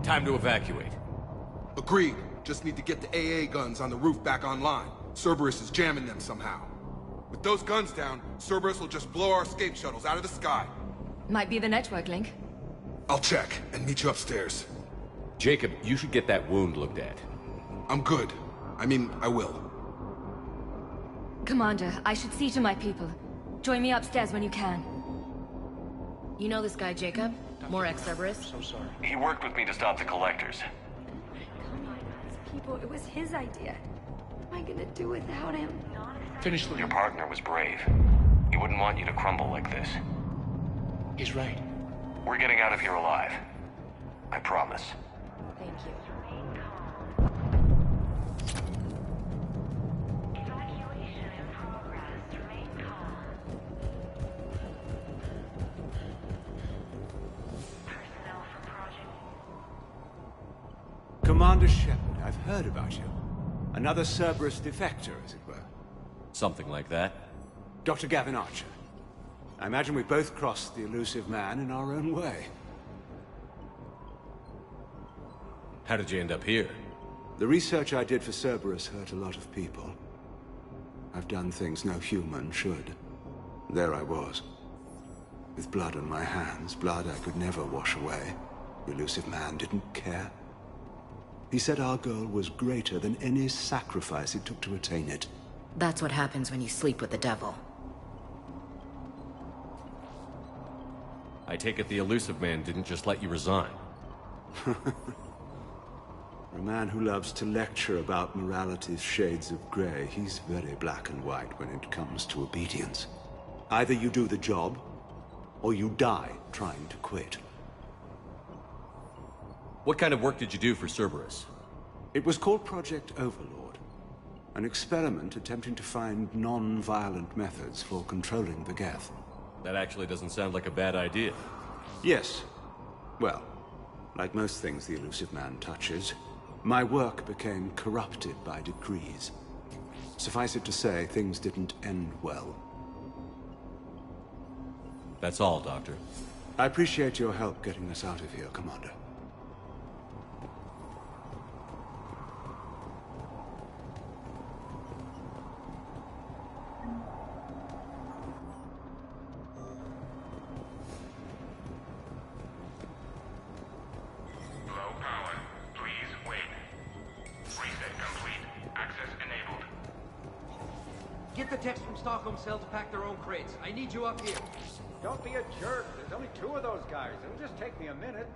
Time to evacuate. Agreed. Just need to get the AA guns on the roof back online. Cerberus is jamming them somehow. With those guns down, Cerberus will just blow our escape shuttles out of the sky. Might be the network link. I'll check and meet you upstairs. Jacob, you should get that wound looked at. I'm good. I mean, I will. Commander, I should see to my people. Join me upstairs when you can. You know this guy, Jacob? More ex-Cerberus? So sorry. He worked with me to stop the collectors. People, it was his idea. What am I gonna do without him? Finish the... Your partner was brave. He wouldn't want you to crumble like this. He's right. We're getting out of here alive. I promise. Thank you. Commander Shepard, I've heard about you. Another Cerberus defector, as it were. Something like that. Dr. Gavin Archer. I imagine we both crossed the Illusive Man in our own way. How did you end up here? The research I did for Cerberus hurt a lot of people. I've done things no human should. There I was. With blood on my hands, blood I could never wash away. The Illusive Man didn't care. He said our goal was greater than any sacrifice it took to attain it. That's what happens when you sleep with the devil. I take it the Illusive Man didn't just let you resign. For a man who loves to lecture about morality's shades of grey, he's very black and white when it comes to obedience. Either you do the job, or you die trying to quit. What kind of work did you do for Cerberus? It was called Project Overlord. An experiment attempting to find non-violent methods for controlling the Geth. That actually doesn't sound like a bad idea. Yes. Well, like most things the Illusive Man touches, my work became corrupted by decrees. Suffice it to say, things didn't end well. That's all, Doctor. I appreciate your help getting us out of here, Commander. Get the text from Stockholm Cell to pack their own crates. I need you up here. Don't be a jerk. There's only 2 of those guys. It'll just take me a minute.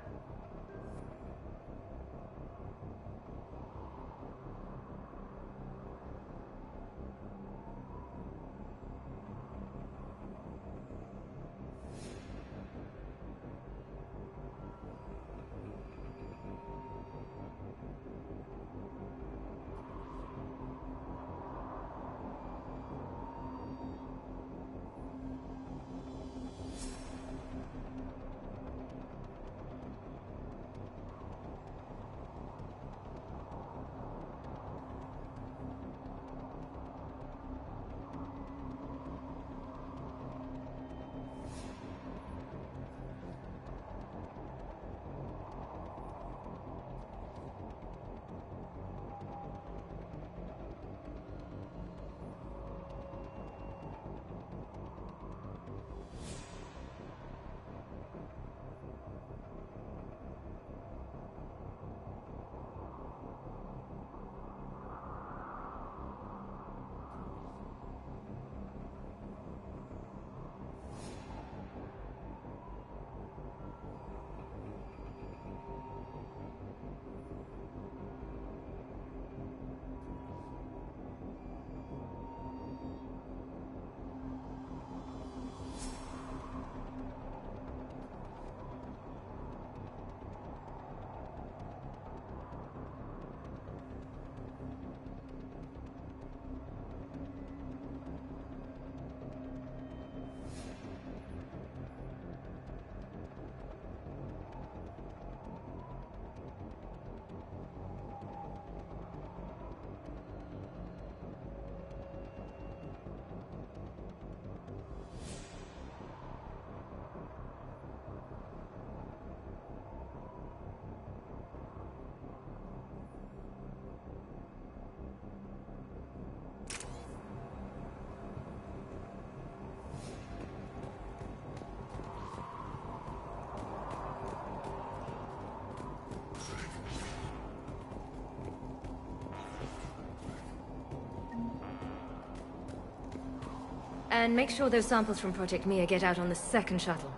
And make sure those samples from Project Mia get out on the second shuttle.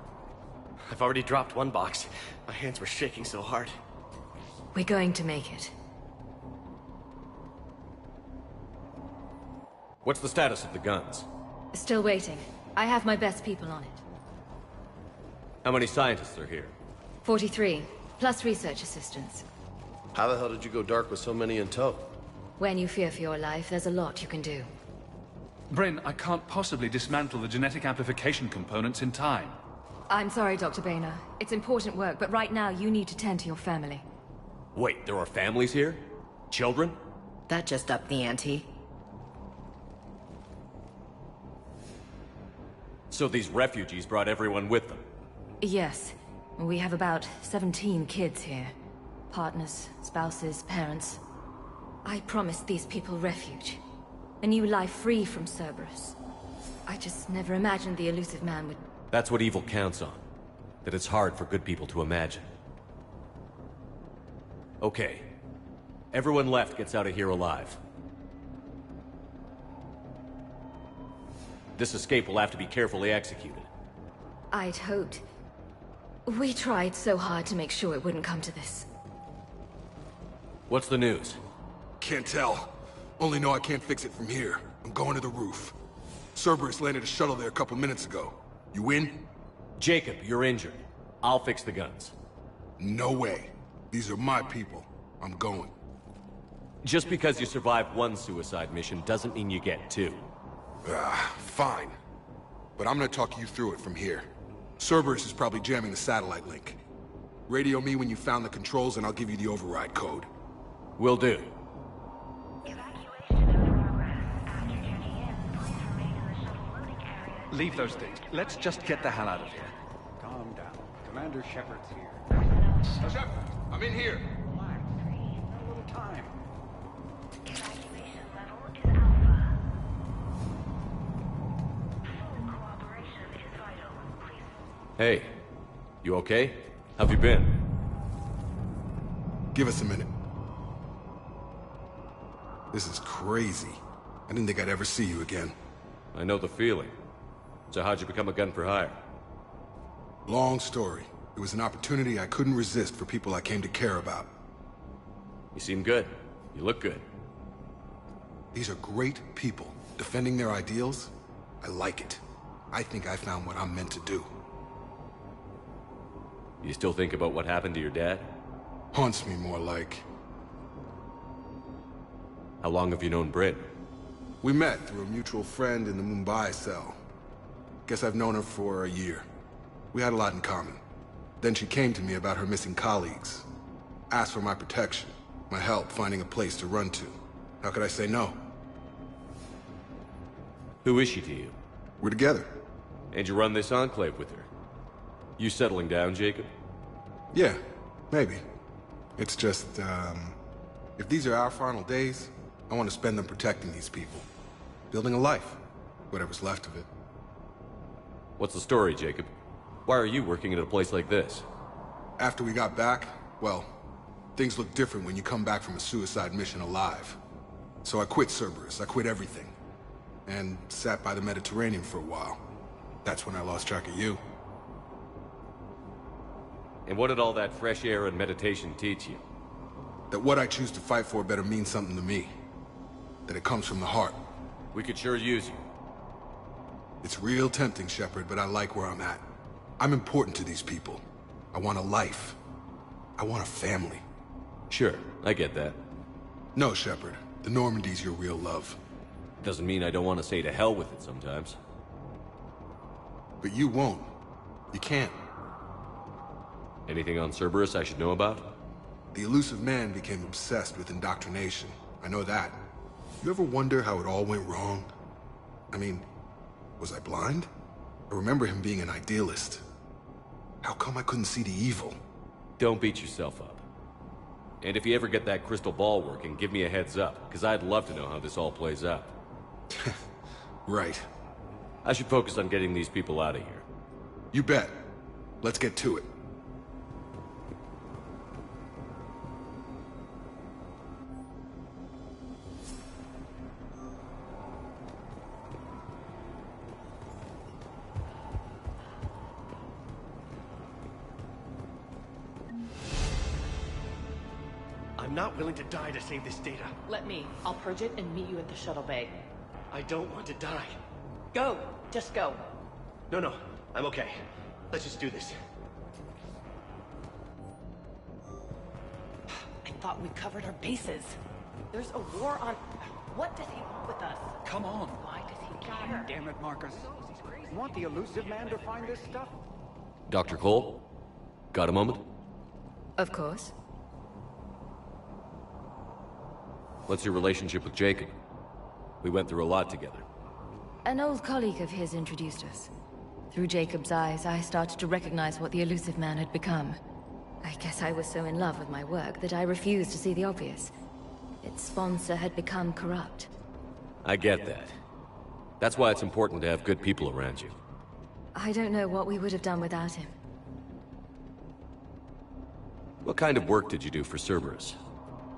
I've already dropped one box. My hands were shaking so hard. We're going to make it. What's the status of the guns? Still waiting. I have my best people on it. How many scientists are here? 43, plus research assistants. How the hell did you go dark with so many in tow? When you fear for your life, there's a lot you can do. Bryn, I can't possibly dismantle the genetic amplification components in time. I'm sorry, Dr. Boehner. It's important work, but right now you need to tend to your family. Wait, there are families here? Children? That just upped the ante. So these refugees brought everyone with them? Yes. We have about 17 kids here. Partners, spouses, parents. I promised these people refuge. A new life free from Cerberus. I just never imagined the elusive man would... That's what evil counts on. That it's hard for good people to imagine. Okay. Everyone left gets out of here alive. This escape will have to be carefully executed. I'd hoped. We tried so hard to make sure it wouldn't come to this. What's the news? Can't tell. Only know I can't fix it from here. I'm going to the roof. Cerberus landed a shuttle there a couple minutes ago. You in? Jacob, you're injured. I'll fix the guns. No way. These are my people. I'm going. Just because you survived one suicide mission doesn't mean you get two. Fine. But I'm gonna talk you through it from here. Cerberus is probably jamming the satellite link. Radio me when you found the controls and I'll give you the override code. Will do. Leave those things. Let's just get the hell out of here. Calm down. Commander Shepard's here. Shepard, I'm in here. Relax. A little time. Evacuation level is Alpha. Full cooperation is vital. Please. Hey, you okay? How've you been? Give us a minute. This is crazy. I didn't think I'd ever see you again. I know the feeling. So how'd you become a gun for hire? Long story. It was an opportunity I couldn't resist for people I came to care about. You seem good. You look good. These are great people. Defending their ideals, I like it. I think I found what I'm meant to do. You still think about what happened to your dad? Haunts me more like. How long have you known Bryn? We met through a mutual friend in the Mumbai cell. Guess I've known her for a year. We had a lot in common. Then she came to me about her missing colleagues. Asked for my protection, my help finding a place to run to. How could I say no? Who is she to you? We're together. And you run this enclave with her? You settling down, Jacob? Yeah, maybe. It's just, if these are our final days, I want to spend them protecting these people. Building a life. Whatever's left of it. What's the story, Jacob? Why are you working at a place like this? After we got back, well, things look different when you come back from a suicide mission alive. So I quit Cerberus, I quit everything. And sat by the Mediterranean for a while. That's when I lost track of you. And what did all that fresh air and meditation teach you? That what I choose to fight for better mean something to me. That it comes from the heart. We could sure use you. It's real tempting, Shepard, but I like where I'm at. I'm important to these people. I want a life. I want a family. Sure, I get that. No, Shepard. The Normandy's your real love. Doesn't mean I don't want to say to hell with it sometimes. But you won't. You can't. Anything on Cerberus I should know about? The elusive man became obsessed with indoctrination. I know that. You ever wonder how it all went wrong? I mean, was I blind? I remember him being an idealist. How come I couldn't see the evil? Don't beat yourself up. And if you ever get that crystal ball working, give me a heads up, because I'd love to know how this all plays out. Right. I should focus on getting these people out of here. You bet. Let's get to it. I'm not willing to die to save this data. Let me. I'll purge it and meet you at the shuttle bay. I don't want to die. Go! Just go. No, I'm okay. Let's just do this. I thought we covered our bases. There's a war on... What does he want with us? Come on. Why does he care? Damn it, Marcus. You want the elusive man to find this stuff? Dr. Cole? Got a moment? Of course. What's your relationship with Jacob? We went through a lot together. An old colleague of his introduced us. Through Jacob's eyes, I started to recognize what the elusive man had become. I guess I was so in love with my work that I refused to see the obvious. Its sponsor had become corrupt. I get that. That's why it's important to have good people around you. I don't know what we would have done without him. What kind of work did you do for Cerberus?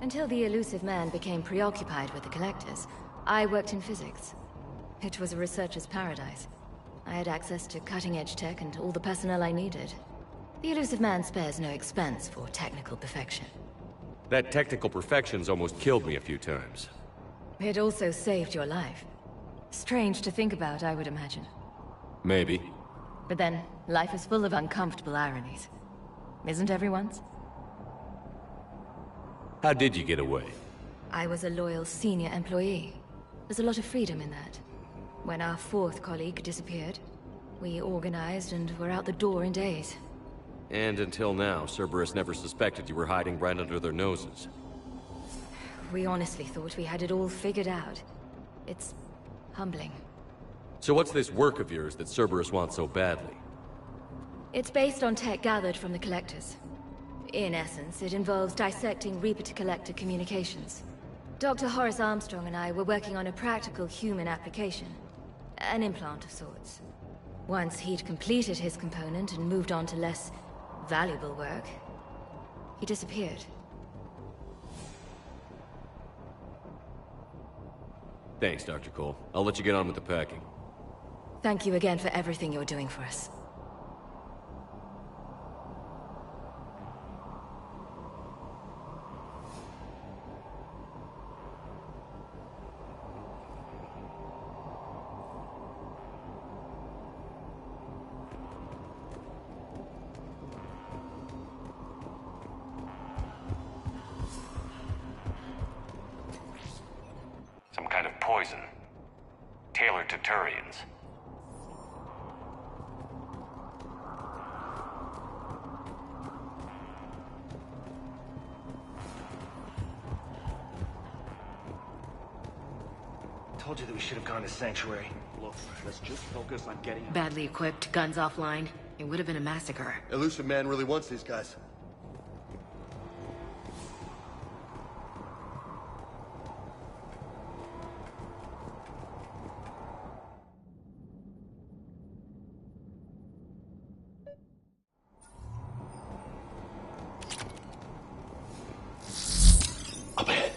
Until the elusive man became preoccupied with the Collectors, I worked in physics. It was a researcher's paradise. I had access to cutting-edge tech and all the personnel I needed. The elusive man spares no expense for technical perfection. That technical perfection's almost killed me a few times. It also saved your life. Strange to think about, I would imagine. Maybe. But then, life is full of uncomfortable ironies. Isn't everyone's? How did you get away? I was a loyal senior employee. There's a lot of freedom in that. When our fourth colleague disappeared, we organized and were out the door in days. And until now, Cerberus never suspected you were hiding right under their noses. We honestly thought we had it all figured out. It's humbling. So what's this work of yours that Cerberus wants so badly? It's based on tech gathered from the Collectors. In essence, it involves dissecting Reaper-to-Collector communications. Dr. Horace Armstrong and I were working on a practical human application. An implant of sorts. Once he'd completed his component and moved on to less valuable work, he disappeared. Thanks, Dr. Cole. I'll let you get on with the packing. Thank you again for everything you're doing for us. Some kind of poison. Tailored to Turians. Told you that we should have gone to Sanctuary. Look, let's just focus on getting... Badly equipped, guns offline. It would have been a massacre. Elusive Man really wants these guys. Up ahead.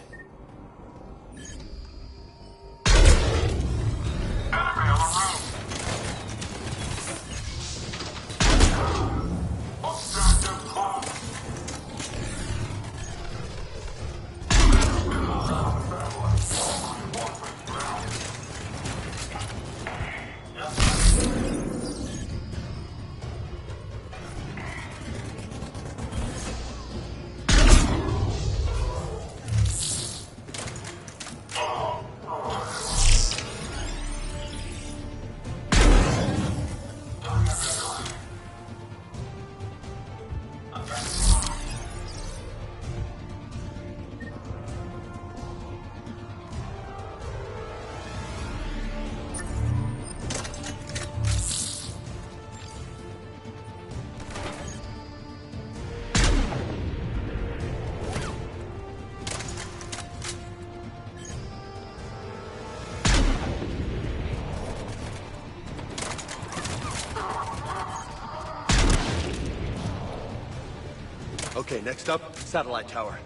Okay, next up, satellite tower.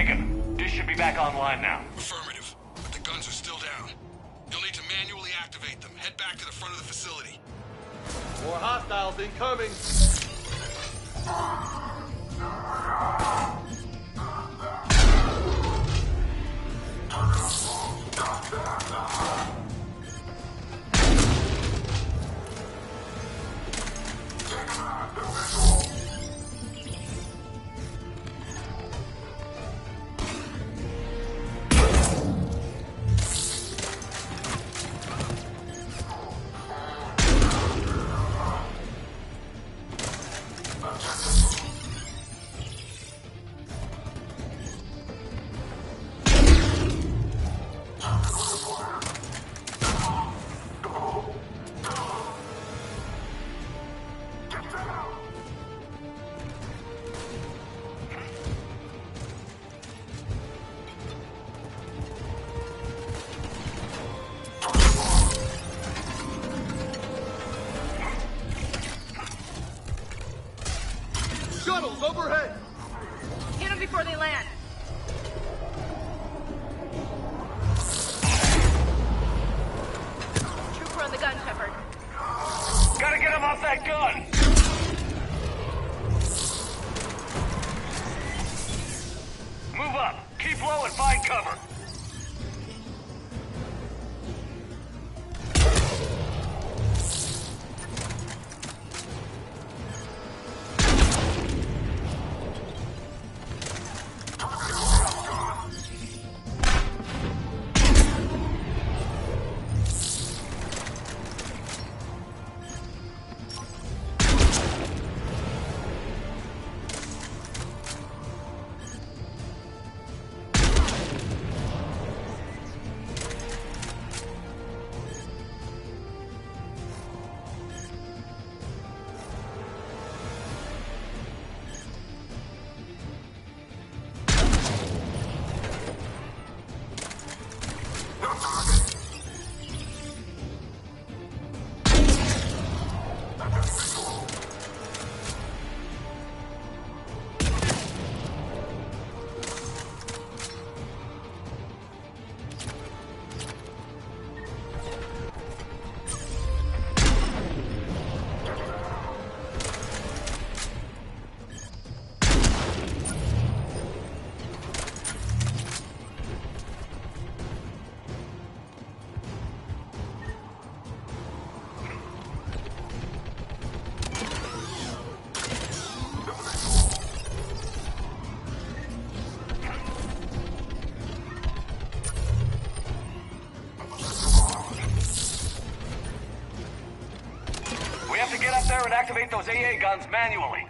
Taken. Dish should be back online now. Affirmative. But the guns are still down. You'll need to manually activate them. Head back to the front of the facility. More hostiles incoming. Shuttles overhead! Hit them before they land. Trooper on the gun, Shepard. Gotta get him off that gun! Move up. Keep low and find cover. Get up there and activate those AA guns manually.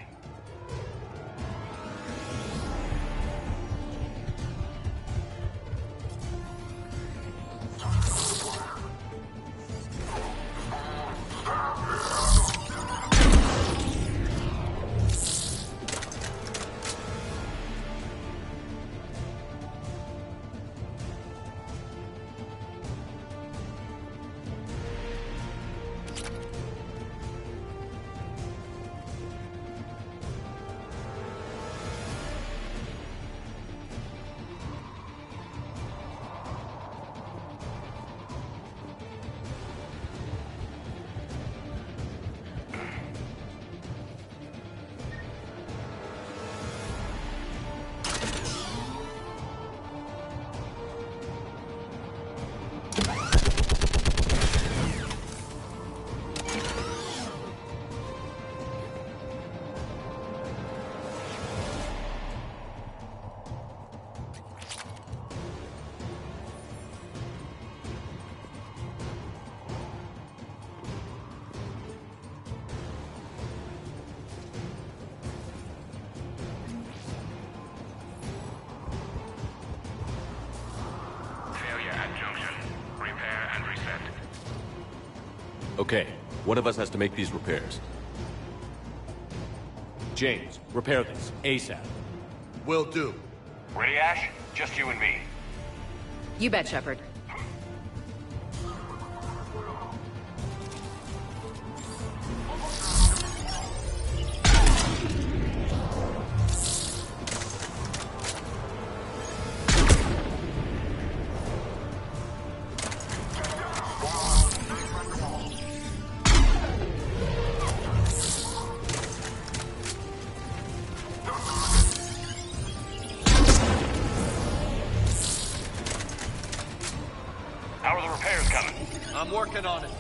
Okay, one of us has to make these repairs. James, repair this, ASAP. Will do. Ready, Ash? Just you and me. You bet, Shepard. I'm working on it.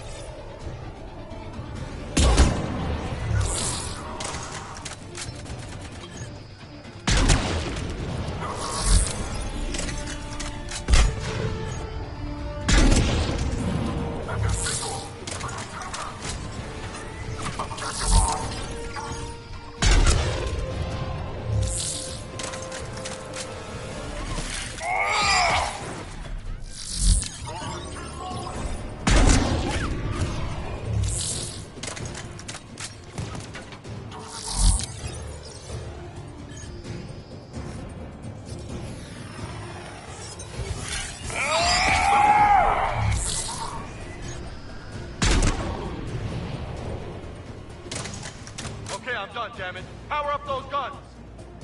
Okay, I'm done, damn it. Power up those guns.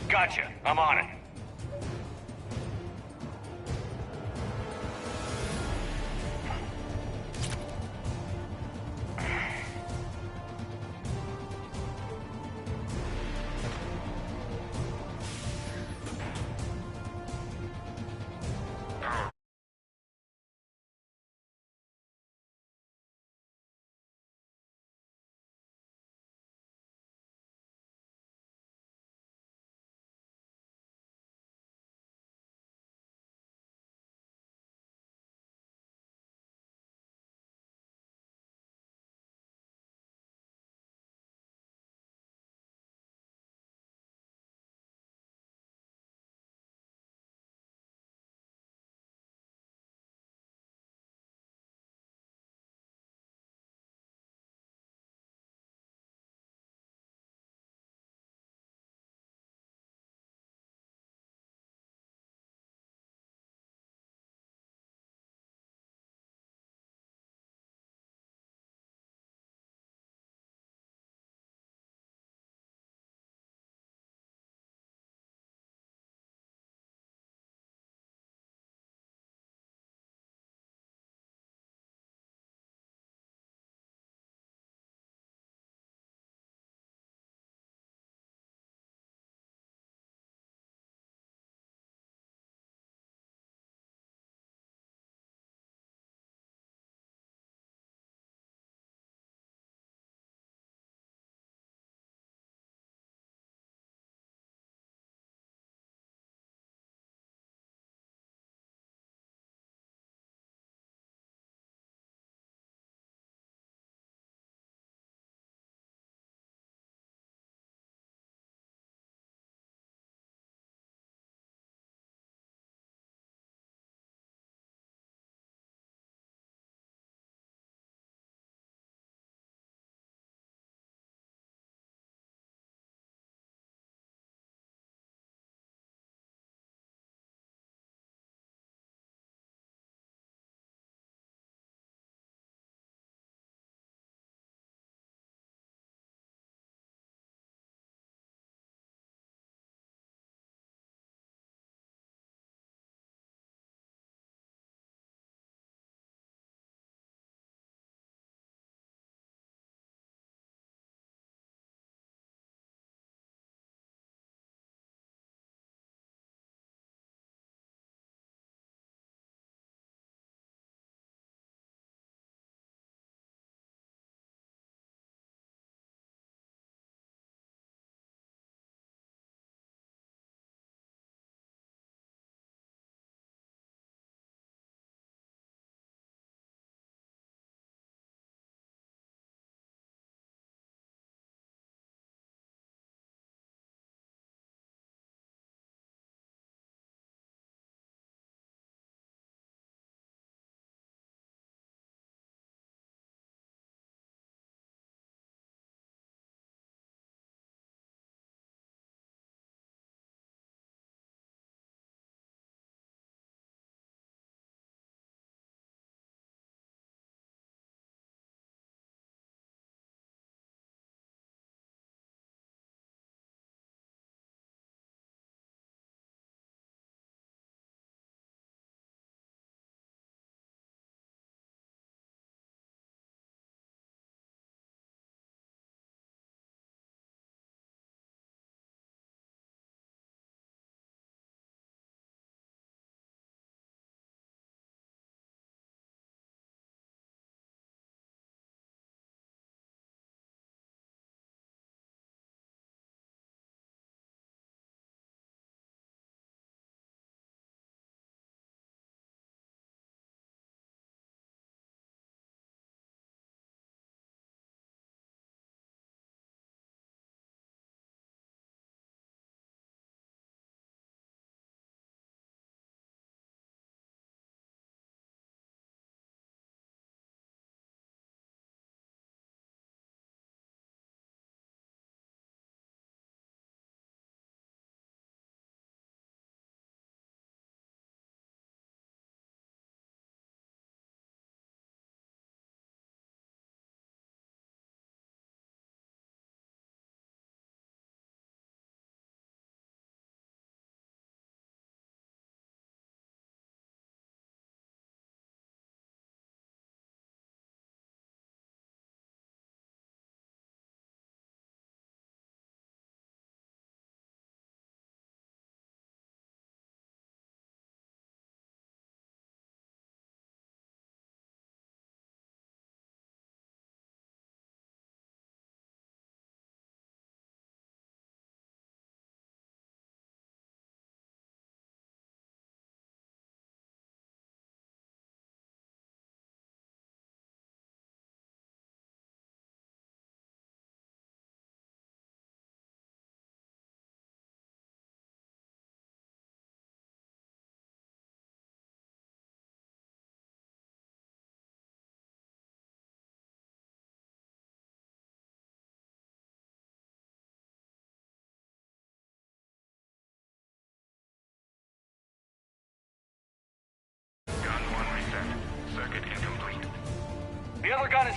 Gotcha. I'm on it.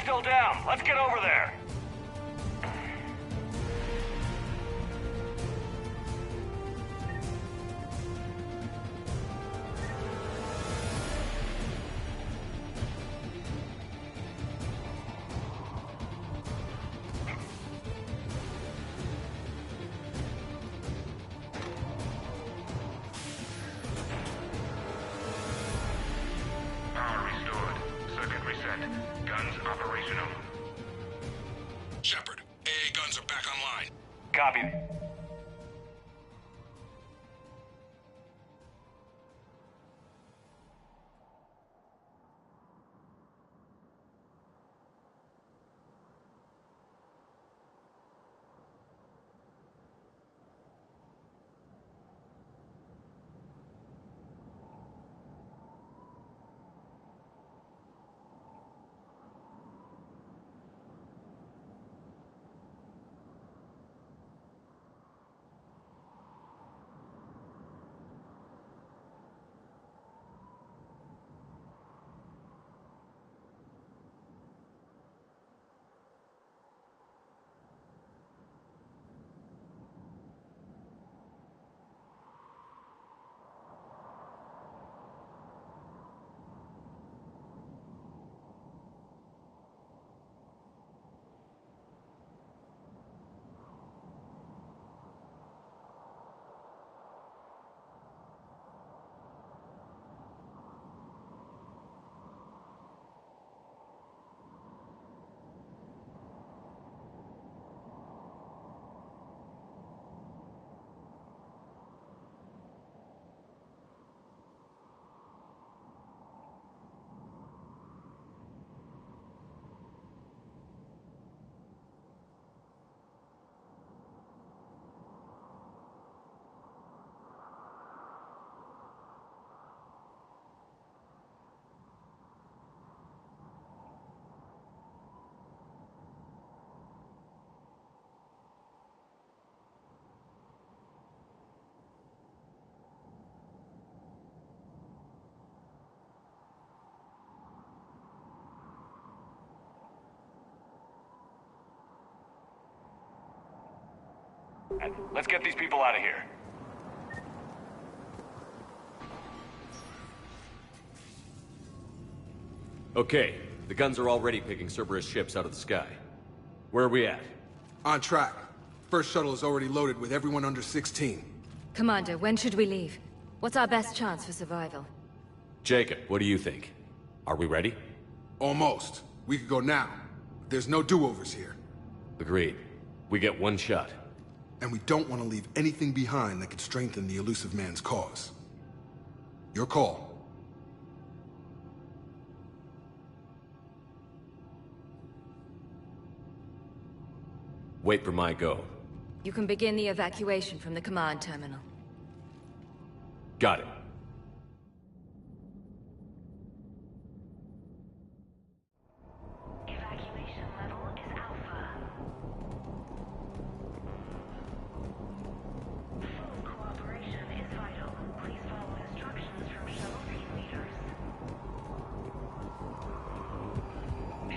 still down. Let's get over there. Power restored. Circuit reset. Guns operational. Shepard, AA guns are back online. Copy. Let's get these people out of here. Okay, the guns are already picking Cerberus ships out of the sky. Where are we at? On track. First shuttle is already loaded with everyone under 16. Commander, when should we leave? What's our best chance for survival? Jacob, what do you think? Are we ready? Almost. We could go now. There's no do-overs here. Agreed. We get one shot. And we don't want to leave anything behind that could strengthen the Illusive Man's cause. Your call. Wait for my go. You can begin the evacuation from the command terminal. Got it. Evacuation level is Alpha. Full cooperation is vital. Please follow instructions from shuttle team leaders.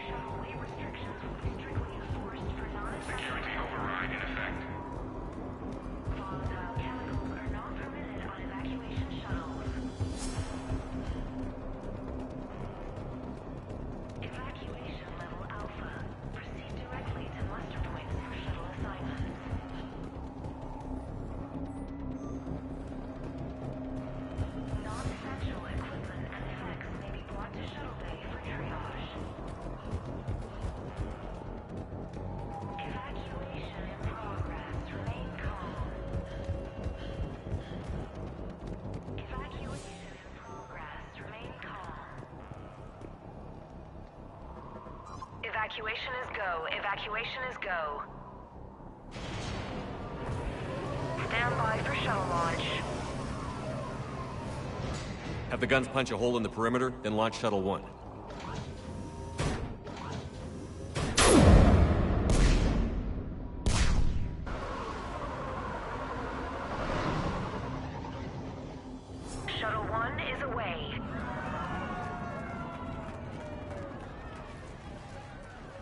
Shuttle weight restrictions will be strictly enforced for non-essential override in effect. Volatile chemicals are not permitted on evacuation shuttles. Evacuation level Alpha. Proceed directly to muster points for shuttle assignments. Non-essential equipment and effects may be brought to shuttle bay for triage. Evacuation in progress. Remain calm. Evacuation in progress. Remain calm. Evacuation is go. Evacuation is go. Stand by for shuttle launch. Have the guns punch a hole in the perimeter, then launch Shuttle 1. Shuttle 1 is away.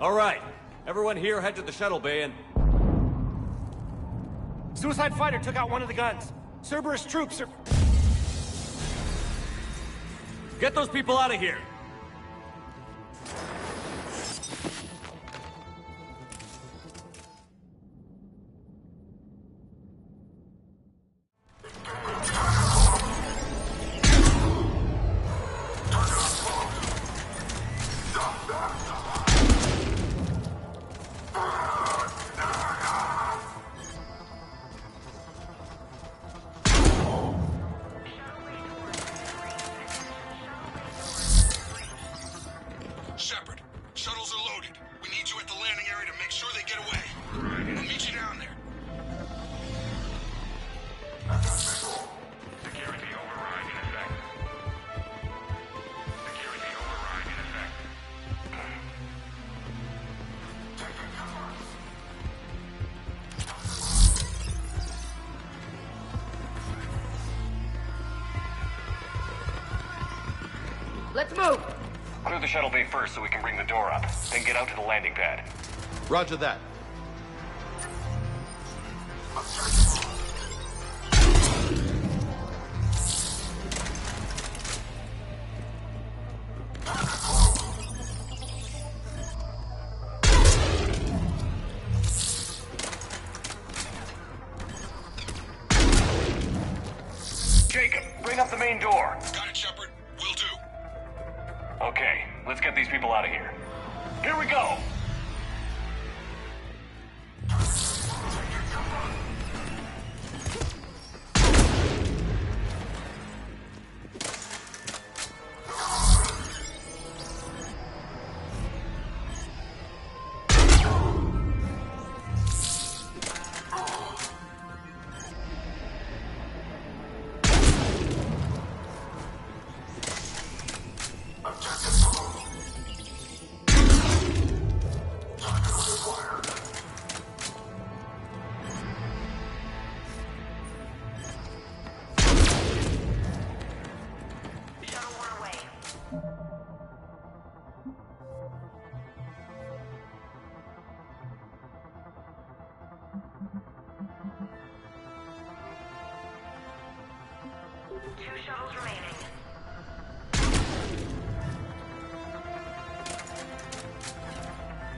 All right. Everyone here head to the shuttle bay and... Suicide fighter took out one of the guns. Cerberus troops are... Get those people out of here! Shepard, shuttles are loaded. We need you at the landing area to make sure they get away. I'll meet you down there. Security override in effect. Security override in effect. Let's move! Clear the shuttle bay first so we can bring the door up. Then get out to the landing pad. Roger that. Jacob, bring up the main door. Got it, Shepard. Will do. Okay, let's get these people out of here. Here we go!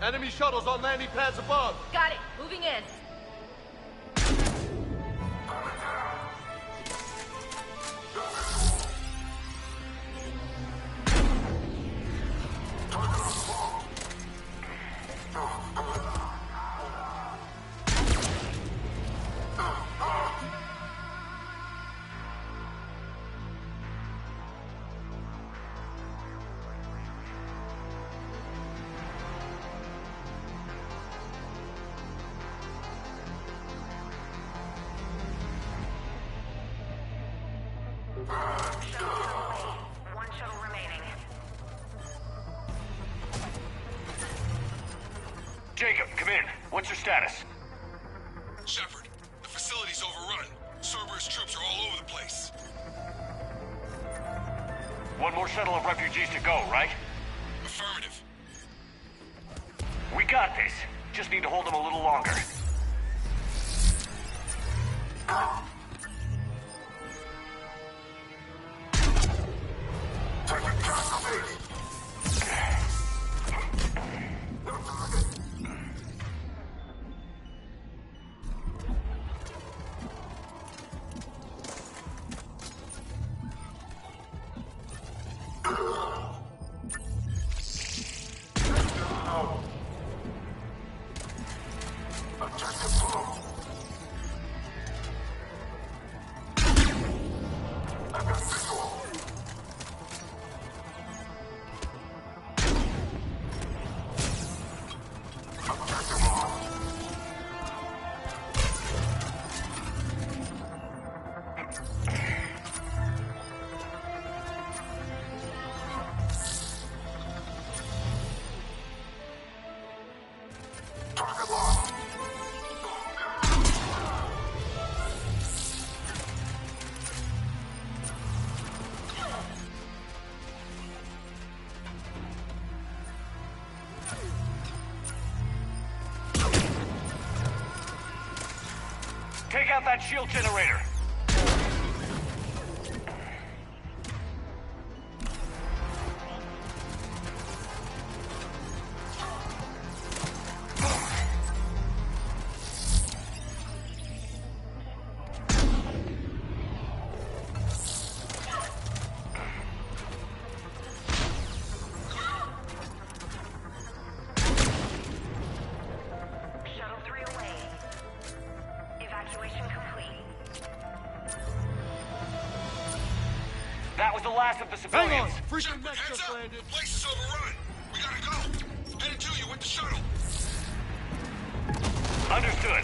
Enemy shuttles on landing pads above. Got it. Moving in. One shuttle remaining. Jacob, come in. What's your status? Shepard, the facility's overrun. Cerberus troops are all over the place. One more shuttle of refugees to go, right? Affirmative. We got this. Just need to hold them a little longer. Take out that shield generator. That was the last of the civilians. Hang on! Freaking mech Heads just up! landed. The place is overrun. We gotta go. Headed to you with the shuttle. Understood.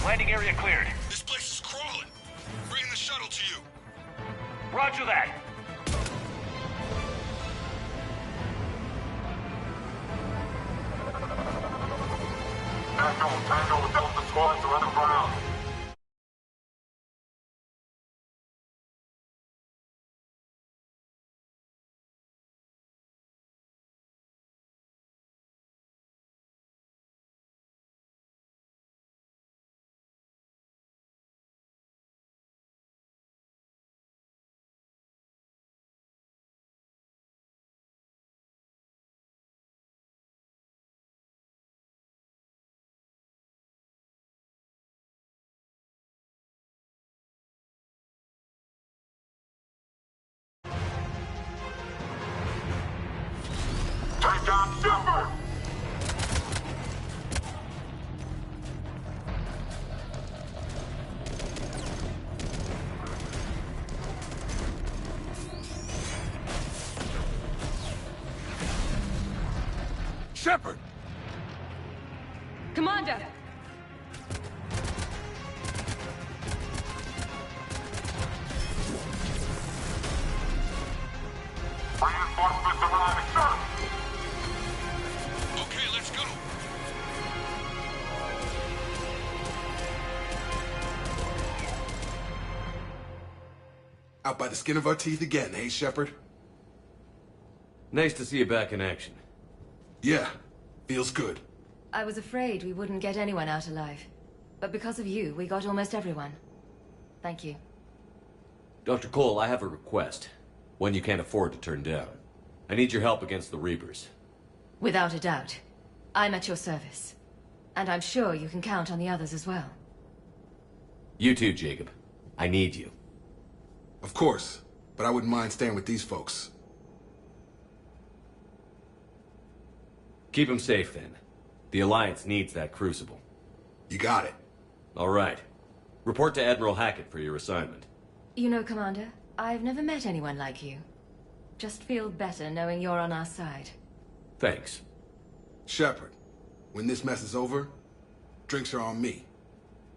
Landing area cleared. This place is crawling. Bringing the shuttle to you. Roger that. Tango, Delta squads are underground. Take down Shepard! Shepard! Commander! Reinforcements arriving, sir! Okay, let's go. Out by the skin of our teeth again, hey, Shepard? Nice to see you back in action. Yeah, feels good. I was afraid we wouldn't get anyone out alive. But because of you, we got almost everyone. Thank you. Dr. Cole, I have a request. One you can't afford to turn down. I need your help against the Reapers. Without a doubt. I'm at your service. And I'm sure you can count on the others as well. You too, Jacob. I need you. Of course, but I wouldn't mind staying with these folks. Keep them safe, then. The Alliance needs that crucible. You got it. All right. Report to Admiral Hackett for your assignment. You know, Commander, I've never met anyone like you. Just feel better knowing you're on our side. Thanks. Shepard, when this mess is over, drinks are on me.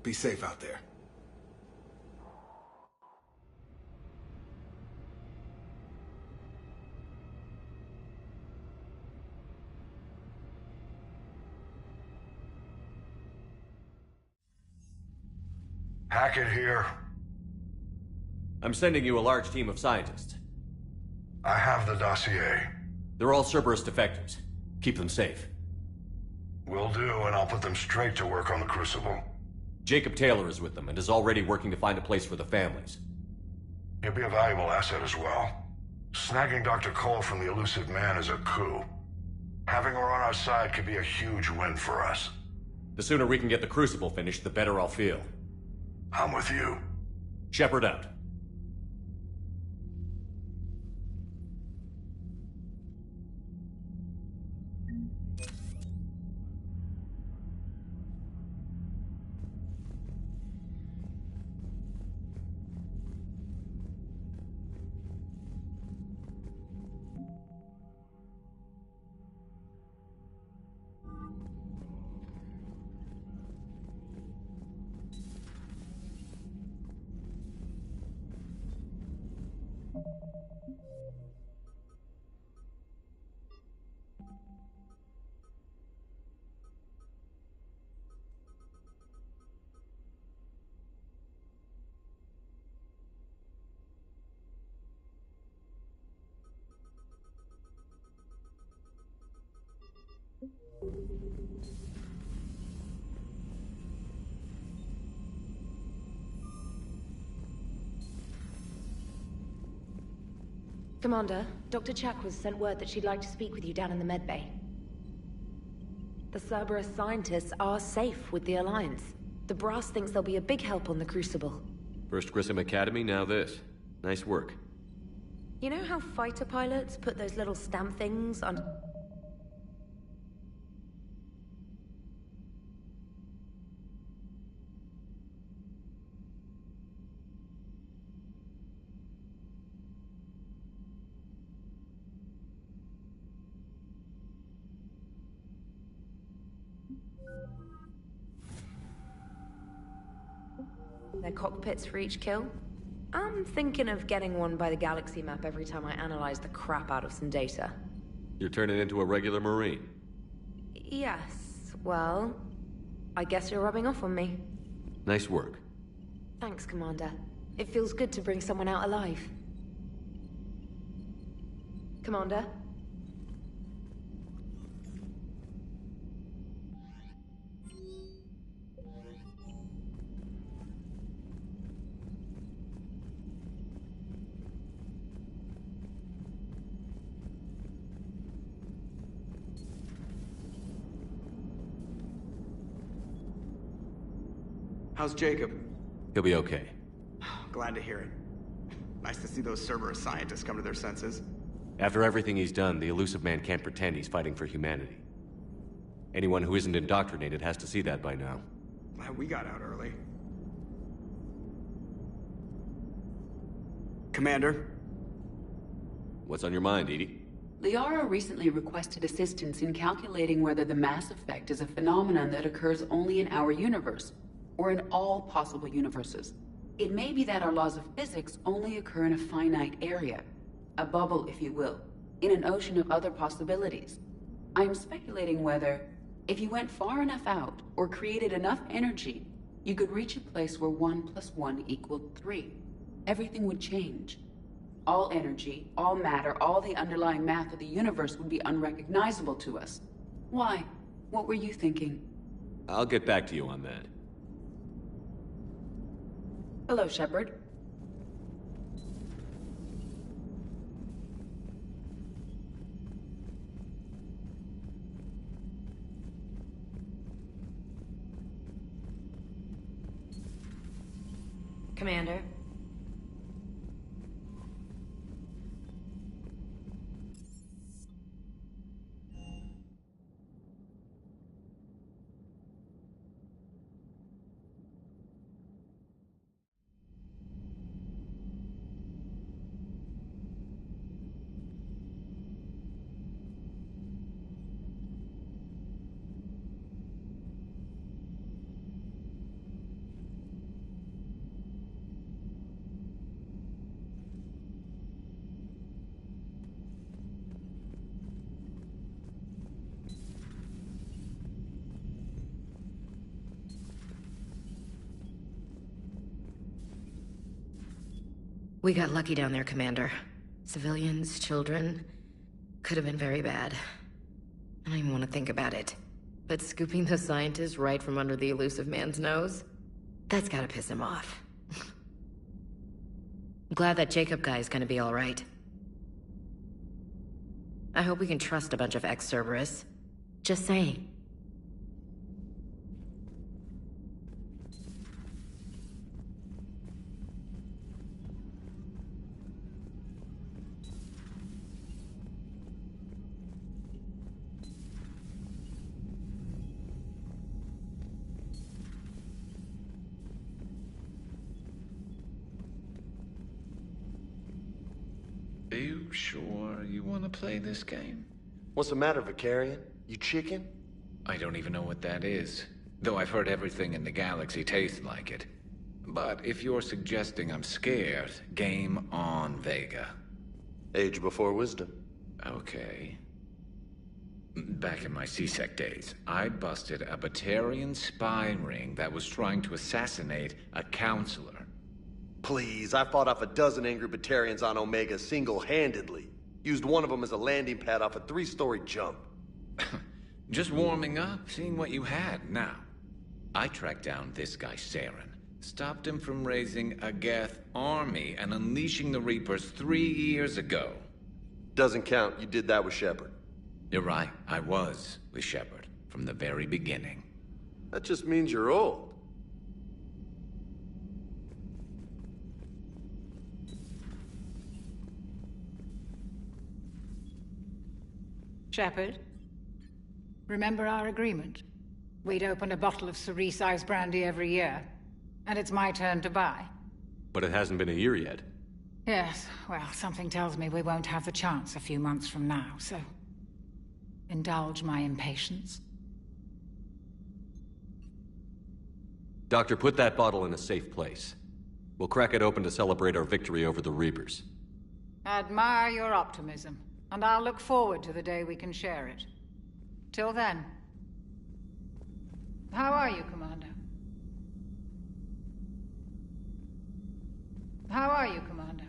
Be safe out there. Hackett here. I'm sending you a large team of scientists. I have the dossier. They're all Cerberus defectors. Keep them safe. Will do, and I'll put them straight to work on the Crucible. Jacob Taylor is with them and is already working to find a place for the families. He'll be a valuable asset as well. Snagging Dr. Cole from the Elusive Man is a coup. Having her on our side could be a huge win for us. The sooner we can get the Crucible finished, the better I'll feel. I'm with you. Shepard out. Commander, Dr. Chakwas sent word that she'd like to speak with you down in the medbay. The Cerberus scientists are safe with the Alliance. The Brass thinks they'll be a big help on the Crucible. First Grissom Academy, now this. Nice work. You know how fighter pilots put those little stamp things on... their cockpits for each kill? I'm thinking of getting one by the galaxy map every time I analyze the crap out of some data. You're turning into a regular Marine. Yes, well, I guess you're rubbing off on me. Nice work. Thanks, Commander. It feels good to bring someone out alive. Commander? How's Jacob? He'll be okay. Glad to hear it. Nice to see those Cerberus scientists come to their senses. After everything he's done, the Elusive Man can't pretend he's fighting for humanity. Anyone who isn't indoctrinated has to see that by now. Glad we got out early. Commander? What's on your mind, EDI? Liara recently requested assistance in calculating whether the mass effect is a phenomenon that occurs only in our universe, or in all possible universes. It may be that our laws of physics only occur in a finite area, a bubble, if you will, in an ocean of other possibilities. I am speculating whether, if you went far enough out, or created enough energy, you could reach a place where 1 + 1 = 3. everything would change. All energy, all matter, all the underlying math of the universe would be unrecognizable to us. Why? What were you thinking? I'll get back to you on that. Hello, Shepard. Commander. We got lucky down there, Commander. Civilians, children... could have been very bad. I don't even want to think about it. But scooping the scientists right from under the elusive man's nose? That's gotta piss him off. I'm glad that Jacob guy is gonna be alright. I hope we can trust a bunch of ex-Cerberus. Just saying. Are you sure you want to play this game? What's the matter, Vicarian? You chicken? I don't even know what that is. Though I've heard everything in the galaxy tastes like it. But if you're suggesting I'm scared, game on, Vega. Age before wisdom. Okay. Back in my C-Sec days, I busted a Batarian spy ring that was trying to assassinate a counselor. Please, I fought off a dozen angry Batarians on Omega single-handedly. Used one of them as a landing pad off a 3-story jump. Just warming up, seeing what you had. Now, I tracked down this guy, Saren. Stopped him from raising a Geth army and unleashing the Reapers 3 years ago. Doesn't count. You did that with Shepard. You're right. I was with Shepard from the very beginning. That just means you're old. Shepard, remember our agreement? We'd open a bottle of cerise ice brandy every year, and it's my turn to buy. But it hasn't been a year yet. Yes, well, something tells me we won't have the chance a few months from now, so... indulge my impatience. Doctor, put that bottle in a safe place. We'll crack it open to celebrate our victory over the Reapers. Admire your optimism, and I'll look forward to the day we can share it. Till then... how are you, Commander? How are you, Commander?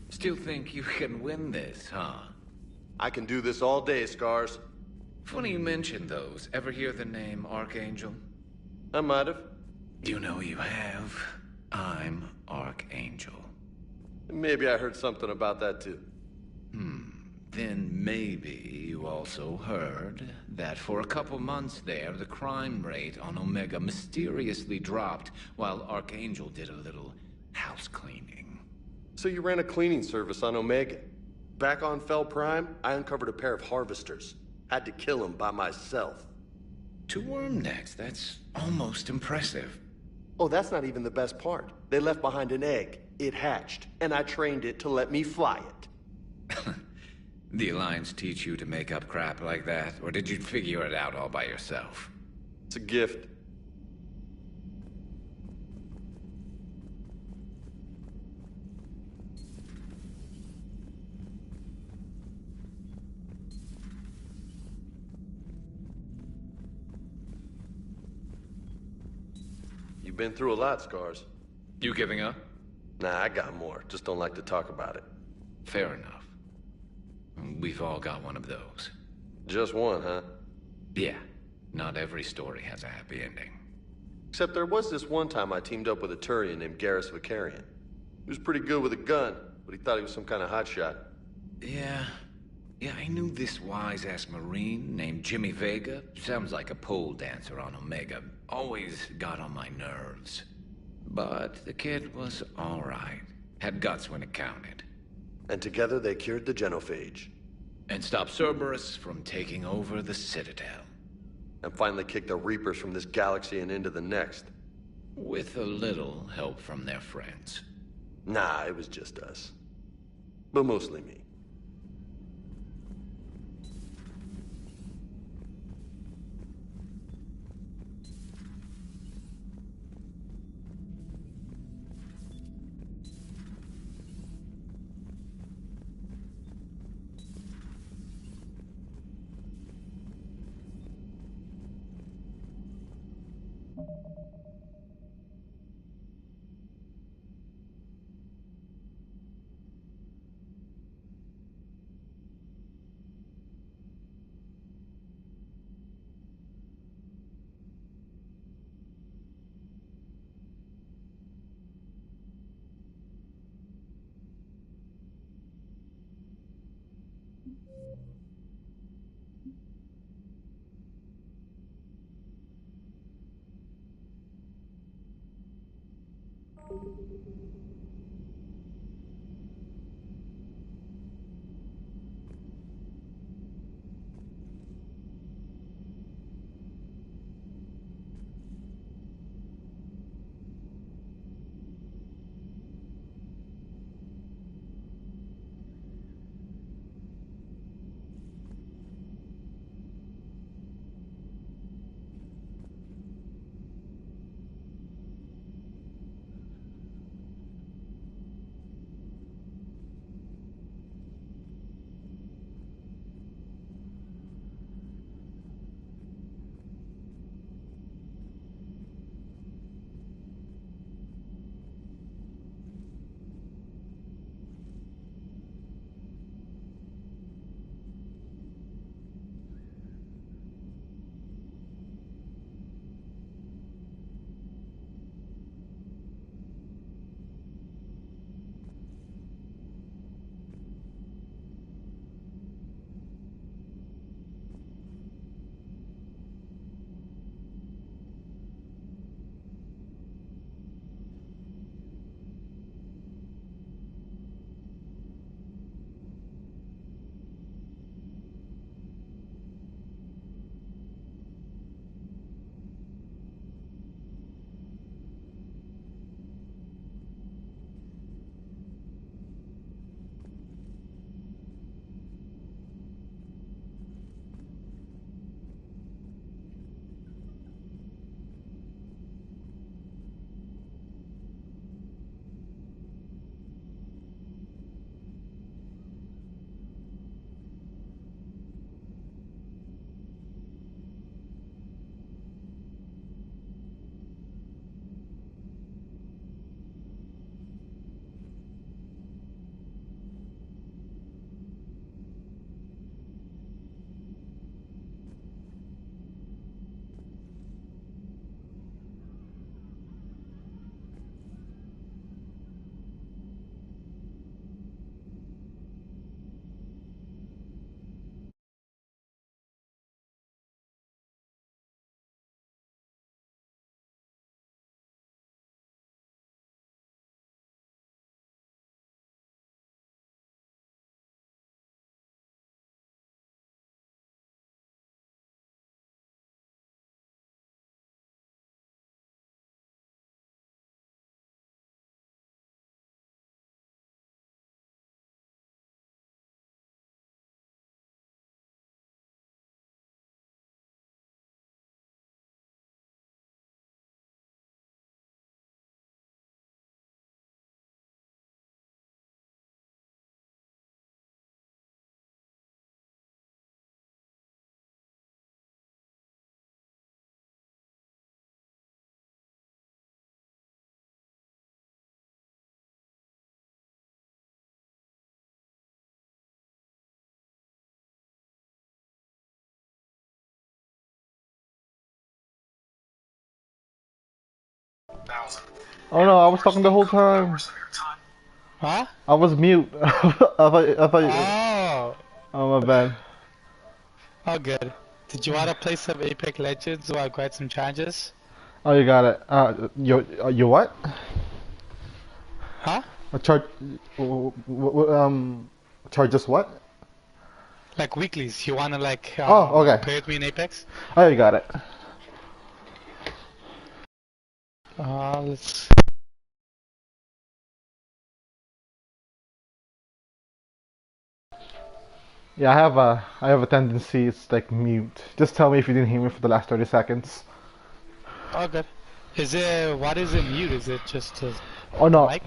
Still think you can win this, huh? I can do this all day, Scars. Funny you mention those. Ever hear the name Archangel? I might have. You know you have. I'm Archangel. Maybe I heard something about that too. Then maybe you also heard that for a couple months there, the crime rate on Omega mysteriously dropped while Archangel did a little house cleaning. So you ran a cleaning service on Omega. Back on Fel Prime, I uncovered a pair of harvesters. Had to kill them by myself. 2 worm necks, that's almost impressive. Oh, that's not even the best part. They left behind an egg. It hatched, and I trained it to let me fly it. The Alliance teach you to make up crap like that, or did you figure it out all by yourself? It's a gift. You've been through a lot, Scars. You giving up? Nah, I got more. Just don't like to talk about it. Fair enough. We've all got one of those. Just one, huh? Yeah. Not every story has a happy ending. Except there was this one time I teamed up with a Turian named Garrus Vakarian. He was pretty good with a gun, but he thought he was some kind of hotshot. Yeah, I knew this wise-ass Marine named Jimmy Vega. Sounds like a pole dancer on Omega. Always got on my nerves. But the kid was all right. Had guts when it counted. And together they cured the Genophage. And stopped Cerberus from taking over the Citadel. And finally kicked the Reapers from this galaxy and into the next. With a little help from their friends. Nah, it was just us. But mostly me. Oh no, I was talking the whole time. Huh? I was mute. I thought you... Oh. Oh, my bad. Oh, good. Did you want to play some Apex Legends while I grab some charges? Oh, you got it. You what? Huh? Charges what? Like weeklies. You want to like oh, okay. play with me in Apex? Oh, you got it. Let's... Yeah, I have a tendency, it's like mute. Just tell me if you didn't hear me for the last 30 seconds. Oh, good. What is it mute? Is it just oh no. mic?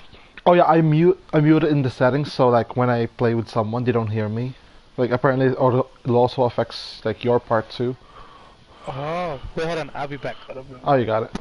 Oh yeah, I mute it in the settings, so like when I play with someone, they don't hear me. Like apparently it also affects like your part too. Oh, wait, hold on. I'll be back. Oh, you got it.